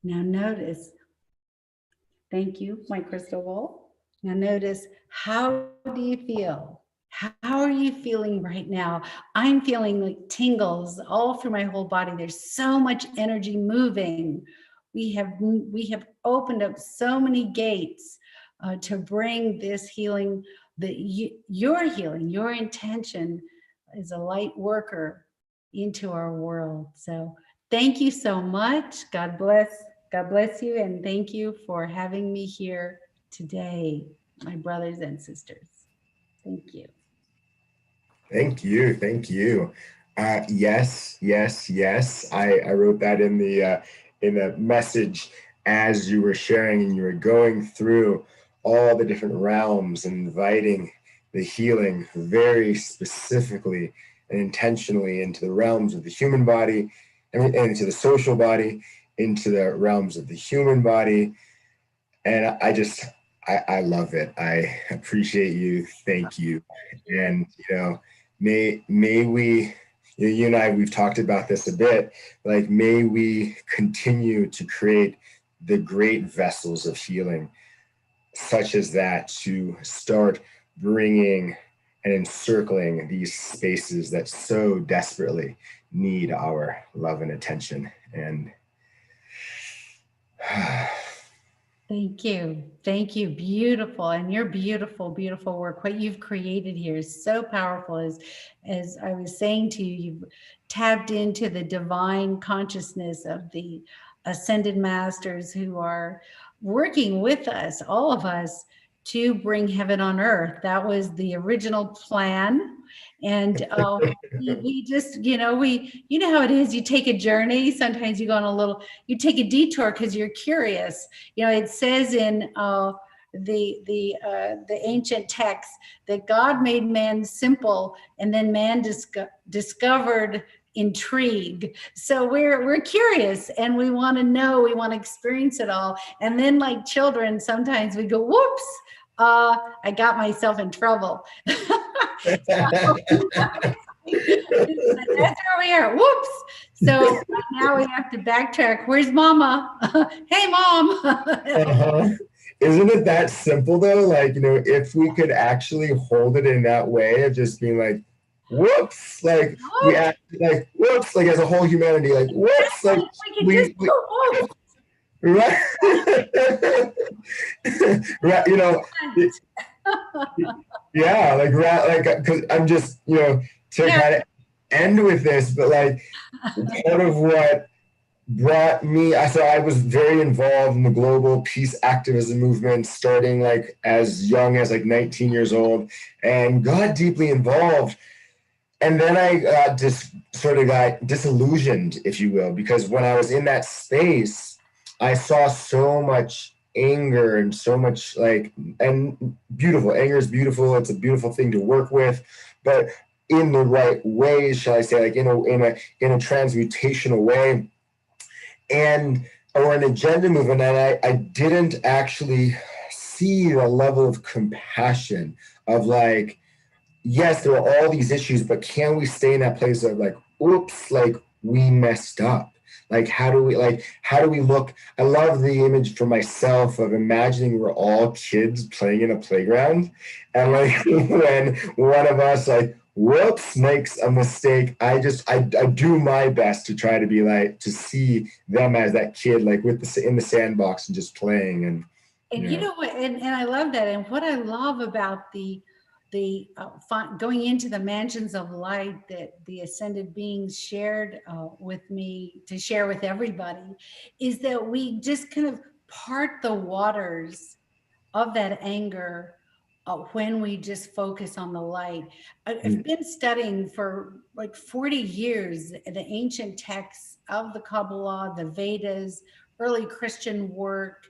Now notice, thank you, my crystal ball. Now notice, how do you feel? How are you feeling right now? I'm feeling like tingles all through my whole body. There's so much energy moving. We have opened up so many gates to bring this healing, your healing, your intention as a light worker into our world. So thank you so much. God bless you, and thank you for having me here today, my brothers and sisters. Thank you. Thank you. Thank you. Yes, yes, yes. I wrote that in the message as you were sharing and you were going through all the different realms, inviting the healing very specifically and intentionally into the realms of the human body and into the social body, into the realms of the human body. And I love it. I appreciate you. Thank you. And, may we, you and I, we've talked about this a bit, like, may we continue to create the great vessels of healing such as that, to start bringing and encircling these spaces that so desperately need our love and attention. And thank you. Thank you. Beautiful. And your beautiful, beautiful work. What you've created here is so powerful. As I was saying to you, you've tapped into the divine consciousness of the ascended masters who are working with us, all of us, to bring heaven on earth. That was the original plan. And we just, you know how it is. You take a journey. Sometimes you go on you take a detour because you're curious. It says in the ancient texts that God made man simple, and then man discovered intrigue. So we're curious, and we want to know, we want to experience it all. And then, like children, sometimes we go, whoops, I got myself in trouble. That's where we are. Whoops. So now we have to backtrack. Where's mama? Hey, mom. Isn't it that simple though? Like, if we could actually hold it in that way of just being like, whoops, like we act like whoops, like as a whole humanity, like whoops, like we right, right, yeah, like because I'm just to kind of end with this, but like part of what brought me, so I was very involved in the global peace activism movement, starting like as young as like 19 years old, and got deeply involved. And then I just sort of got disillusioned, if you will, because when I was in that space, I saw so much anger and so much and beautiful. Anger is beautiful. It's a beautiful thing to work with, but in the right ways, shall I say, like in a transmutational way, or an agenda movement. And I didn't actually see the level of compassion of like, yes, there are all these issues, but can we stay in that place of like, oops, like we messed up? Like, how do we look? I love the image for myself of imagining we're all kids playing in a playground. And like when one of us like, whoops, makes a mistake, I do my best to try to be like, to see them as that kid, like in the sandbox and just playing. And you know what, and I love that. And what I love about the going into the mansions of light that the ascended beings shared with me to share with everybody is that we just kind of part the waters of that anger when we just focus on the light. I've been studying for like 40 years the ancient texts of the Kabbalah, the Vedas, early Christian work,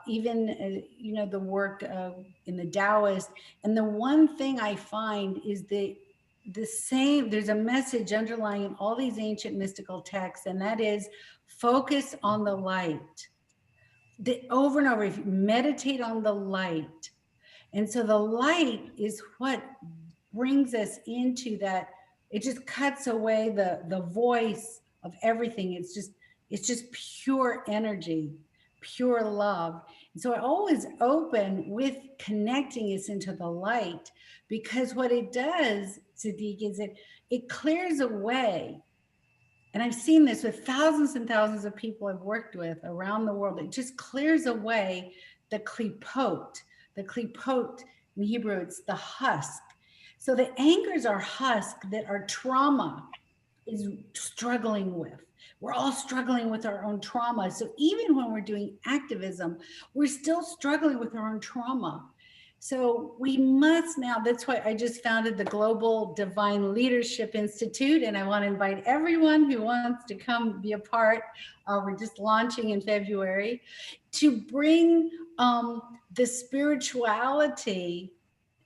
even the work in the Taoist. And the one thing I find is the same, there's a message underlying in all these ancient mystical texts, and that is focus on the light. Over and over, if you meditate on the light. And so the light is what brings us into that It just cuts away the voice of everything. It's just pure energy, pure love. And so I always open with connecting us into the light, because what it does, Tzadic, is it clears away. And I've seen this with thousands and thousands of people I've worked with around the world. It just clears away the klipot. The klipot in Hebrew, it's the husk. So the angers are husk that our trauma is struggling with. We're all struggling with our own trauma. So even when we're doing activism, we're still struggling with our own trauma. So we must now, that's why I just founded the Global Divine Leadership Institute, and I want to invite everyone who wants to come be a part. We're just launching in February to bring the spirituality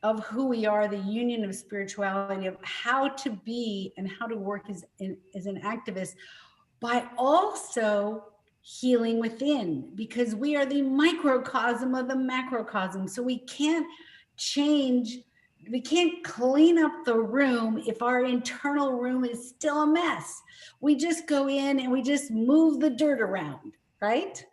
of who we are, the union of spirituality, of how to be and how to work as an activist, by also healing within, because we are the microcosm of the macrocosm. So we can't change, we can't clean up the room if our internal room is still a mess. We just go in and we just move the dirt around, right?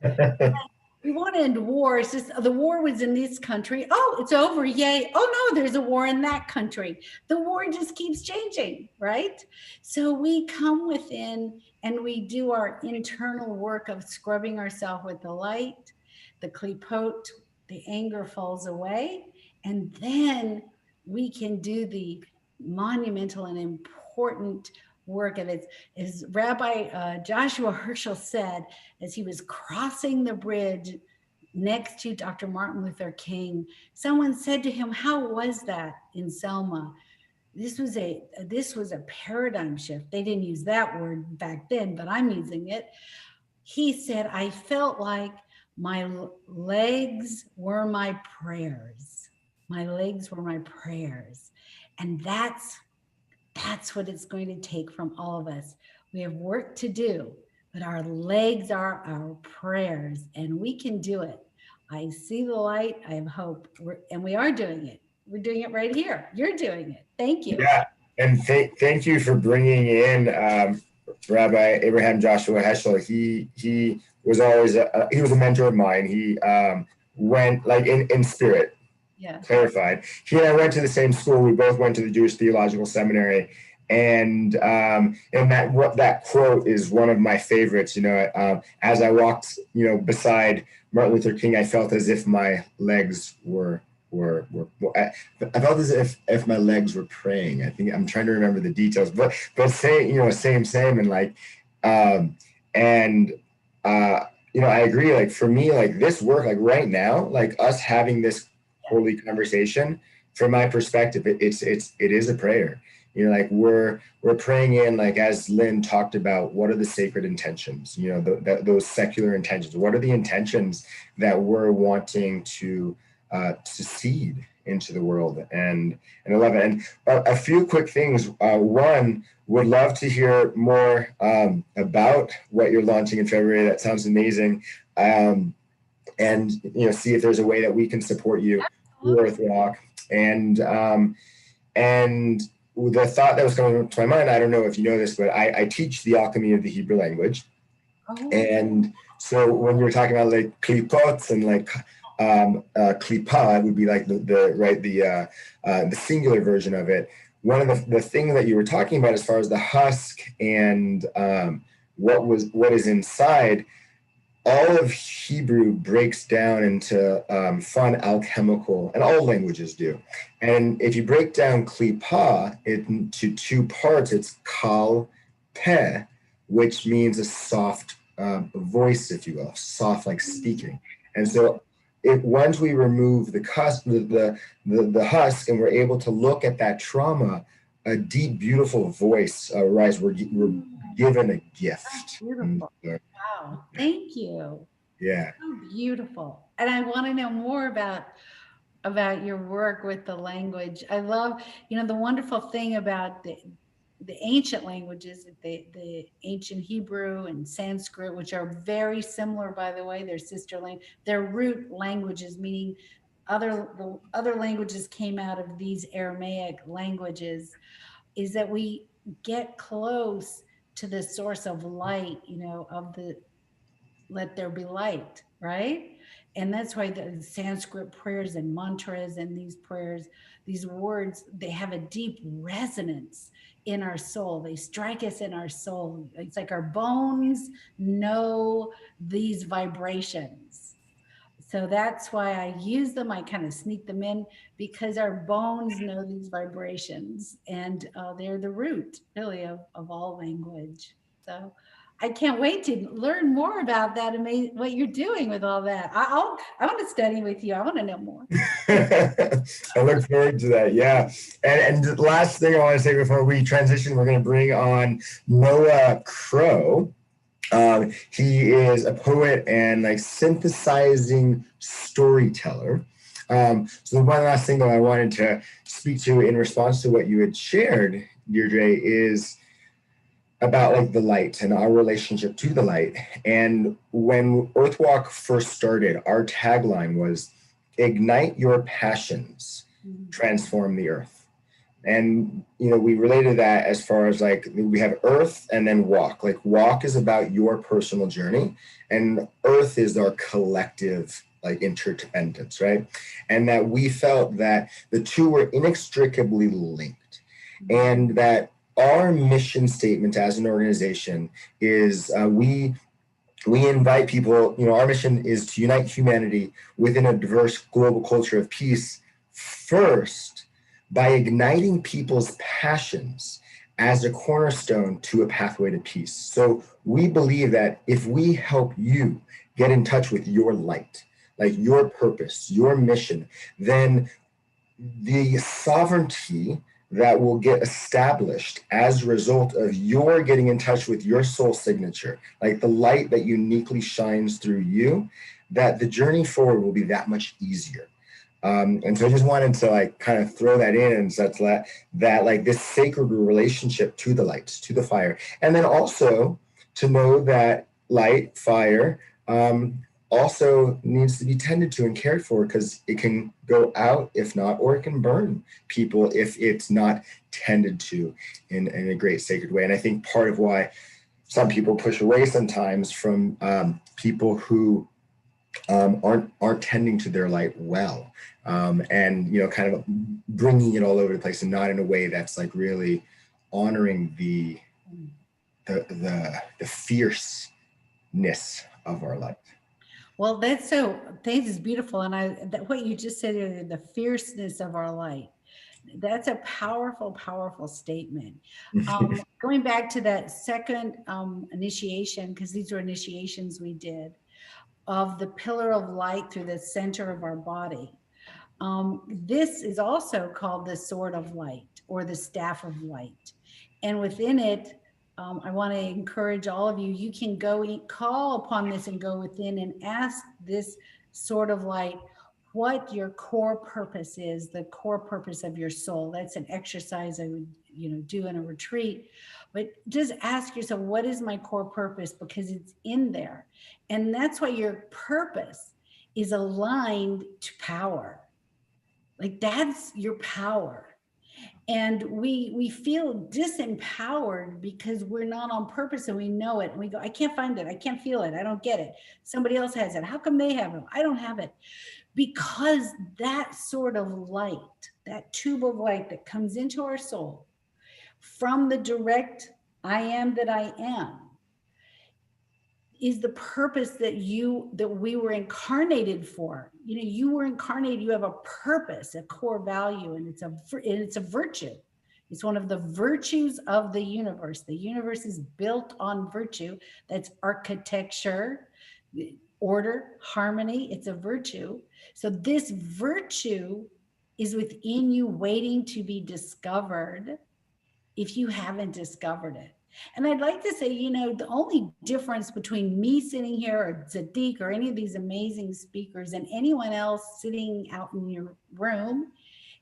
We want to end war. It's just the war was in this country. Oh, it's over. Yay. Oh, no, there's a war in that country. The war just keeps changing, right? So we come within and we do our internal work of scrubbing ourselves with the light, the klipot, the anger falls away. And then we can do the monumental and important work of it. As Rabbi Joshua Herschel said, as he was crossing the bridge next to Dr. Martin Luther King, someone said to him, "How was that in Selma?" This was a paradigm shift. They didn't use that word back then, but I'm using it. He said, "I felt like my legs were my prayers. My legs were my prayers." And that's what it's going to take from all of us. We have work to do, but our legs are our prayers, and we can do it. I see the light. I have hope. And we are doing it. We're doing it right here. You're doing it. Thank you. Yeah, and thank you for bringing in Rabbi Abraham Joshua Heschel. He was always he was a mentor of mine. He went like in spirit. Yeah. Clarified. He and I went to the same school. We both went to the Jewish Theological Seminary, and that quote is one of my favorites. You know, as I walked, beside Martin Luther King, I felt as if my legs were I felt as if my legs were praying. I think I'm trying to remember the details, but same, and like, I agree. Like for me, like this work, like right now, like us having this holy conversation, from my perspective, it is a prayer. Like we're praying in, like as Lynn talked about, what are the sacred intentions? Those secular intentions. What are the intentions that we're wanting to seed into the world? And I love it. And a few quick things. One, would love to hear more about what you're launching in February. That sounds amazing. And see if there's a way that we can support you. Earth Rock, and the thought that was coming to my mind, I don't know if you know this, but I teach the alchemy of the Hebrew language. Oh. And so when you're talking about like klipot and like klipa would be like the singular version of it. One of the thing that you were talking about as far as the husk and what is inside, all of Hebrew breaks down into fun alchemical, and all languages do. And if you break down klipa into two parts, it's kal peh, which means a soft voice, if you will, soft like speaking. And so once we remove the husk and we're able to look at that trauma, a deep, beautiful voice arises. We're given a gift. That's beautiful. Wow. Thank you. Yeah. So beautiful. And I want to know more about your work with the language. I love, the wonderful thing about the ancient languages, the ancient Hebrew and Sanskrit, which are very similar, by the way, they're sister language, they're root languages, meaning the other languages came out of these Aramaic languages, is that we get close to the source of light, of the let there be light, right? And that's why the Sanskrit prayers and mantras and these prayers, these words, they have a deep resonance in our soul. They strike us in our soul. It's like our bones know these vibrations. So that's why I use them. I kind of sneak them in because our bones know these vibrations, and they're the root, really, of all language. So I can't wait to learn more about that. What you're doing with all that. I want to study with you. I want to know more. I look forward to that. Yeah. And the last thing I want to say before we transition, we're going to bring on Noah Crow. He is a poet and like synthesizing storyteller. So the one last thing that I wanted to speak to in response to what you had shared, Deirdre, is about like the light and our relationship to the light. And when Earthwalk first started, our tagline was ignite your passions, transform the earth. And, we related that as far as like, we have earth and then walk. Like walk is about your personal journey and earth is our collective like interdependence, right? And that we felt that the two were inextricably linked and that our mission statement as an organization is we invite people, our mission is to unite humanity within a diverse global culture of peace first, by igniting people's passions as a cornerstone to a pathway to peace. So we believe that if we help you get in touch with your light, like your purpose, your mission, then the sovereignty that will get established as a result of your getting in touch with your soul signature, like the light that uniquely shines through you, that the journey forward will be that much easier. And so I just wanted to like kind of throw that in and such that like this sacred relationship to the light, to the fire. And then also to know that light, fire, also needs to be tended to and cared for because it can go out if not, or it can burn people if it's not tended to in a great sacred way. And I think part of why some people push away sometimes from people who aren't tending to their light well, and kind of bringing it all over the place and not in a way that's like really honoring the fierceness of our light. Well, this is beautiful, and what you just said, the fierceness of our light. That's a powerful, powerful statement. Going back to that second initiation, because these were initiations we did, of the pillar of light through the center of our body. This is also called the sword of light or the staff of light. And within it, I want to encourage all of you, you can call upon this and go within and ask this sword of light what your core purpose is, the core purpose of your soul. That's an exercise I would do in a retreat. But just ask yourself, what is my core purpose? Because it's in there. And that's why your purpose is aligned to power. Like that's your power. And we feel disempowered because we're not on purpose and we know it. And we go, I can't find it. I can't feel it. I don't get it. Somebody else has it. How come they have it? I don't have it. Because that sort of light, that tube of light that comes into our soul from the direct I am that I am, is the purpose that we were incarnated for. You were incarnated, you have a purpose, a core value, and it's a virtue. It's one of the virtues of the universe. The universe is built on virtue. That's architecture, order, harmony. It's a virtue. So this virtue is within you waiting to be discovered if you haven't discovered it. And I'd like to say, the only difference between me sitting here or Tzadic or any of these amazing speakers and anyone else sitting out in your room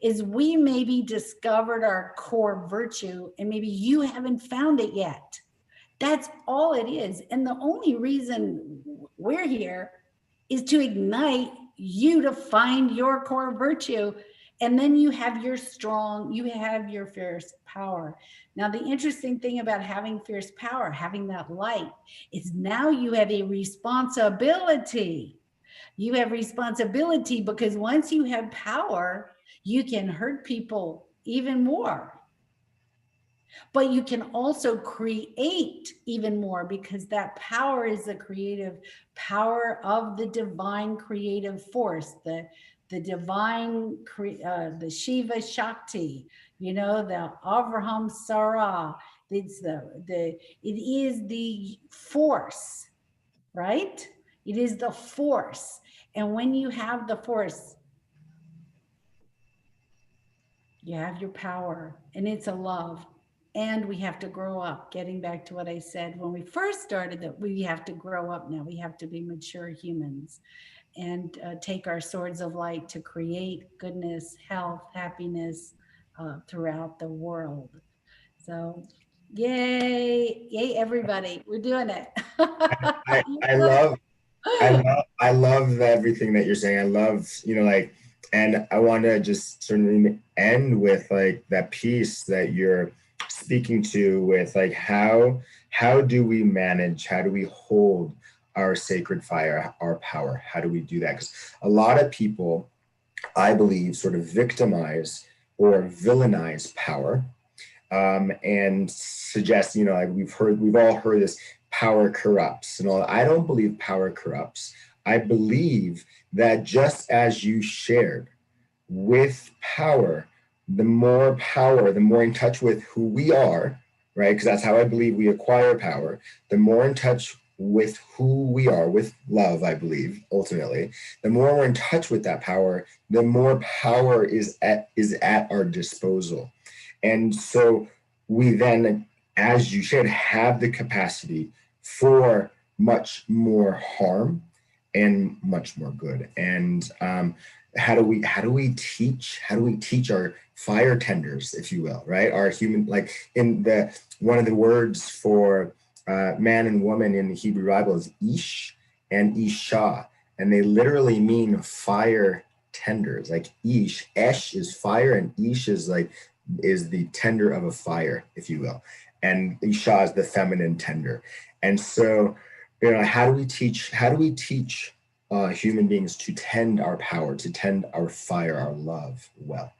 is we maybe discovered our core virtue and maybe you haven't found it yet. That's all it is. And the only reason we're here is to ignite you to find your core virtue And then you have your fierce power. Now, the interesting thing about having fierce power, having that light, is now you have a responsibility. You have responsibility because once you have power, you can hurt people even more. But you can also create even more because that power is the creative power of the divine creative force, the divine, the Shiva Shakti, you know, the Avraham Sarah. It is the force, right? It is the force. And when you have the force, you have your power, and it's a love. And we have to grow up. Getting back to what I said when we first started, that we have to grow up now. We have to be mature humans and take our swords of light to create goodness, health, happiness throughout the world. So yay, everybody. We're doing it. I love everything that you're saying. I love, and I want to just sort of end with like that piece that you're speaking to with like how do we manage, how do we hold our sacred fire, our power? How do we do that? Because a lot of people, I believe, sort of victimize or villainize power and suggest, like we've all heard this, power corrupts and all. I don't believe power corrupts. I believe that just as you shared with power, the more in touch with who we are, right? Because that's how I believe we acquire power. The more in touch with who we are, with love, I believe, ultimately, the more we're in touch with that power, the more power is at our disposal. And so we then, as you shared, have the capacity for much more harm and much more good. And how do we teach our fire tenders, if you will, right? Our human, like in one of the words for man and woman in the Hebrew Bible is ish and isha, and they literally mean fire tenders. Like esh is fire, and ish is the tender of a fire, if you will, and isha is the feminine tender. And so, how do we teach human beings to tend our power, to tend our fire, our love well?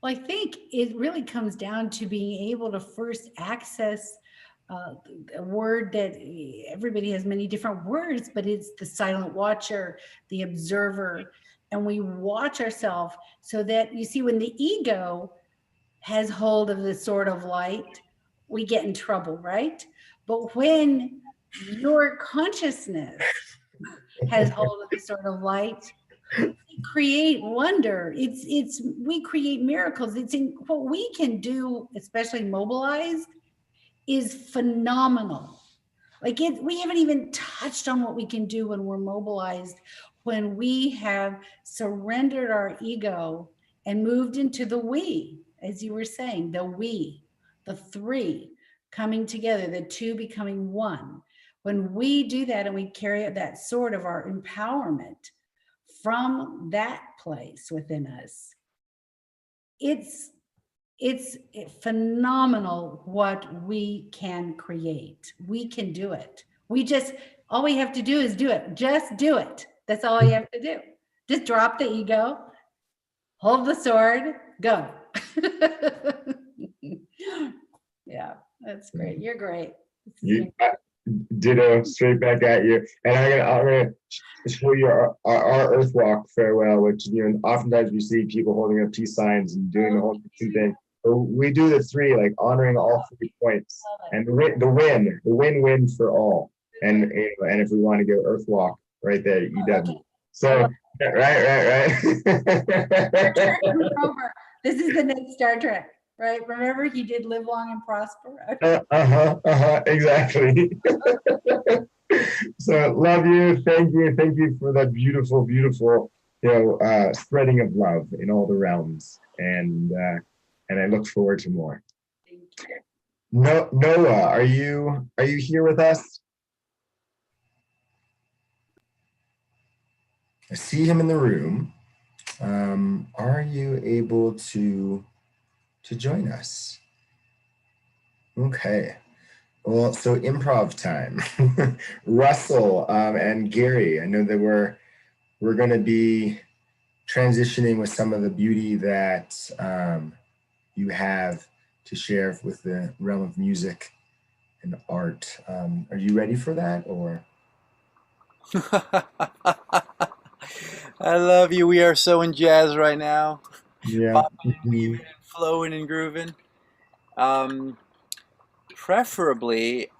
Well, I think it really comes down to being able to first access a word that everybody has many different words, but it's the silent watcher, the observer, and we watch ourselves so that, you see, when the ego has hold of the sword of light, we get in trouble, right? But when your consciousness has hold of the sword of light, we create wonder. We create miracles. What we can do, especially mobilized, is phenomenal. We haven't even touched on what we can do when we're mobilized, when we have surrendered our ego and moved into the we, as you were saying, the we, the three coming together, the two becoming one. When we do that and we carry out that sword of our empowerment from that place within us, it's phenomenal what we can create. We can do it. All we have to do is do it. Just do it. That's all you have to do. Just drop the ego, hold the sword, go. Yeah, that's great. You're great. Ditto, straight back at you. And I'm gonna show you our Earth Walk farewell, which oftentimes we see people holding up peace signs and doing the whole thing. But we do the three, like honoring all 3 points, and the win-win for all. And if we want to go Earth Walk right there, EW. So right. This is the next Star Trek. Right? Remember, he did live long and prosper. Exactly. So love you. Thank you for that beautiful, spreading of love in all the realms. And I look forward to more. Noah, are you here with us? I see him in the room. Are you able to join us? Okay. Well, so improv time. Russell and Gary, I know that we're going to be transitioning with some of the beauty that you have to share with the realm of music and art. Are you ready for that, or? I love you. We are so in jazz right now. Yeah. Popping and weaving and flowing and grooving. Preferably,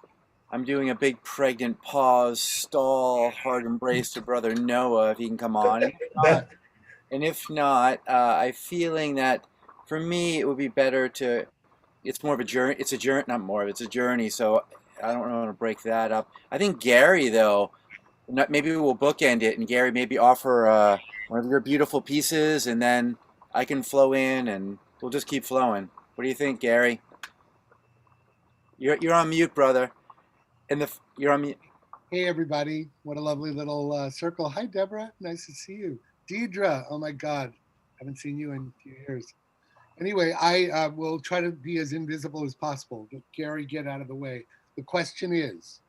I'm doing a big pregnant pause, stall, hard embrace to brother Noah if he can come on. And if not, I'm feeling that for me it would be better to. It's more of a journey. It's a journey, not more. It's a journey. So I don't want to break that up. I think Gary though. Maybe we'll bookend it, and Gary maybe offer one of your beautiful pieces, and then I can flow in, and we'll just keep flowing. What do you think, Gary? You're on mute, brother. You're on mute. Hey, everybody! What a lovely little circle. Hi, Deborah. Nice to see you. Deidre. Oh my God, haven't seen you in a few years. Anyway, I will try to be as invisible as possible. But Gary, get out of the way. The question is.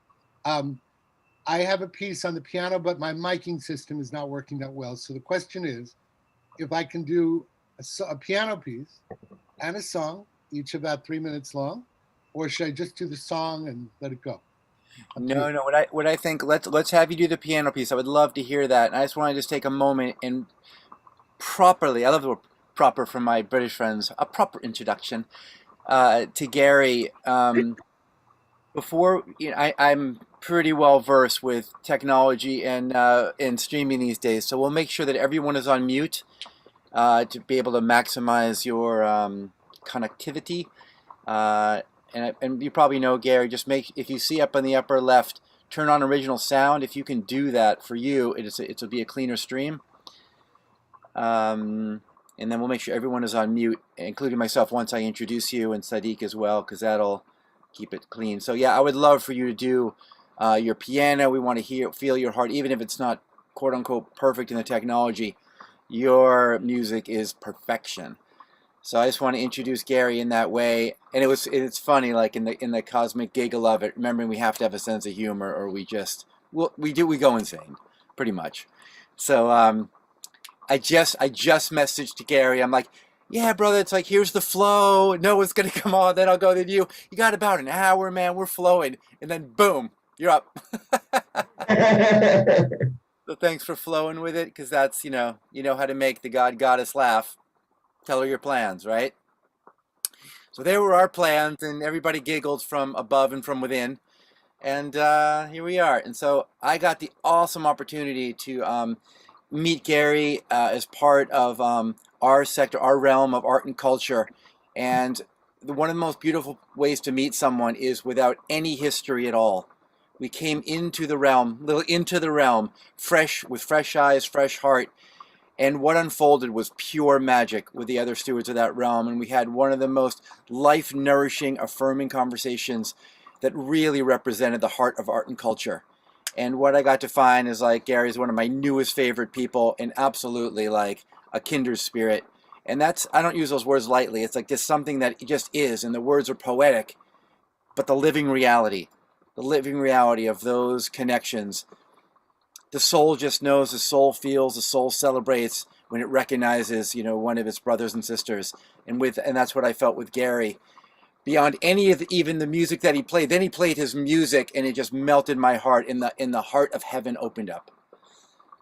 I have a piece on the piano, but my miking system is not working that well. So the question is, if I can do a piano piece and a song, each about 3 minutes long, or should I just do the song and let it go? No. What I think, let's have you do the piano piece. I would love to hear that. And I just want to just take a moment and properly, I love the word proper from my British friends, a proper introduction to Gary. Before, I'm pretty well versed with technology and streaming these days, so we'll make sure that everyone is on mute to be able to maximize your connectivity. And you probably know, Gary, just if you see up in the upper left, turn on original sound. If you can do that for you, it'll be a cleaner stream. And then we'll make sure everyone is on mute, including myself once I introduce you, and Tzadic as well, because that'll keep it clean. So yeah, I would love for you to do your piano. We want to feel your heart, even if it's not quote unquote perfect in the technology. Your music is perfection. So I just want to introduce Gary in that way. And it's funny, like in the cosmic giggle of it, remembering we have to have a sense of humor, or we go insane, pretty much. So I just messaged to Gary. I'm like, yeah, brother, it's like, here's the flow. Noah's going to come on, then I'll go to you. You got about an hour, man. We're flowing. And then, boom, you're up. So thanks for flowing with it, because that's, you know how to make the goddess laugh. Tell her your plans, right? So there were our plans, and everybody giggled from above and from within. And here we are. And so I got the awesome opportunity to meet Gary as part of our sector, our realm of art and culture. And one of the most beautiful ways to meet someone is without any history at all. We came into the realm, fresh, with fresh eyes, fresh heart. And what unfolded was pure magic with the other stewards of that realm. And we had one of the most life-nourishing, affirming conversations that really represented the heart of art and culture. And what I got to find is, like, Gary's one of my newest favorite people, and absolutely like a kindred spirit. And that's, I don't use those words lightly. It's like just something that it just is. And the words are poetic, but the living reality of those connections. The soul just knows, the soul feels, the soul celebrates when it recognizes, one of its brothers and sisters. And that's what I felt with Gary. Beyond any of even the music that he played, then he played his music, and it just melted my heart. In the heart of heaven opened up.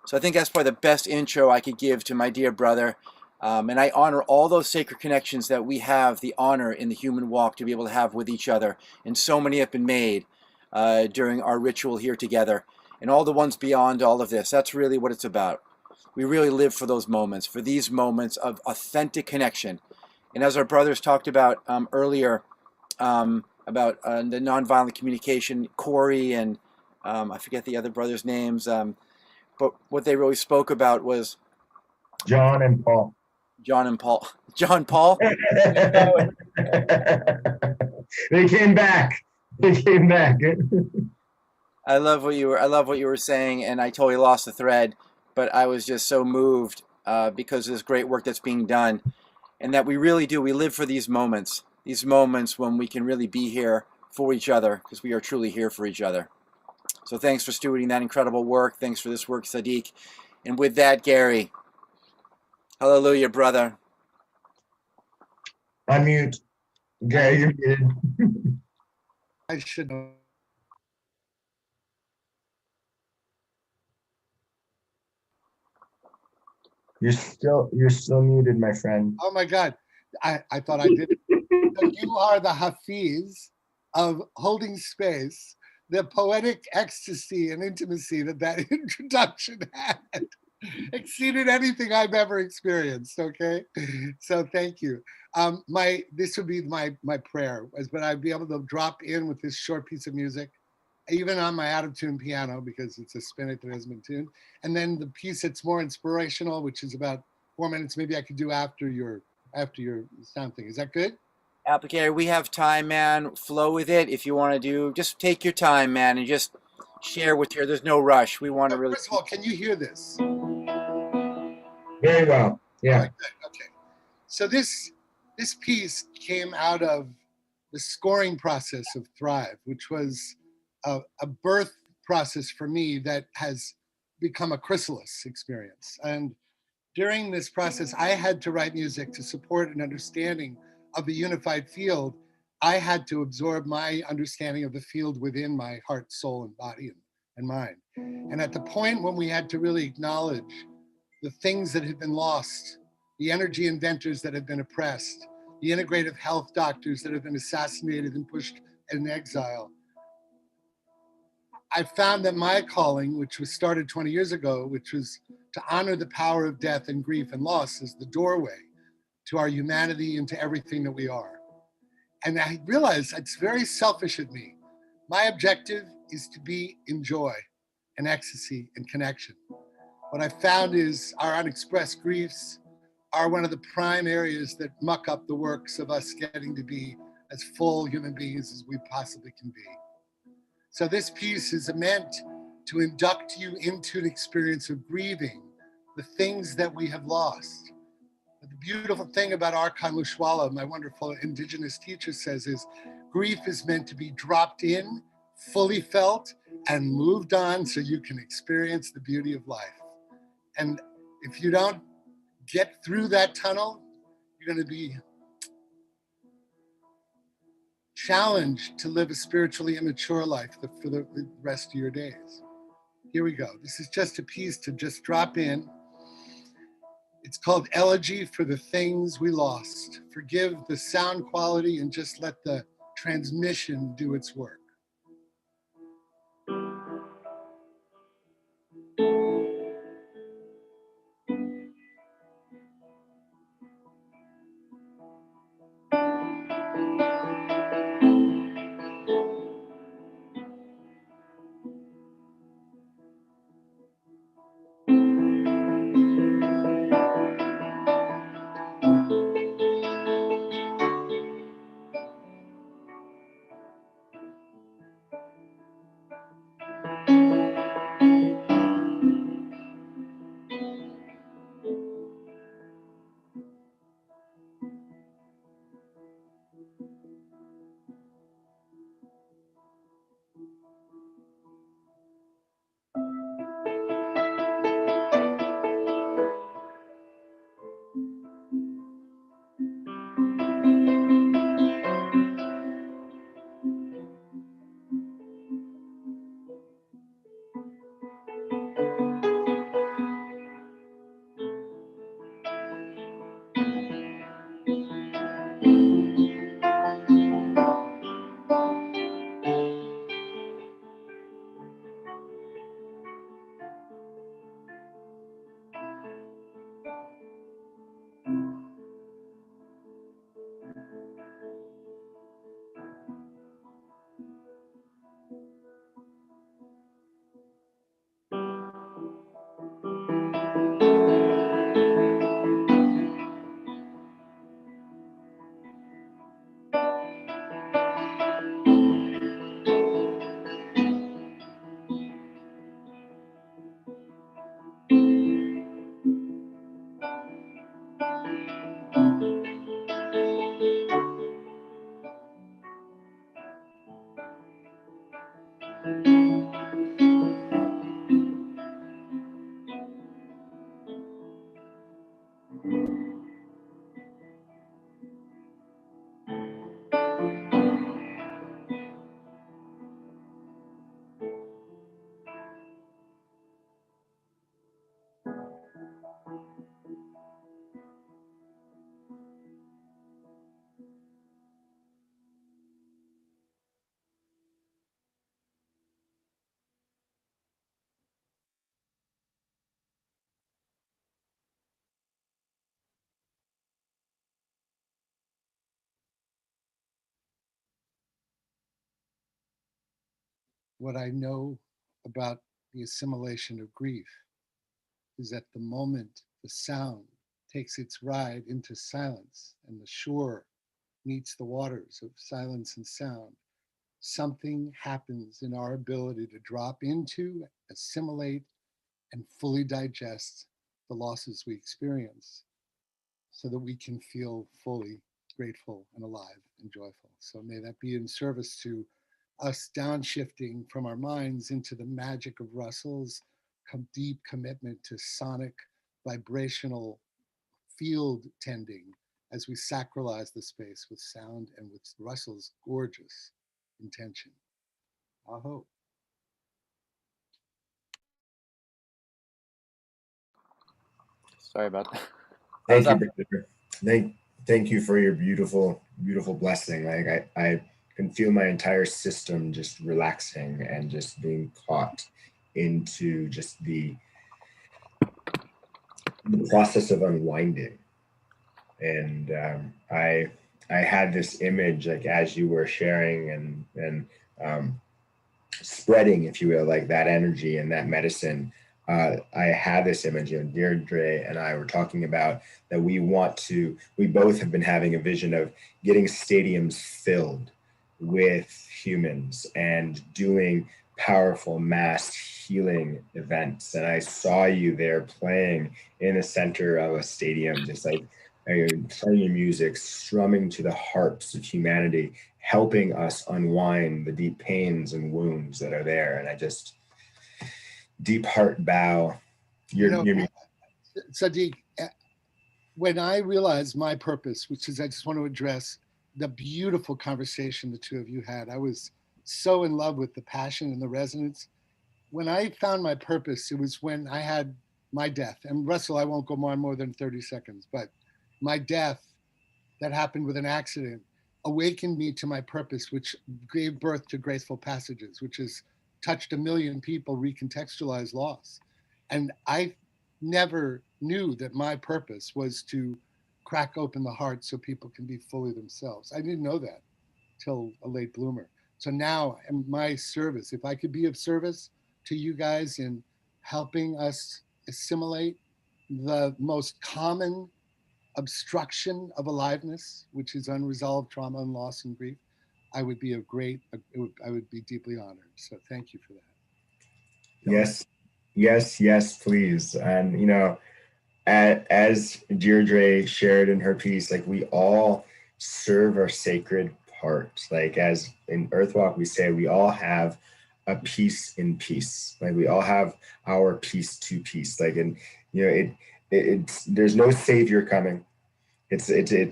So I think that's probably the best intro I could give to my dear brother. And I honor all those sacred connections that we have the honor in the human walk to be able to have with each other. And so many have been made during our ritual here together. And all the ones beyond all of this. That's really what it's about. We really live for those moments, for these moments of authentic connection. And as our brothers talked about earlier, about the nonviolent communication, Corey and I forget the other brothers' names, but what they really spoke about was John and Paul. John Paul. They came back. I love what you were saying, and I totally lost the thread, but I was just so moved because of this great work that's being done, and that we really do. We live for these moments when we can really be here for each other, because we are truly here for each other. So thanks for stewarding that incredible work. Thanks for this work, Tzadic. And with that, Gary, hallelujah, brother. Unmute. Gary, you're muted. I should know. You're still muted, my friend. Oh my God. I thought I did. So you are the Hafiz of holding space, the poetic ecstasy and intimacy that introduction had exceeded anything I've ever experienced. Okay, so thank you. This would be my prayer, but I'd be able to drop in with this short piece of music, even on my out of tune piano, because it's a spinet that hasn't been tuned, and then the piece that's more inspirational, which is about 4 minutes. Maybe I could do after your sound thing. Is that good? Applicator, we have time, man. Flow with it. If you want to do, just take your time, man, and just share with her. There's no rush. We want to really. First of all, can you hear this? Very well. Yeah. All right, good. Okay. So this piece came out of the scoring process of Thrive, which was a birth process for me that has become a chrysalis experience. And during this process, I had to write music to support an understanding of the unified field. I had to absorb my understanding of the field within my heart, soul, and body and mind. And at the point when we had to really acknowledge the things that had been lost, the energy inventors that had been oppressed, the integrative health doctors that had been assassinated and pushed in exile, I found that my calling, which was started 20 years ago, which was to honor the power of death and grief and loss, is the doorway to our humanity and to everything that we are. And I realized it's very selfish of me. My objective is to be in joy and ecstasy and connection. What I found is our unexpressed griefs are one of the prime areas that muck up the works of us getting to be as full human beings as we possibly can be. So this piece is meant to induct you into an experience of grieving the things that we have lost. But the beautiful thing about Arkan Lushwala, my wonderful indigenous teacher, says is grief is meant to be dropped in, fully felt, and moved on so you can experience the beauty of life. And if you don't get through that tunnel, you're going to be challenged to live a spiritually immature life for the rest of your days. Here we go. This is just a piece to just drop in. It's called Elegy for the Things We Lost. Forgive the sound quality and just let the transmission do its work. what I know about the assimilation of grief is that the moment the sound takes its ride into silence and the shore meets the waters of silence and sound, something happens in our ability to drop into, assimilate, and fully digest the losses we experience so that we can feel fully grateful and alive and joyful. So may that be in service to us downshifting from our minds into the magic of Russell's deep commitment to sonic, vibrational field tending as we sacralize the space with sound and with Russell's gorgeous intention. Aho. Sorry about that. Thank you, brother. Thank you for your beautiful, beautiful blessing. Like I can feel my entire system just relaxing and just being caught into just the process of unwinding. And I had this image, like as you were sharing and spreading, if you will, like that energy and that medicine. I had this image, Deirdre and I were talking about that we both have been having a vision of getting stadiums filled with humans and doing powerful mass healing events. And I saw you there playing in the center of a stadium, just like playing your music, strumming to the harps of humanity, helping us unwind the deep pains and wounds that are there. And I just deep heart bow. Tzadic, when I realized my purpose, which is I just want to address the beautiful conversation the two of you had. I was so in love with the passion and the resonance. When I found my purpose, it was when I had my death. And Russell, I won't go on more than 30 seconds, but my death that happened with an accident awakened me to my purpose, which gave birth to Graceful Passages, which has touched 1 million people, recontextualized loss. And I never knew that my purpose was to crack open the heart so people can be fully themselves. I didn't know that till a late bloomer. So now in my service, if I could be of service to you guys in helping us assimilate the most common obstruction of aliveness, which is unresolved trauma and loss and grief, I would be I would be deeply honored. So thank you for that. Yes, please. And as Deirdre shared in her piece, like we all serve our sacred part. Like as in Earthwalk, we say we all have a piece in peace. Like we all have our piece to peace. Like, and it's there's no savior coming. It's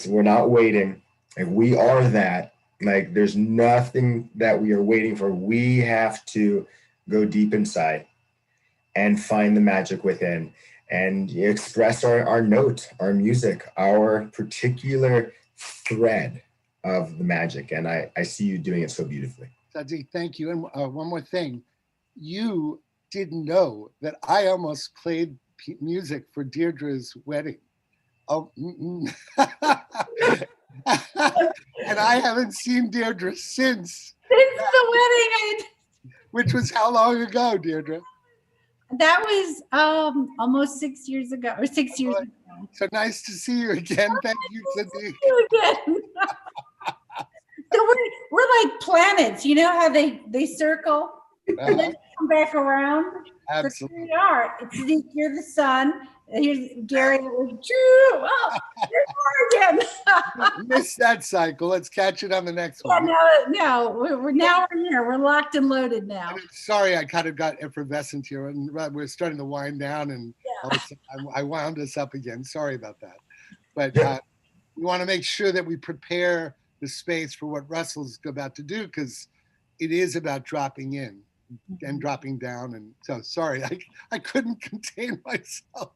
we're not waiting. Like we are that. Like there's nothing that we are waiting for. We have to go deep inside and find the magic within and express our note, our music, our particular thread of the magic. And I see you doing it so beautifully. Tzadic, thank you. And one more thing. You didn't know that I almost played music for Deirdre's wedding. Oh, and I haven't seen Deirdre since the wedding. Which was how long ago, Deirdre? That was almost 6 years ago, or 6 years ago. So nice to see you again. Thank you, Tzadic. See you again. So we're like planets. You know how they circle and then come back around? Absolutely. So here we are. It's you're the sun. Here's Gary. True. Oh, here we are again. Missed that cycle. Let's catch it on the next one. No, we're here. We're locked and loaded now. Sorry, I kind of got effervescent here, and we're starting to wind down, and I wound us up again. Sorry about that, but we want to make sure that we prepare the space for what Russell's about to do, because it is about dropping in and dropping down. And so sorry, I couldn't contain myself.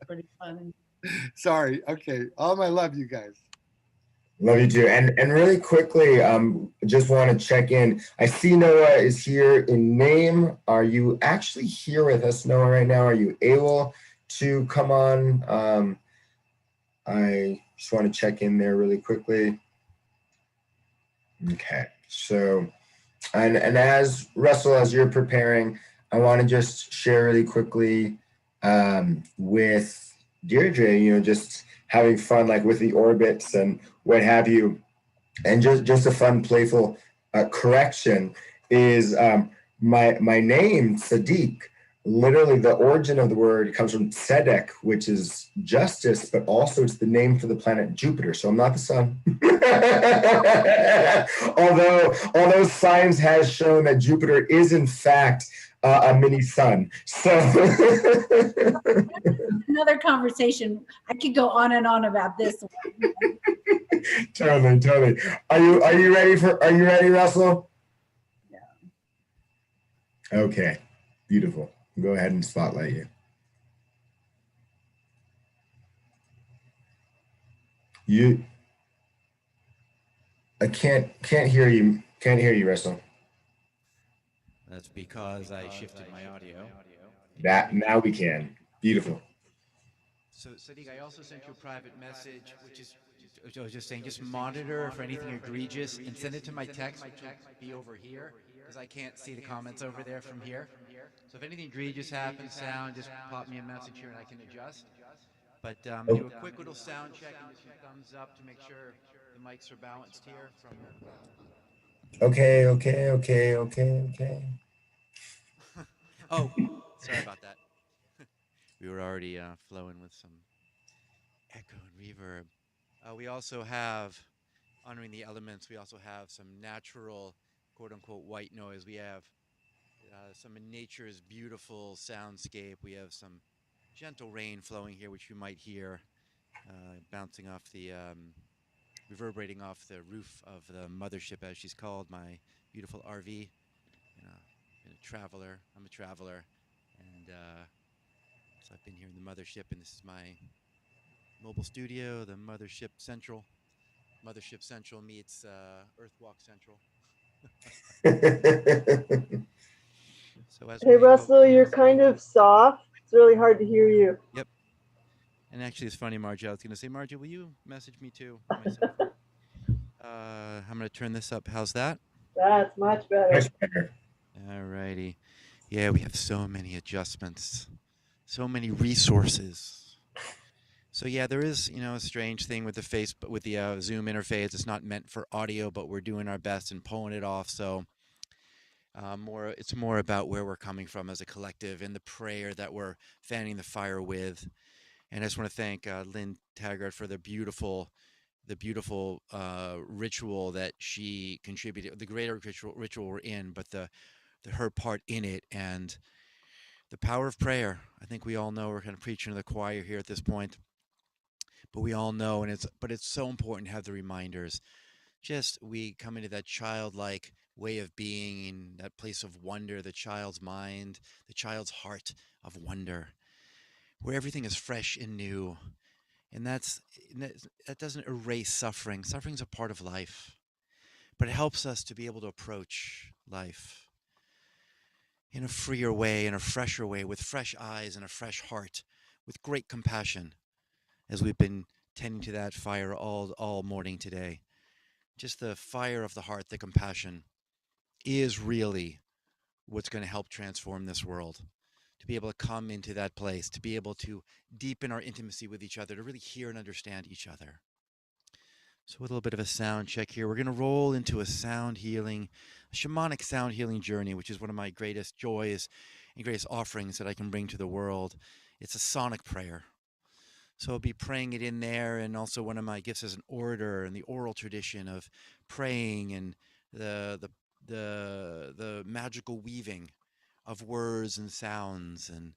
Pretty funny. Sorry. Okay. All my love, you guys. Love you too. And really quickly, just want to check in. I see Noah is here in name. Are you actually here with us, Noah, right now? Are you able to come on? I just want to check in there really quickly. Okay. So And as Russell, as you're preparing, I want to just share really quickly with Deirdre, just having fun, like with the orbits and what have you, and just a fun, playful correction is my name Tzadic. Literally, the origin of the word comes from Tzedek, which is justice, but also it's the name for the planet Jupiter. So I'm not the sun. although science has shown that Jupiter is in fact a mini sun. So another conversation. I could go on and on about this. Totally. Are you ready, Russell? Yeah. Okay. Beautiful. Go ahead and spotlight you. I can't hear you. Can't hear you, Russell. That's because I shifted my audio. Now we can. Beautiful. So Tzadic, I also sent you a private message, which is I was just saying, just monitor for anything egregious and send it to my text, which will be over here, because I can't see the comments over there from here. So if anything egregious happens, just pop me a message here and I can adjust. But do a quick little sound check and just a thumbs up to make sure the mics are balanced here. Okay. Oh, sorry about that. We were already flowing with some echo and reverb. We also have, honoring the elements, we also have some natural, quote-unquote, white noise. We have some of nature's beautiful soundscape. We have some gentle rain flowing here, which you might hear bouncing off the, reverberating off the roof of the mothership, as she's called, my beautiful RV. I'm a traveler, and so I've been here in the mothership, and this is my mobile studio, the Mothership Central. Mothership Central meets Earthwalk Central. Hey Russell, you're kind of soft. It's really hard to hear you. Yep. And actually, it's funny, Margie. I was going to say, Margie, will you message me too? I'm going to turn this up. How's that? That's much better. All righty. Yeah, we have so many adjustments, so many resources. So yeah, there is, a strange thing with the Zoom interface. It's not meant for audio, but we're doing our best and pulling it off. So it's more about where we're coming from as a collective and the prayer that we're fanning the fire with. And I just want to thank Lynn Taggart for the beautiful ritual that she contributed, the greater ritual we're in, but her part in it, and the power of prayer. I think we all know, we're kind of preaching to the choir here at this point, but we all know, but it's so important to have the reminders. Just we come into that childlike way of being, in that place of wonder, the child's mind, the child's heart of wonder, where everything is fresh and new. And that doesn't erase suffering. Suffering's a part of life, but it helps us to be able to approach life in a freer way, in a fresher way, with fresh eyes and a fresh heart, with great compassion, as we've been tending to that fire all morning today. Just the fire of the heart, the compassion, is really what's going to help transform this world. To be able to come into that place, to be able to deepen our intimacy with each other, to really hear and understand each other. So with a little bit of a sound check here, we're going to roll into a shamanic sound healing journey, which is one of my greatest joys and greatest offerings that I can bring to the world. It's a sonic prayer. So I'll be praying it in there, and also one of my gifts as an orator and the oral tradition of praying and the magical weaving of words and sounds. And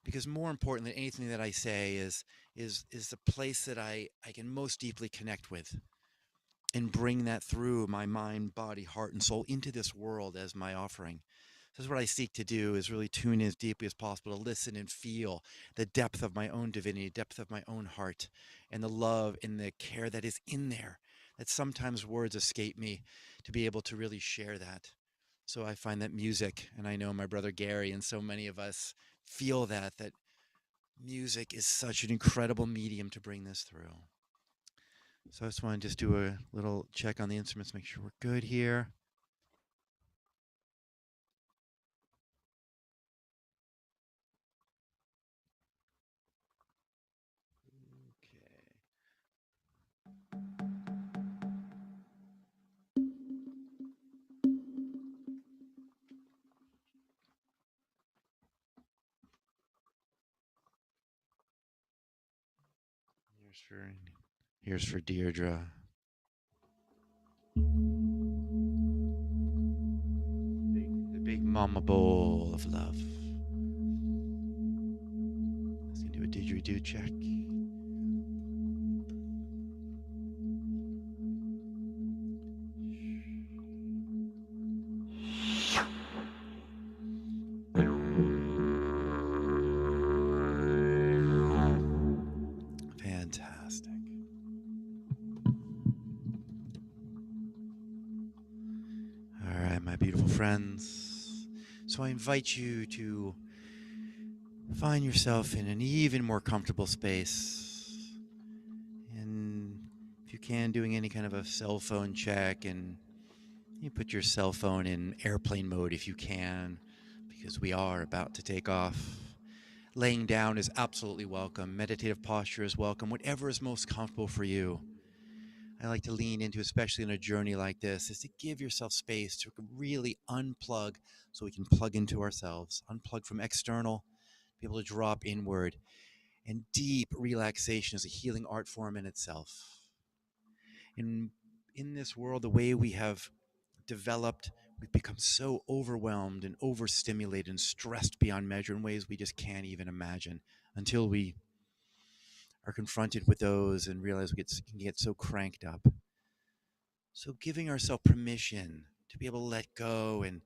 because more important than anything that I say is the place that I can most deeply connect with, and bring that through my mind, body, heart, and soul into this world as my offering. This is what I seek to do, is really tune in as deeply as possible, to listen and feel the depth of my own divinity, depth of my own heart, and the love and the care that is in there, that sometimes words escape me, to be able to really share that. So I find that music, and I know my brother Gary and so many of us feel that music is such an incredible medium to bring this through. So I just want to do a little check on the instruments, make sure we're good here. Here's for Deirdre. The big mama bowl of love. Let's do a didgeridoo check. Fantastic. All right, my beautiful friends. So I invite you to find yourself in an even more comfortable space. And if you can, doing any kind of a cell phone check, and you put your cell phone in airplane mode if you can, because we are about to take off. Laying down is absolutely welcome. Meditative posture is welcome. Whatever is most comfortable for you. I like to lean into, especially in a journey like this, is to give yourself space to really unplug so we can plug into ourselves, unplug from external, be able to drop inward. And deep relaxation is a healing art form in itself. In this world, the way we have developed, we've become so overwhelmed and overstimulated and stressed beyond measure in ways we just can't even imagine until we are confronted with those and realize we can get so cranked up. So giving ourselves permission to be able to let go, and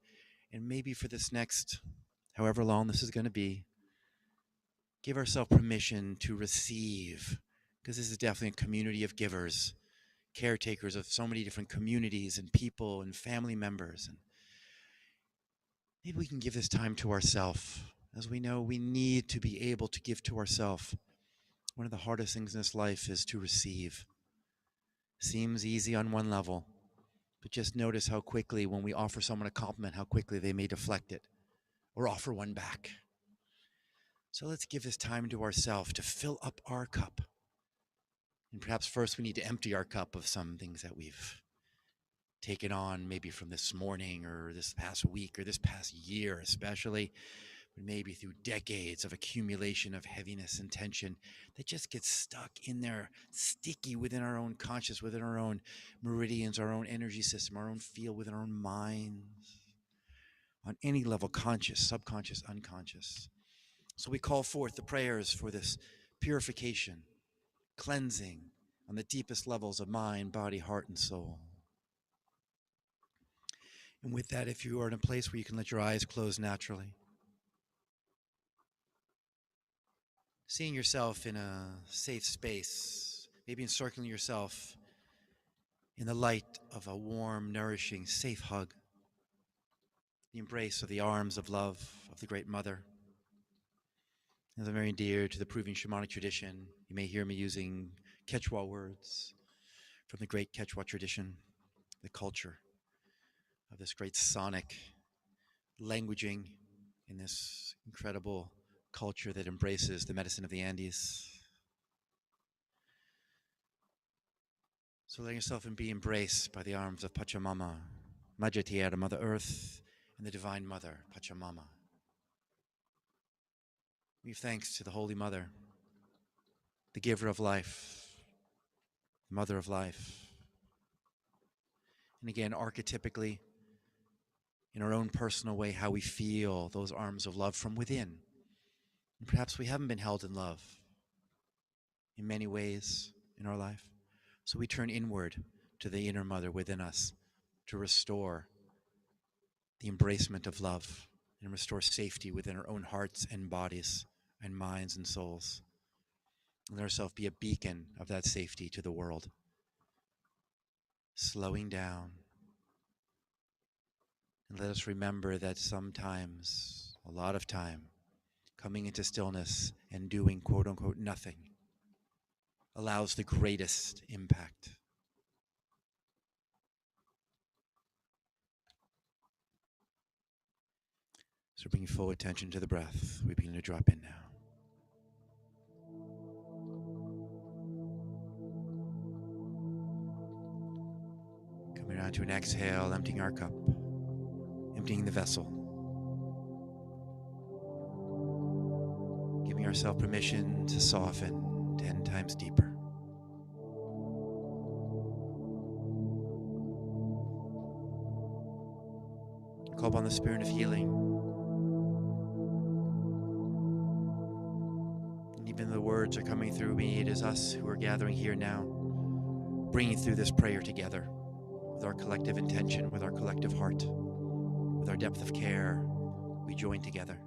maybe for this next, however long this is going to be, give ourselves permission to receive, because this is definitely a community of givers, caretakers of so many different communities and people and family members. And maybe we can give this time to ourselves. As we know, we need to be able to give to ourselves. One of the hardest things in this life is to receive. Seems easy on one level, but just notice how quickly, when we offer someone a compliment, how quickly they may deflect it or offer one back. So let's give this time to ourselves to fill up our cup. And perhaps first we need to empty our cup of some things that we've taken on, maybe from this morning or this past week or this past year especially, but maybe through decades of accumulation of heaviness and tension that just gets stuck in there, sticky within our own conscious, within our own meridians, our own energy system, our own field, within our own minds, on any level, conscious, subconscious, unconscious. So we call forth the prayers for this purification, cleansing on the deepest levels of mind, body, heart, and soul. And with that, if you are in a place where you can let your eyes close naturally, seeing yourself in a safe space, maybe encircling yourself in the light of a warm, nourishing, safe hug, the embrace of the arms of love of the Great Mother. As I'm very dear to the Peruvian shamanic tradition, you may hear me using Quechua words from the great Quechua tradition, the culture of this great sonic languaging in this incredible culture that embraces the medicine of the Andes. So let yourself and be embraced by the arms of Pachamama, Madre Tierra, Mother Earth, and the Divine Mother, Pachamama. We give thanks to the Holy Mother, the giver of life, the Mother of life. And again, archetypically, in our own personal way, how we feel those arms of love from within. And perhaps we haven't been held in love in many ways in our life. So we turn inward to the inner mother within us to restore the embracement of love and restore safety within our own hearts and bodies and minds and souls. And let ourselves be a beacon of that safety to the world. Slowing down. And let us remember that sometimes, a lot of time, coming into stillness and doing quote unquote nothing allows the greatest impact. So bringing full attention to the breath, we begin to drop in now. Coming around to an exhale, emptying our cup, emptying the vessel. Giving ourselves permission to soften 10 times deeper. Call upon the Spirit of healing. And even the words are coming through me. It is us who are gathering here now, bringing through this prayer together with our collective intention, with our collective heart, with our depth of care. We join together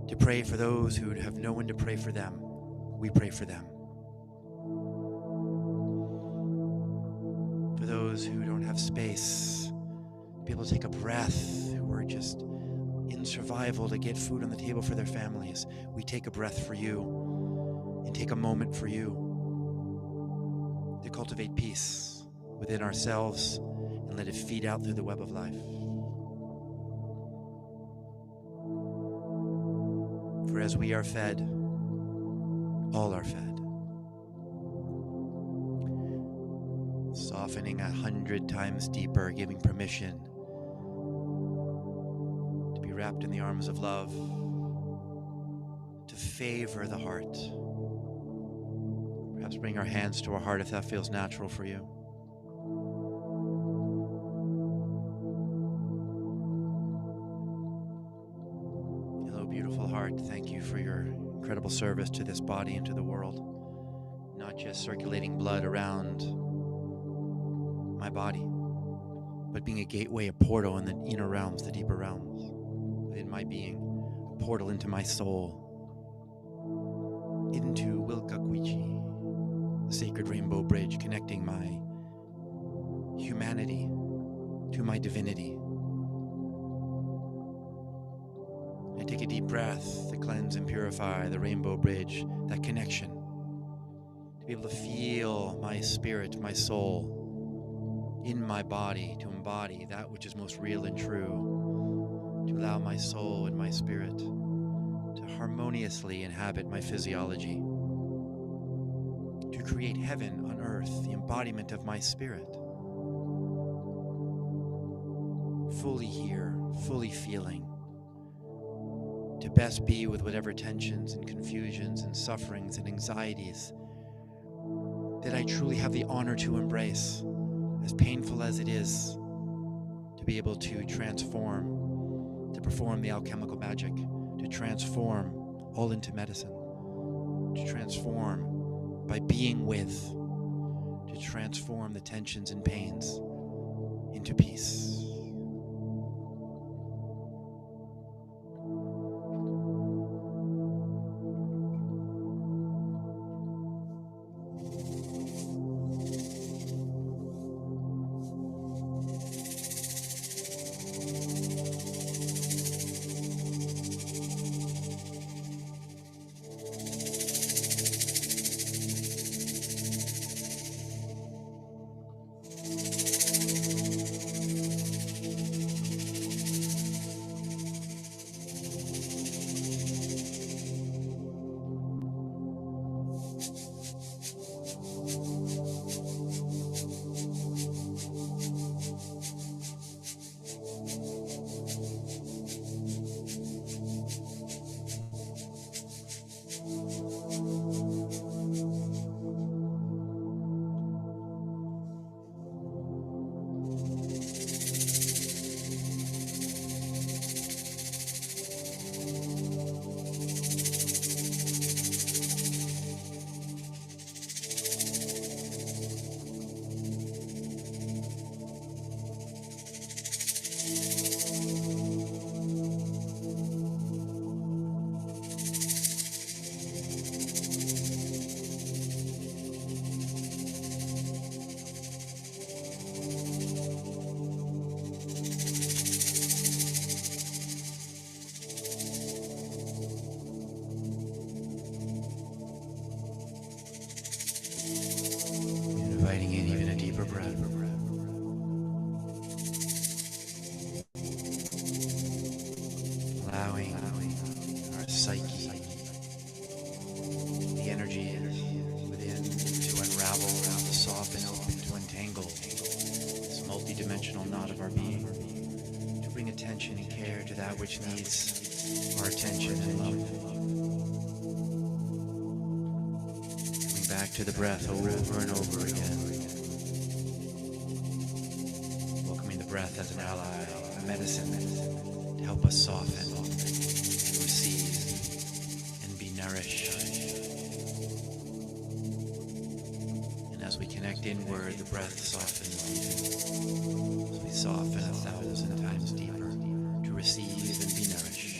to pray for those who have no one to pray for them. We pray for them. For those who don't have space, be able to take a breath, who are just in survival to get food on the table for their families, we take a breath for you and take a moment for you to cultivate peace within ourselves and let it feed out through the web of life. For as we are fed, all are fed. Softening 100 times deeper, giving permission to be wrapped in the arms of love, to favor the heart. Perhaps bring our hands to our heart if that feels natural for you. Hello, beautiful heart. Thank you for your incredible service to this body and to the world. Not just circulating blood around my body, but being a gateway, a portal in the inner realms, the deeper realms. Within my being, a portal into my soul, into Wilkakwichi, the sacred rainbow bridge connecting my humanity to my divinity. I take a deep breath to cleanse and purify the rainbow bridge, that connection, to be able to feel my spirit, my soul, in my body, to embody that which is most real and true, to allow my soul and my spirit to harmoniously inhabit my physiology, to create heaven on earth, the embodiment of my spirit, fully here, fully feeling, to best be with whatever tensions and confusions and sufferings and anxieties that I truly have the honor to embrace, as painful as it is, to be able to transform, to perform the alchemical magic, to transform all into medicine, to transform by being with, to transform the tensions and pains into peace. Inviting in even a deeper breath. Allowing our psyche, the energy within to unravel, to soften, open, to entangle this multi-dimensional knot of our being, to bring attention and care to that which needs our attention and love. Coming back to the breath over and over again. Welcoming the breath breath as an ally, a medicine to help us soften and receive and be nourished. And as we connect inward, the breath softens as we soften 1,000 times deeper to receive and be nourished.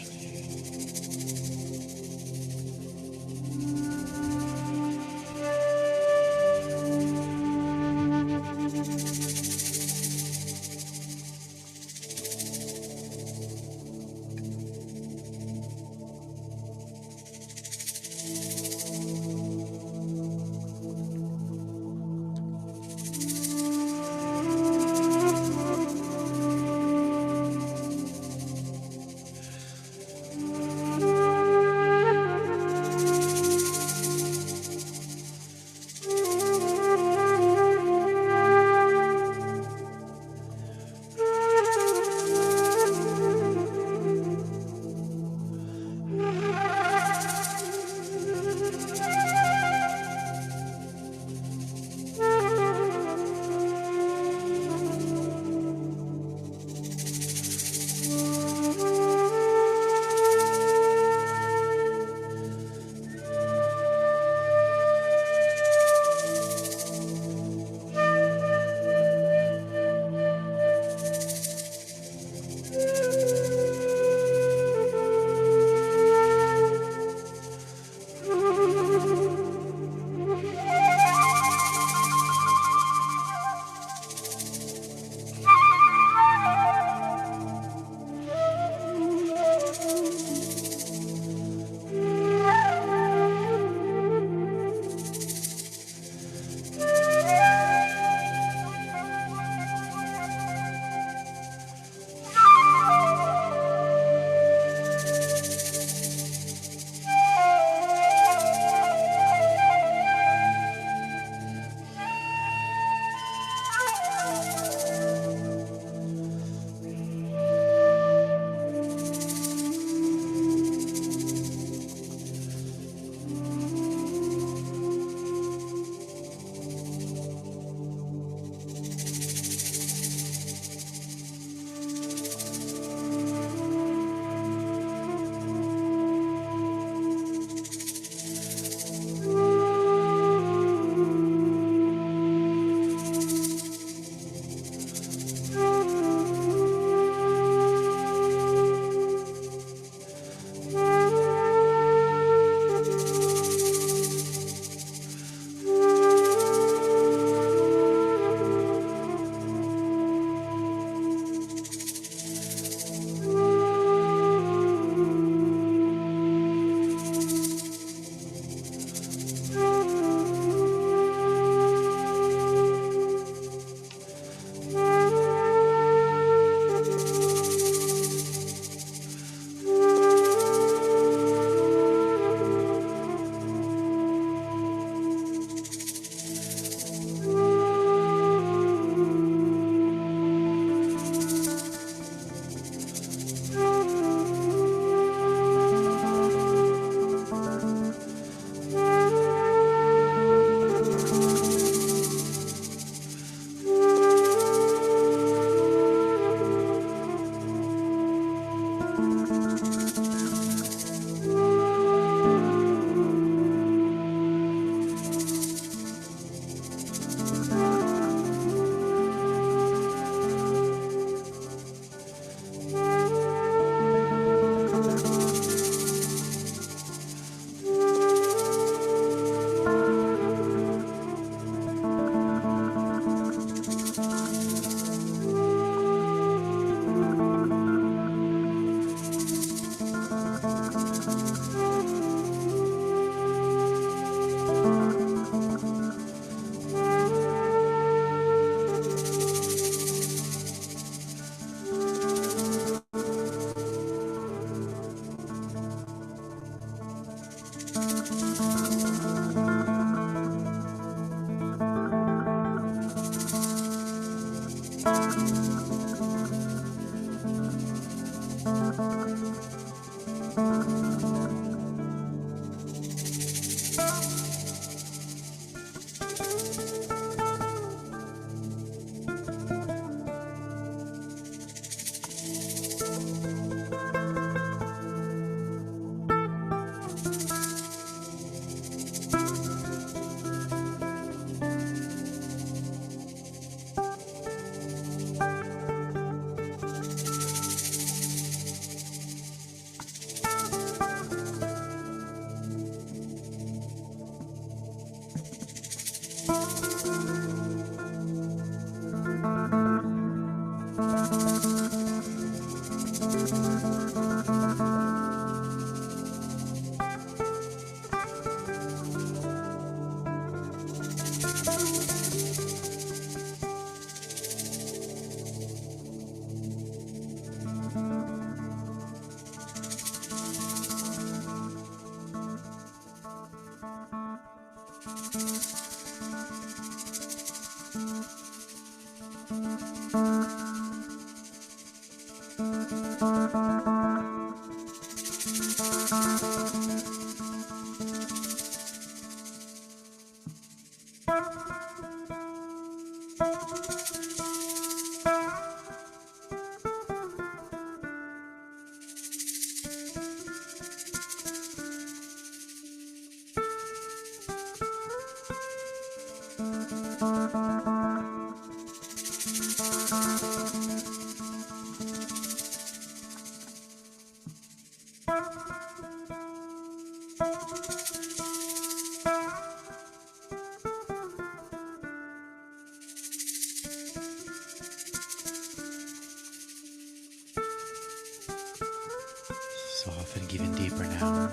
Soften even deeper now.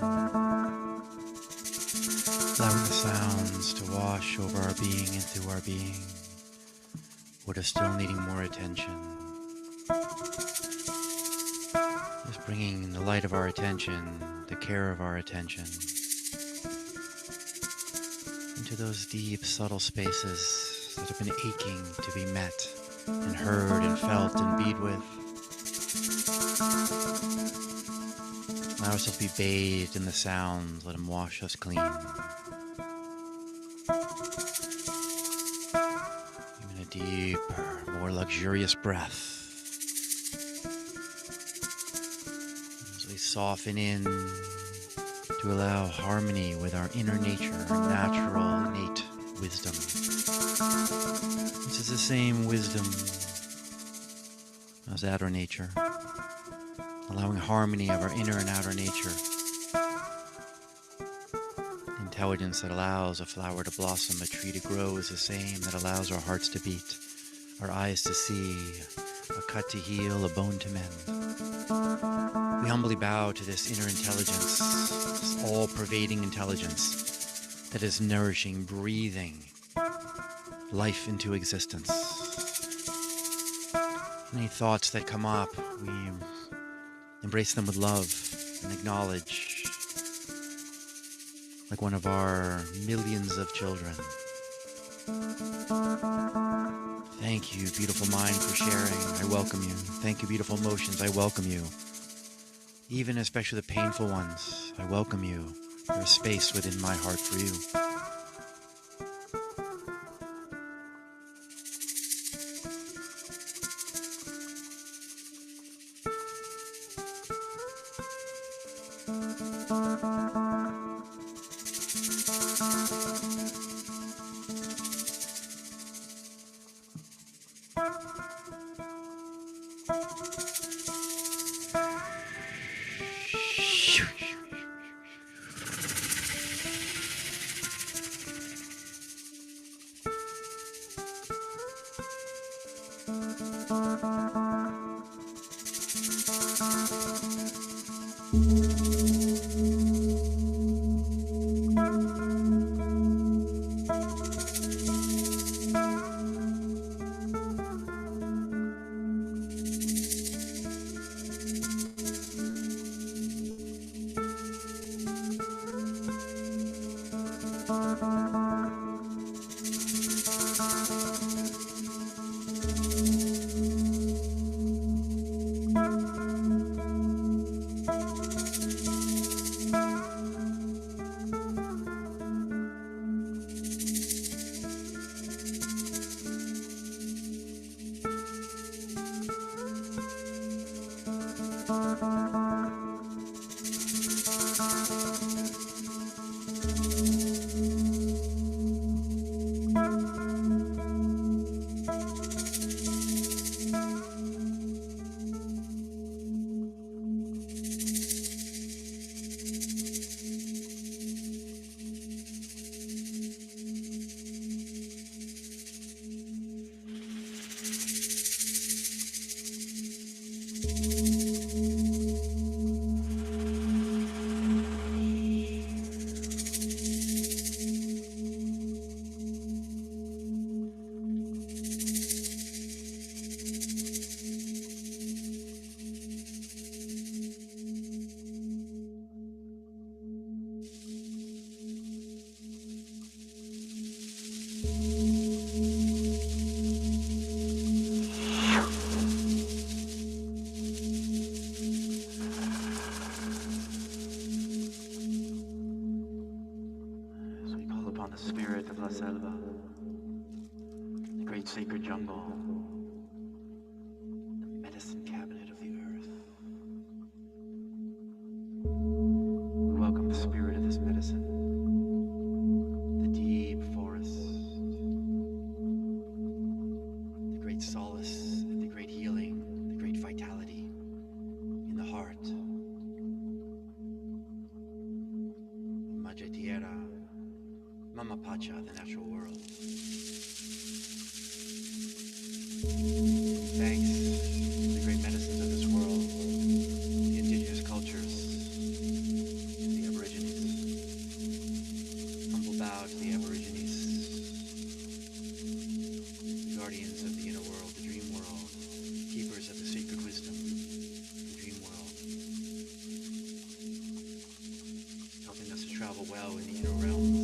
Allowing the sounds to wash over our being and through our being. What is still needing more attention. Just bringing the light of our attention, the care of our attention, into those deep, subtle spaces that have been aching to be met and heard and felt and bead with. Allow ourselves to be bathed in the sounds. Let them wash us clean. Even a deeper, more luxurious breath. As we soften in to allow harmony with our inner nature, our natural, innate wisdom. This is the same wisdom as outer nature. Allowing harmony of our inner and outer nature. Intelligence that allows a flower to blossom, a tree to grow is the same that allows our hearts to beat, our eyes to see, a cut to heal, a bone to mend. We humbly bow to this inner intelligence, this all-pervading intelligence that is nourishing, breathing life into existence. Any thoughts that come up, we embrace them with love and acknowledge, like one of our millions of children. Thank you, beautiful mind, for sharing. I welcome you. Thank you, beautiful emotions. I welcome you. Even especially the painful ones, I welcome you. There's space within my heart for you. the spirit of La Selva, the great sacred jungle, the medicine cabinet of the earth. We welcome the spirit of this medicine, the deep forest, the great solace, the great healing, the great vitality in the heart. Madre Tierra, Mama Pacha, the natural world. Thanks to the great medicines of this world, the indigenous cultures, to the Aborigines. Humble bow to the Aborigines, the guardians of the inner world, the dream world, keepers of the sacred wisdom, the dream world, helping us to travel well in the inner realms.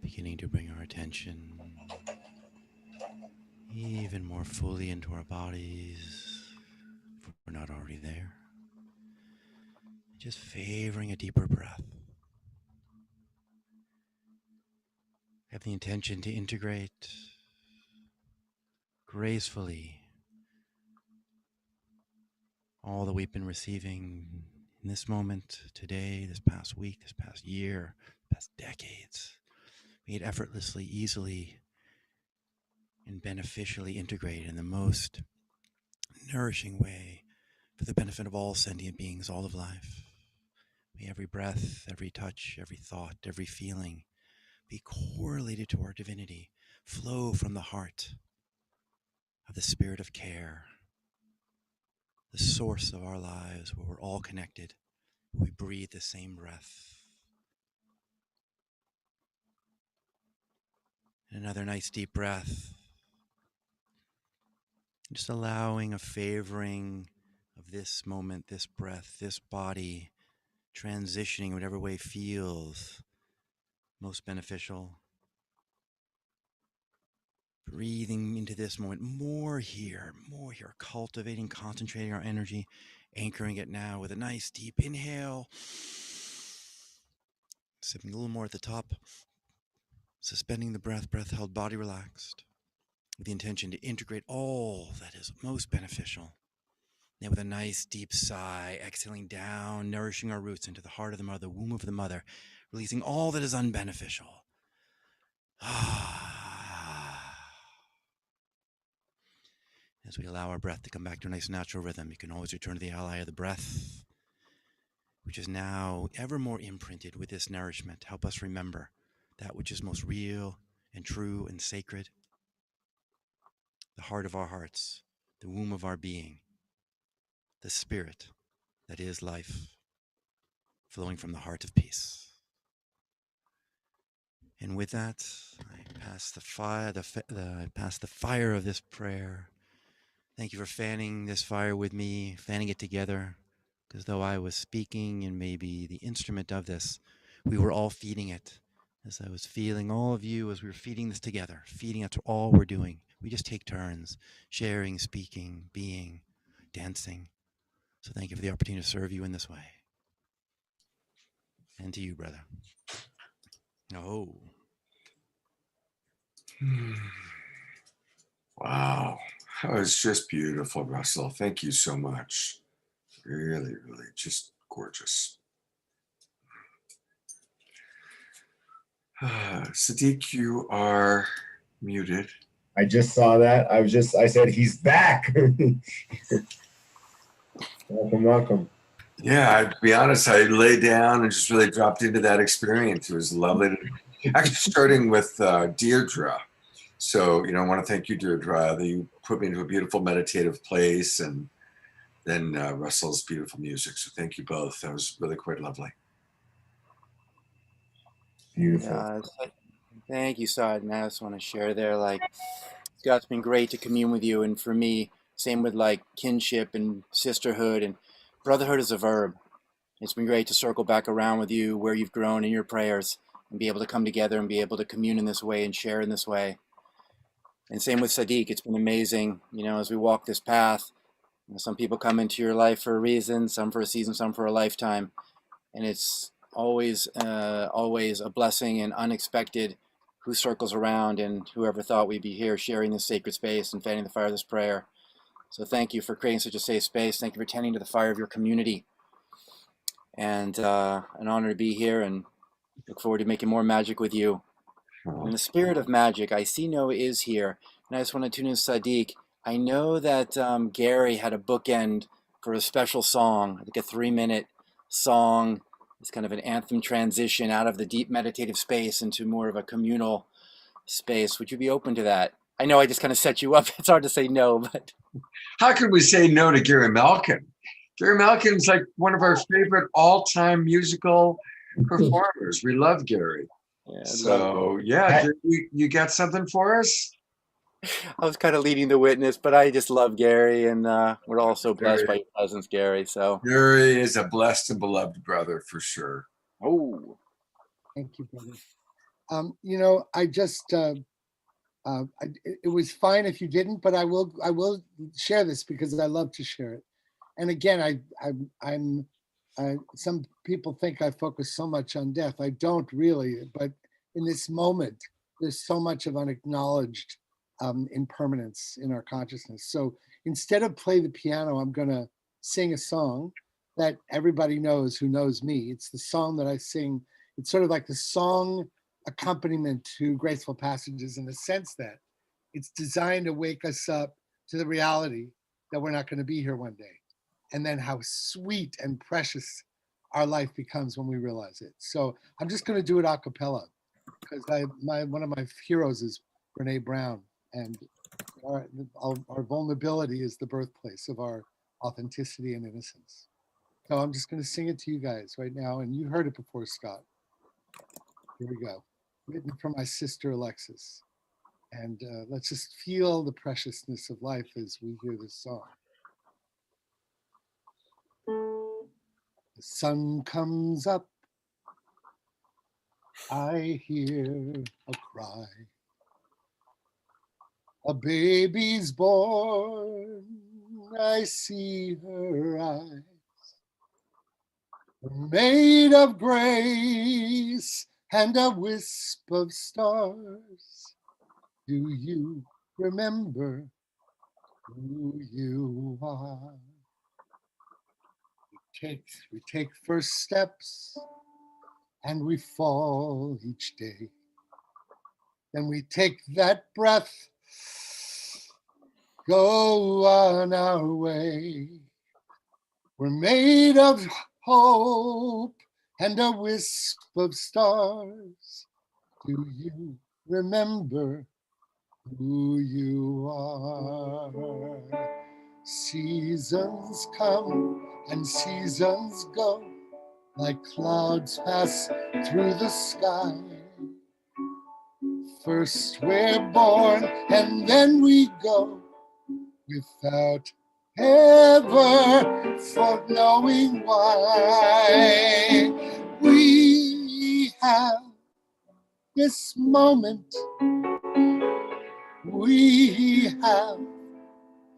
Beginning to bring our attention even more fully into our bodies, if we're not already there. Just favoring a deeper breath. Have the intention to integrate gracefully all that we've been receiving in this moment, today, this past week, this past year, past decades. Made effortlessly, easily, and beneficially integrated in the most nourishing way for the benefit of all sentient beings, all of life. May every breath, every touch, every thought, every feeling be correlated to our divinity, flow from the heart of the spirit of care, the source of our lives, where we're all connected, we breathe the same breath. And another nice deep breath. Just allowing a favoring of this moment, this breath, this body, transitioning whatever way feels most beneficial. Breathing into this moment, more here, cultivating, concentrating our energy, anchoring it now with a nice deep inhale. Sipping a little more at the top, suspending the breath held, body relaxed, with the intention to integrate all that is most beneficial. Then with a nice deep sigh, exhaling down, nourishing our roots into the heart of the mother, womb of the mother, releasing all that is unbeneficial. As we allow our breath to come back to a nice natural rhythm, you can always return to the ally of the breath, which is now ever more imprinted with this nourishment. Help us remember that which is most real and true and sacred, the heart of our hearts, the womb of our being, the spirit that is life, flowing from the heart of peace. And with that, I pass the fire of this prayer. Thank you for fanning this fire with me, fanning it together, because though I was speaking and maybe the instrument of this, we were all feeding it. As I was feeling all of you as we were feeding this together, feeding it to all we're doing. We just take turns, sharing, speaking, being, dancing. So thank you for the opportunity to serve you in this way. And to you, brother. Oh. Wow. That was just beautiful, Russell. Thank you so much. Really, really just gorgeous. Tzadic, you are muted. I just saw that. I said, he's back. Welcome. Yeah, to be honest, I lay down and just really dropped into that experience. It was lovely. Actually, starting with Deirdre. So, I want to thank you, Deirdre, that you put me into a beautiful meditative place, and then Russell's beautiful music. So thank you both. That was really quite lovely. Beautiful. Thank you, Saad. And I just want to share there, Scott's been great to commune with you. And for me, same with kinship and sisterhood, and brotherhood is a verb. It's been great to circle back around with you where you've grown in your prayers and be able to come together and be able to commune in this way and share in this way. And same with Tzadic. It's been amazing, as we walk this path. Some people come into your life for a reason, some for a season, some for a lifetime. And it's always a blessing and unexpected who circles around, and whoever thought we'd be here sharing this sacred space and fanning the fire of this prayer. So thank you for creating such a safe space. Thank you for tending to the fire of your community. and an honor to be here, and look forward to making more magic with you. In the spirit of magic, I see Noah is here, and I just want to tune in Tzadic. I know that Gary had a bookend for a special song, I think a 3-minute song. It's kind of an anthem transition out of the deep meditative space into more of a communal space. Would you be open to that? I know I just kind of set you up. It's hard to say no, but How could we say no to Gary Malkin? Gary Malkin's like one of our favorite all-time musical performers. We love Gary. yeah, So yeah, Gary, you got something for us? I was kind of leading the witness, but I just love Gary, and we're all so blessed by Gary. your presence, Gary. So Gary is a blessed and beloved brother for sure. Oh, Thank you, brother. You know, I just it was fine if you didn't, but I will share this because I love to share it. And again, I'm some people think I focus so much on death. I don't really, but in this moment, there's so much of unacknowledged impermanence in our consciousness. So instead of play the piano, I'm going to sing a song that everybody knows who knows me. It's the song that I sing. It's sort of like the song accompaniment to graceful passages in the sense that it's designed to wake us up to the reality that we're not going to be here one day, and then how sweet and precious our life becomes when we realize it. So I'm just going to do it a cappella because one of my heroes is Brene Brown, and our vulnerability is the birthplace of our authenticity and innocence. So I'm just going to sing it to you guys right now, and you heard it before, Scott. Here we go. Written for my sister Alexis. And let's just feel the preciousness of life as we hear this song. The sun comes up, I hear a cry. A baby's born, I see her eyes. Made of grace and a wisp of stars. Do you remember who you are? We take first steps and we fall each day. Then we take that breath, go on our way. We're made of hope and a wisp of stars. Do you remember who you are? Seasons come and seasons go, like clouds pass through the sky. First we're born and then we go, without ever for knowing why. We have this moment, we have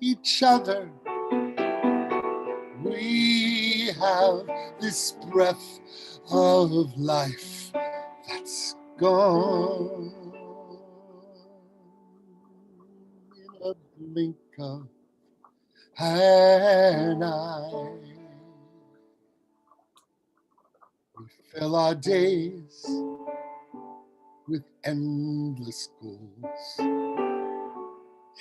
each other, we have this breath of life that's gone. In a blink of an eye, we fill our days with endless goals,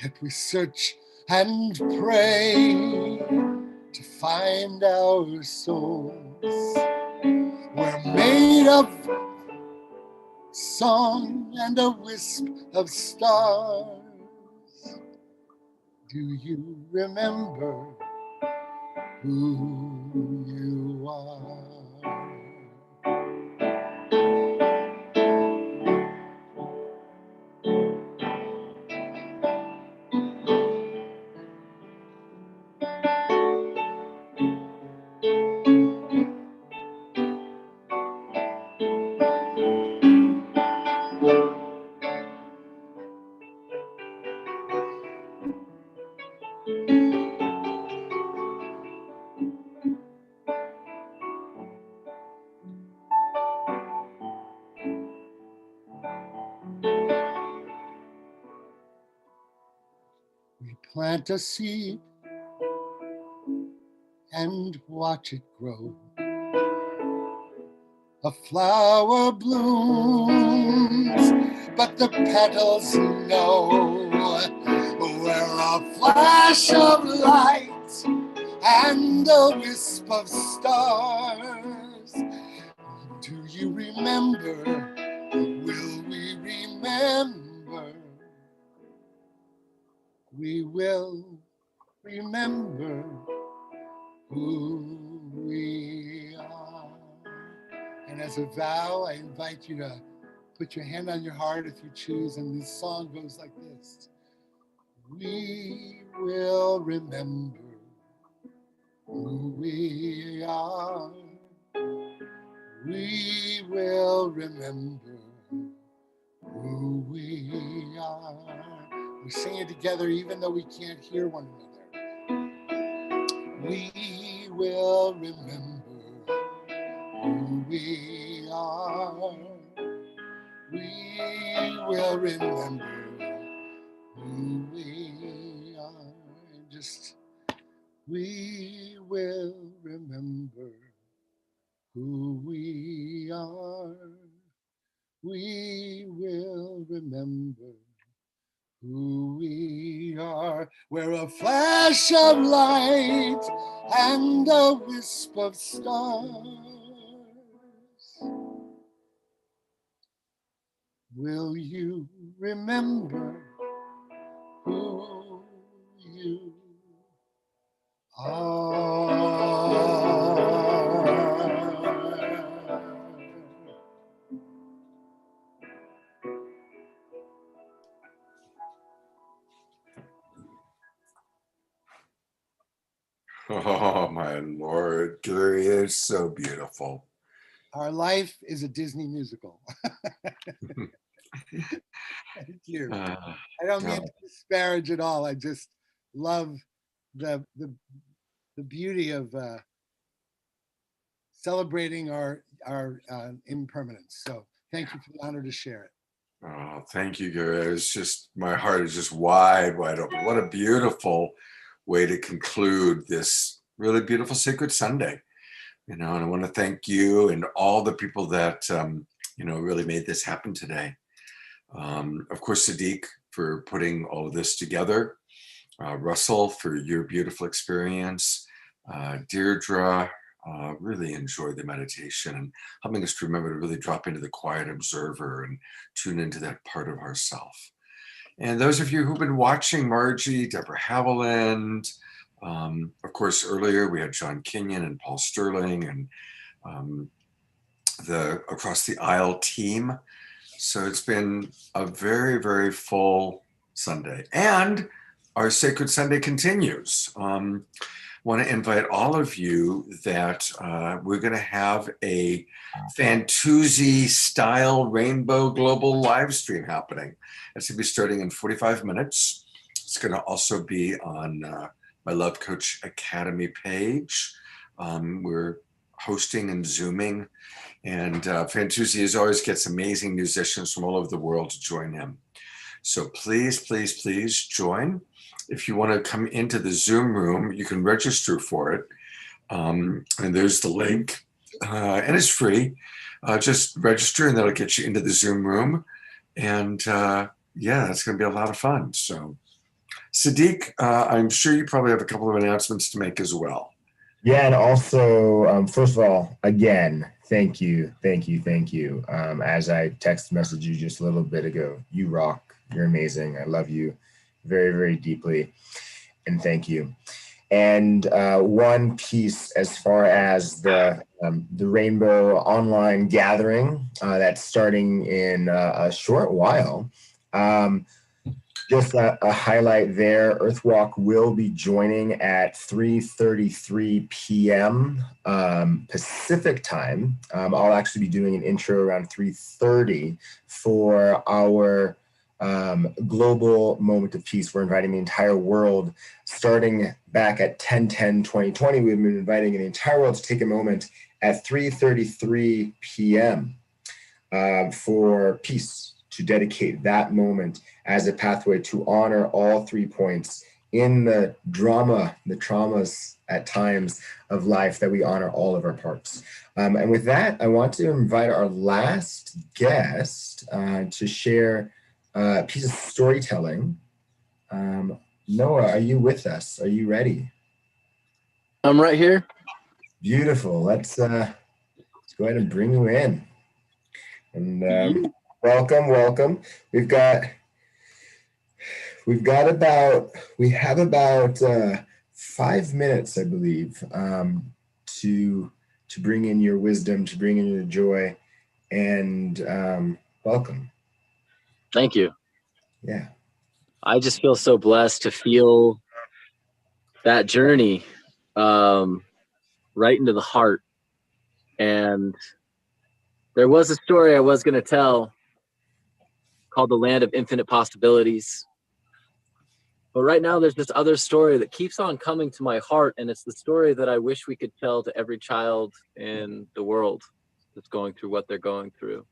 yet we search and pray to find our souls. We're made of song and a wisp of stars. Do you remember who you are? We plant a seed and watch it grow. A flower blooms, but the petals know. We're a flash of light and a wisp of stars. Do you remember? Will we remember? We will remember who we are. And as a vow, I invite you to put your hand on your heart if you choose, and this song goes like this. We will remember who we are. We will remember who we are. We sing it together even though we can't hear one another. We will remember who we are. We will remember who we are. And just, we will remember who we are. We will remember who we are. We're a flash of light and a wisp of stars. Will you remember who you are? Oh, my Lord, Gary is so beautiful. Our life is a Disney musical. Thank you. I don't mean to disparage at all. I just love the beauty of celebrating our impermanence. So thank you for the honor to share it. Oh, thank you, Gary. It's just, my heart is just wide open. What a beautiful way to conclude this really beautiful Sacred Sunday. And I want to thank you and all the people that, really made this happen today. Of course, Tzadic for putting all of this together. Russell for your beautiful experience. Deirdre, really enjoyed the meditation and helping us to remember to really drop into the quiet observer and tune into that part of ourself. And those of you who've been watching, Margie, Deborah Haviland, of course, earlier we had John Kenyon and Paul Sterling and the Across the Aisle team. So it's been a very, very full Sunday. And our Sacred Sunday continues. Want to invite all of you that we're going to have a Fantuzzi style Rainbow Global live stream happening. It's going to be starting in 45 minutes. It's going to also be on my Love Coach Academy page. We're hosting and Zooming, and Fantuzzi always gets amazing musicians from all over the world to join him. So please, please, please join. If you want to come into the Zoom room, you can register for it. And there's the link, and it's free. Just register and that'll get you into the Zoom room. And yeah, it's going to be a lot of fun. So Tzadic, I'm sure you probably have a couple of announcements to make as well. Yeah, and also, first of all, again, thank you. As I text messaged you just a little bit ago, you rock. You're amazing. I love you very, very deeply, and thank you. And one piece as far as the Rainbow online gathering that's starting in a short while. Just a highlight there, Earthwalk will be joining at 3:33 p.m. Pacific time. I'll actually be doing an intro around 3:30 for our global moment of peace. We're inviting the entire world, starting back at 10/10/2020. We've been inviting the entire world to take a moment at 3:33 p.m. For peace, to dedicate that moment as a pathway to honor all 3 points in the traumas at times of life, that we honor all of our parts. And with that, I want to invite our last guest to share a piece of storytelling. Noah, are you with us? Are you ready? I'm right here. Beautiful. Let's go ahead and bring you in. And welcome. We have about 5 minutes, I believe, to bring in your wisdom, to bring in your joy, and welcome. Thank you. Yeah. I just feel so blessed to feel that journey right into the heart. And there was a story I was going to tell called The Land of Infinite Possibilities. But right now there's this other story that keeps on coming to my heart, and it's the story that I wish we could tell to every child in the world that's going through what they're going through.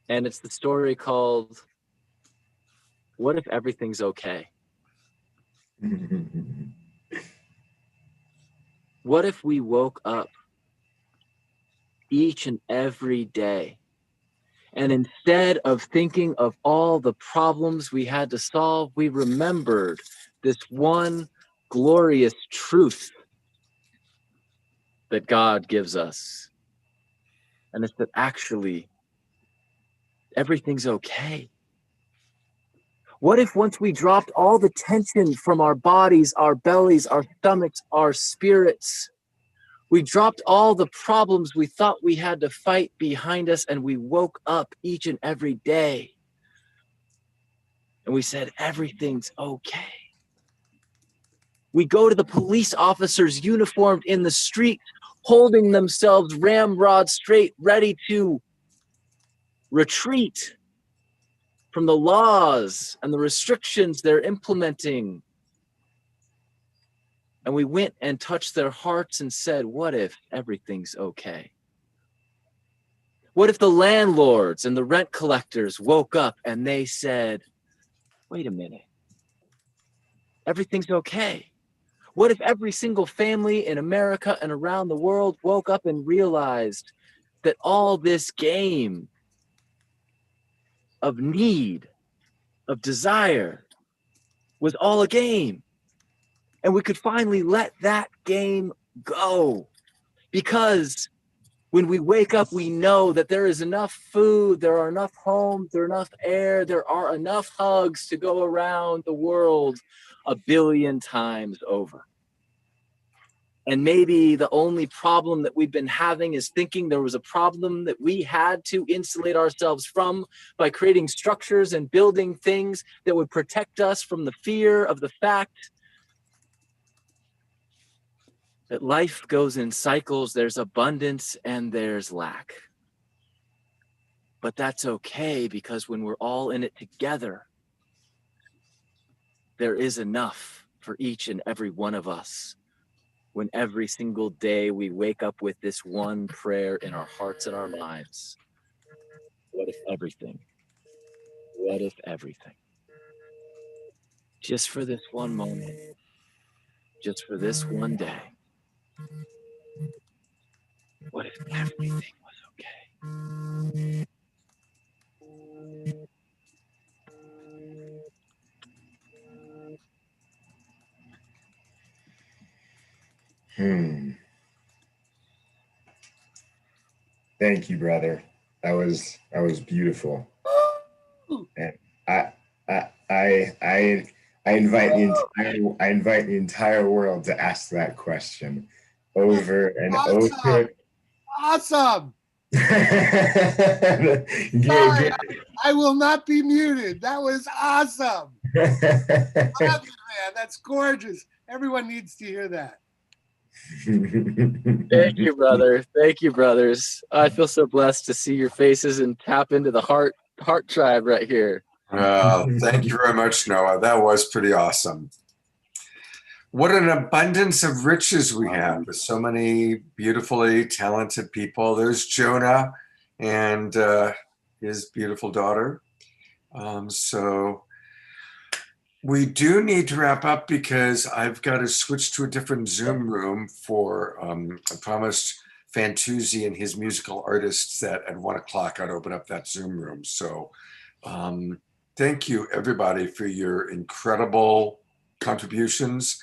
And it's the story called, What If Everything's Okay? What if we woke up each and every day, and instead of thinking of all the problems we had to solve, we remembered this one glorious truth that God gives us. And it's that actually everything's okay. What if once we dropped all the tension from our bodies, our bellies, our stomachs, our spirits, we dropped all the problems we thought we had to fight behind us, and we woke up each and every day and we said, everything's okay. We go to the police officers uniformed in the street, holding themselves ramrod straight, ready to retreat from the laws and the restrictions they're implementing. And we went and touched their hearts and said, what if everything's okay? What if the landlords and the rent collectors woke up and they said, wait a minute, everything's okay? What if every single family in America and around the world woke up and realized that all this game of need, of desire, was all a game? And we could finally let that game go. Because when we wake up, we know that there is enough food, there are enough homes, there are enough air, there are enough hugs to go around the world 1 billion times over. And maybe the only problem that we've been having is thinking there was a problem that we had to insulate ourselves from by creating structures and building things that would protect us from the fear of the fact that life goes in cycles. There's abundance and there's lack. But that's okay, because when we're all in it together, there is enough for each and every one of us. When every single day we wake up with this one prayer in our hearts and our lives. What if everything? What if everything? Just for this one moment, just for this one day. What if everything was okay? Thank you, brother. That was beautiful. And I invite the entire world to ask that question over and over. Awesome. Sorry, I will not be muted. That was awesome. Love it, man. That's gorgeous. Everyone needs to hear that. Thank you, brother. Thank you, brothers. I feel so blessed to see your faces and tap into the heart tribe right here. Thank you very much, Noah. That was pretty awesome. What an abundance of riches we have with so many beautifully talented people. There's Jonah and his beautiful daughter. So We do need to wrap up because I've got to switch to a different Zoom room for, I promised Fantuzzi and his musical artists that at 1 o'clock I'd open up that Zoom room. So thank you everybody for your incredible contributions.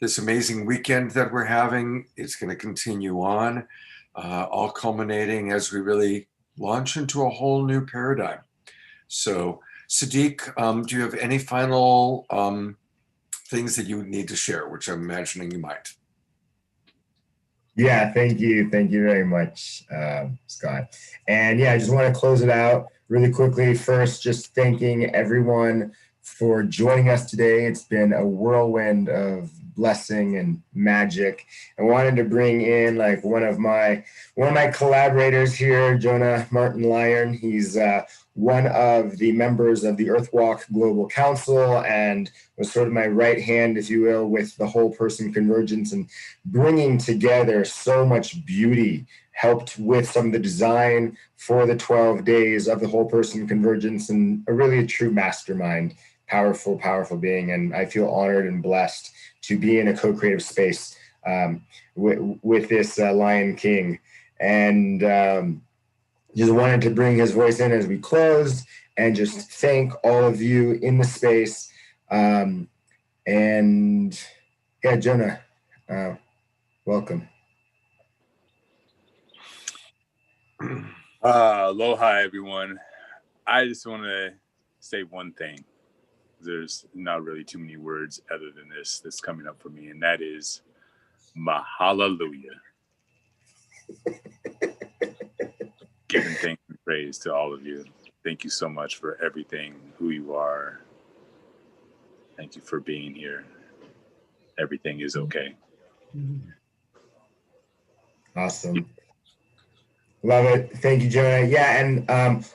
This amazing weekend that we're having is going to continue on, all culminating as we really launch into a whole new paradigm. So Tzadic, do you have any final things that you need to share, which I'm imagining you might? Yeah, thank you. Thank you very much, Scott. And yeah, I just want to close it out really quickly. First, just thanking everyone for joining us today. It's been a whirlwind of blessing and magic. I wanted to bring in like one of my collaborators here, Jonah Martin Lyon. He's one of the members of the Earthwalk Global Council and was sort of my right hand, if you will, with the whole person Convergence and bringing together so much beauty, helped with some of the design for the 12 days of the whole person Convergence, and really a true mastermind, powerful, powerful being. And I feel honored and blessed to be in a co-creative space with this Lion King. And just wanted to bring his voice in as we closed and just thank all of you in the space. And yeah, Jonah, welcome. Aloha, everyone. I just want to say one thing. There's not really too many words other than this that's coming up for me, and that is Mahallelujah. Giving thanks and praise to all of you. Thank you so much for everything, who you are. Thank you for being here. Everything is okay. Awesome. Love it. Thank you, Jonah. Yeah, and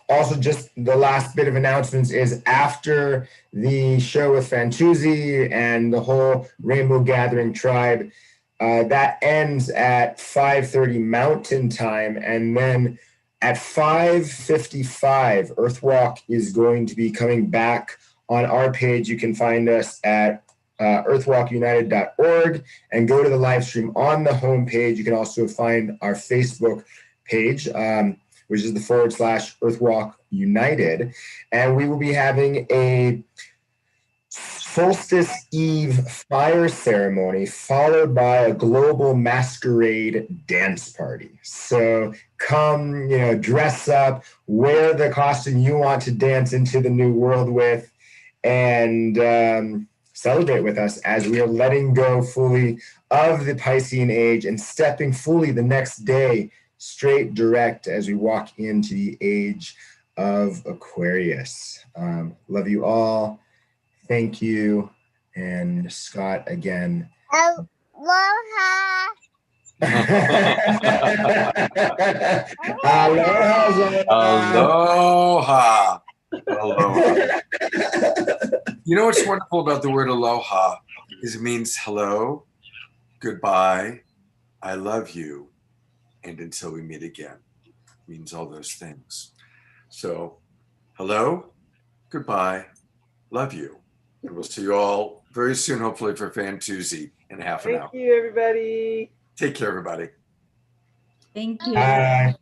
also just the last bit of announcements is after the show with Fantuzzi and the whole Rainbow Gathering tribe, that ends at 5:30 Mountain Time, and then at 5:55, Earthwalk is going to be coming back on our page. You can find us at earthwalkunited.org and go to the live stream on the homepage. You can also find our Facebook page, which is the /Earthwalk United. And we will be having a Solstice Eve fire ceremony followed by a global masquerade dance party. So come, dress up, wear the costume you want to dance into the new world with, and celebrate with us as we are letting go fully of the Piscean age and stepping fully the next day straight direct as we walk into the age of Aquarius. Love you all. Thank you. And Scott, again. Aloha. Aloha. Aloha. You know what's wonderful about the word aloha is it means hello, goodbye, I love you, and until we meet again. It means all those things. So hello, goodbye, love you. And we'll see you all very soon, hopefully for Fantuzzi in half an hour. Thank you, everybody. Take care, everybody. Thank you. Bye.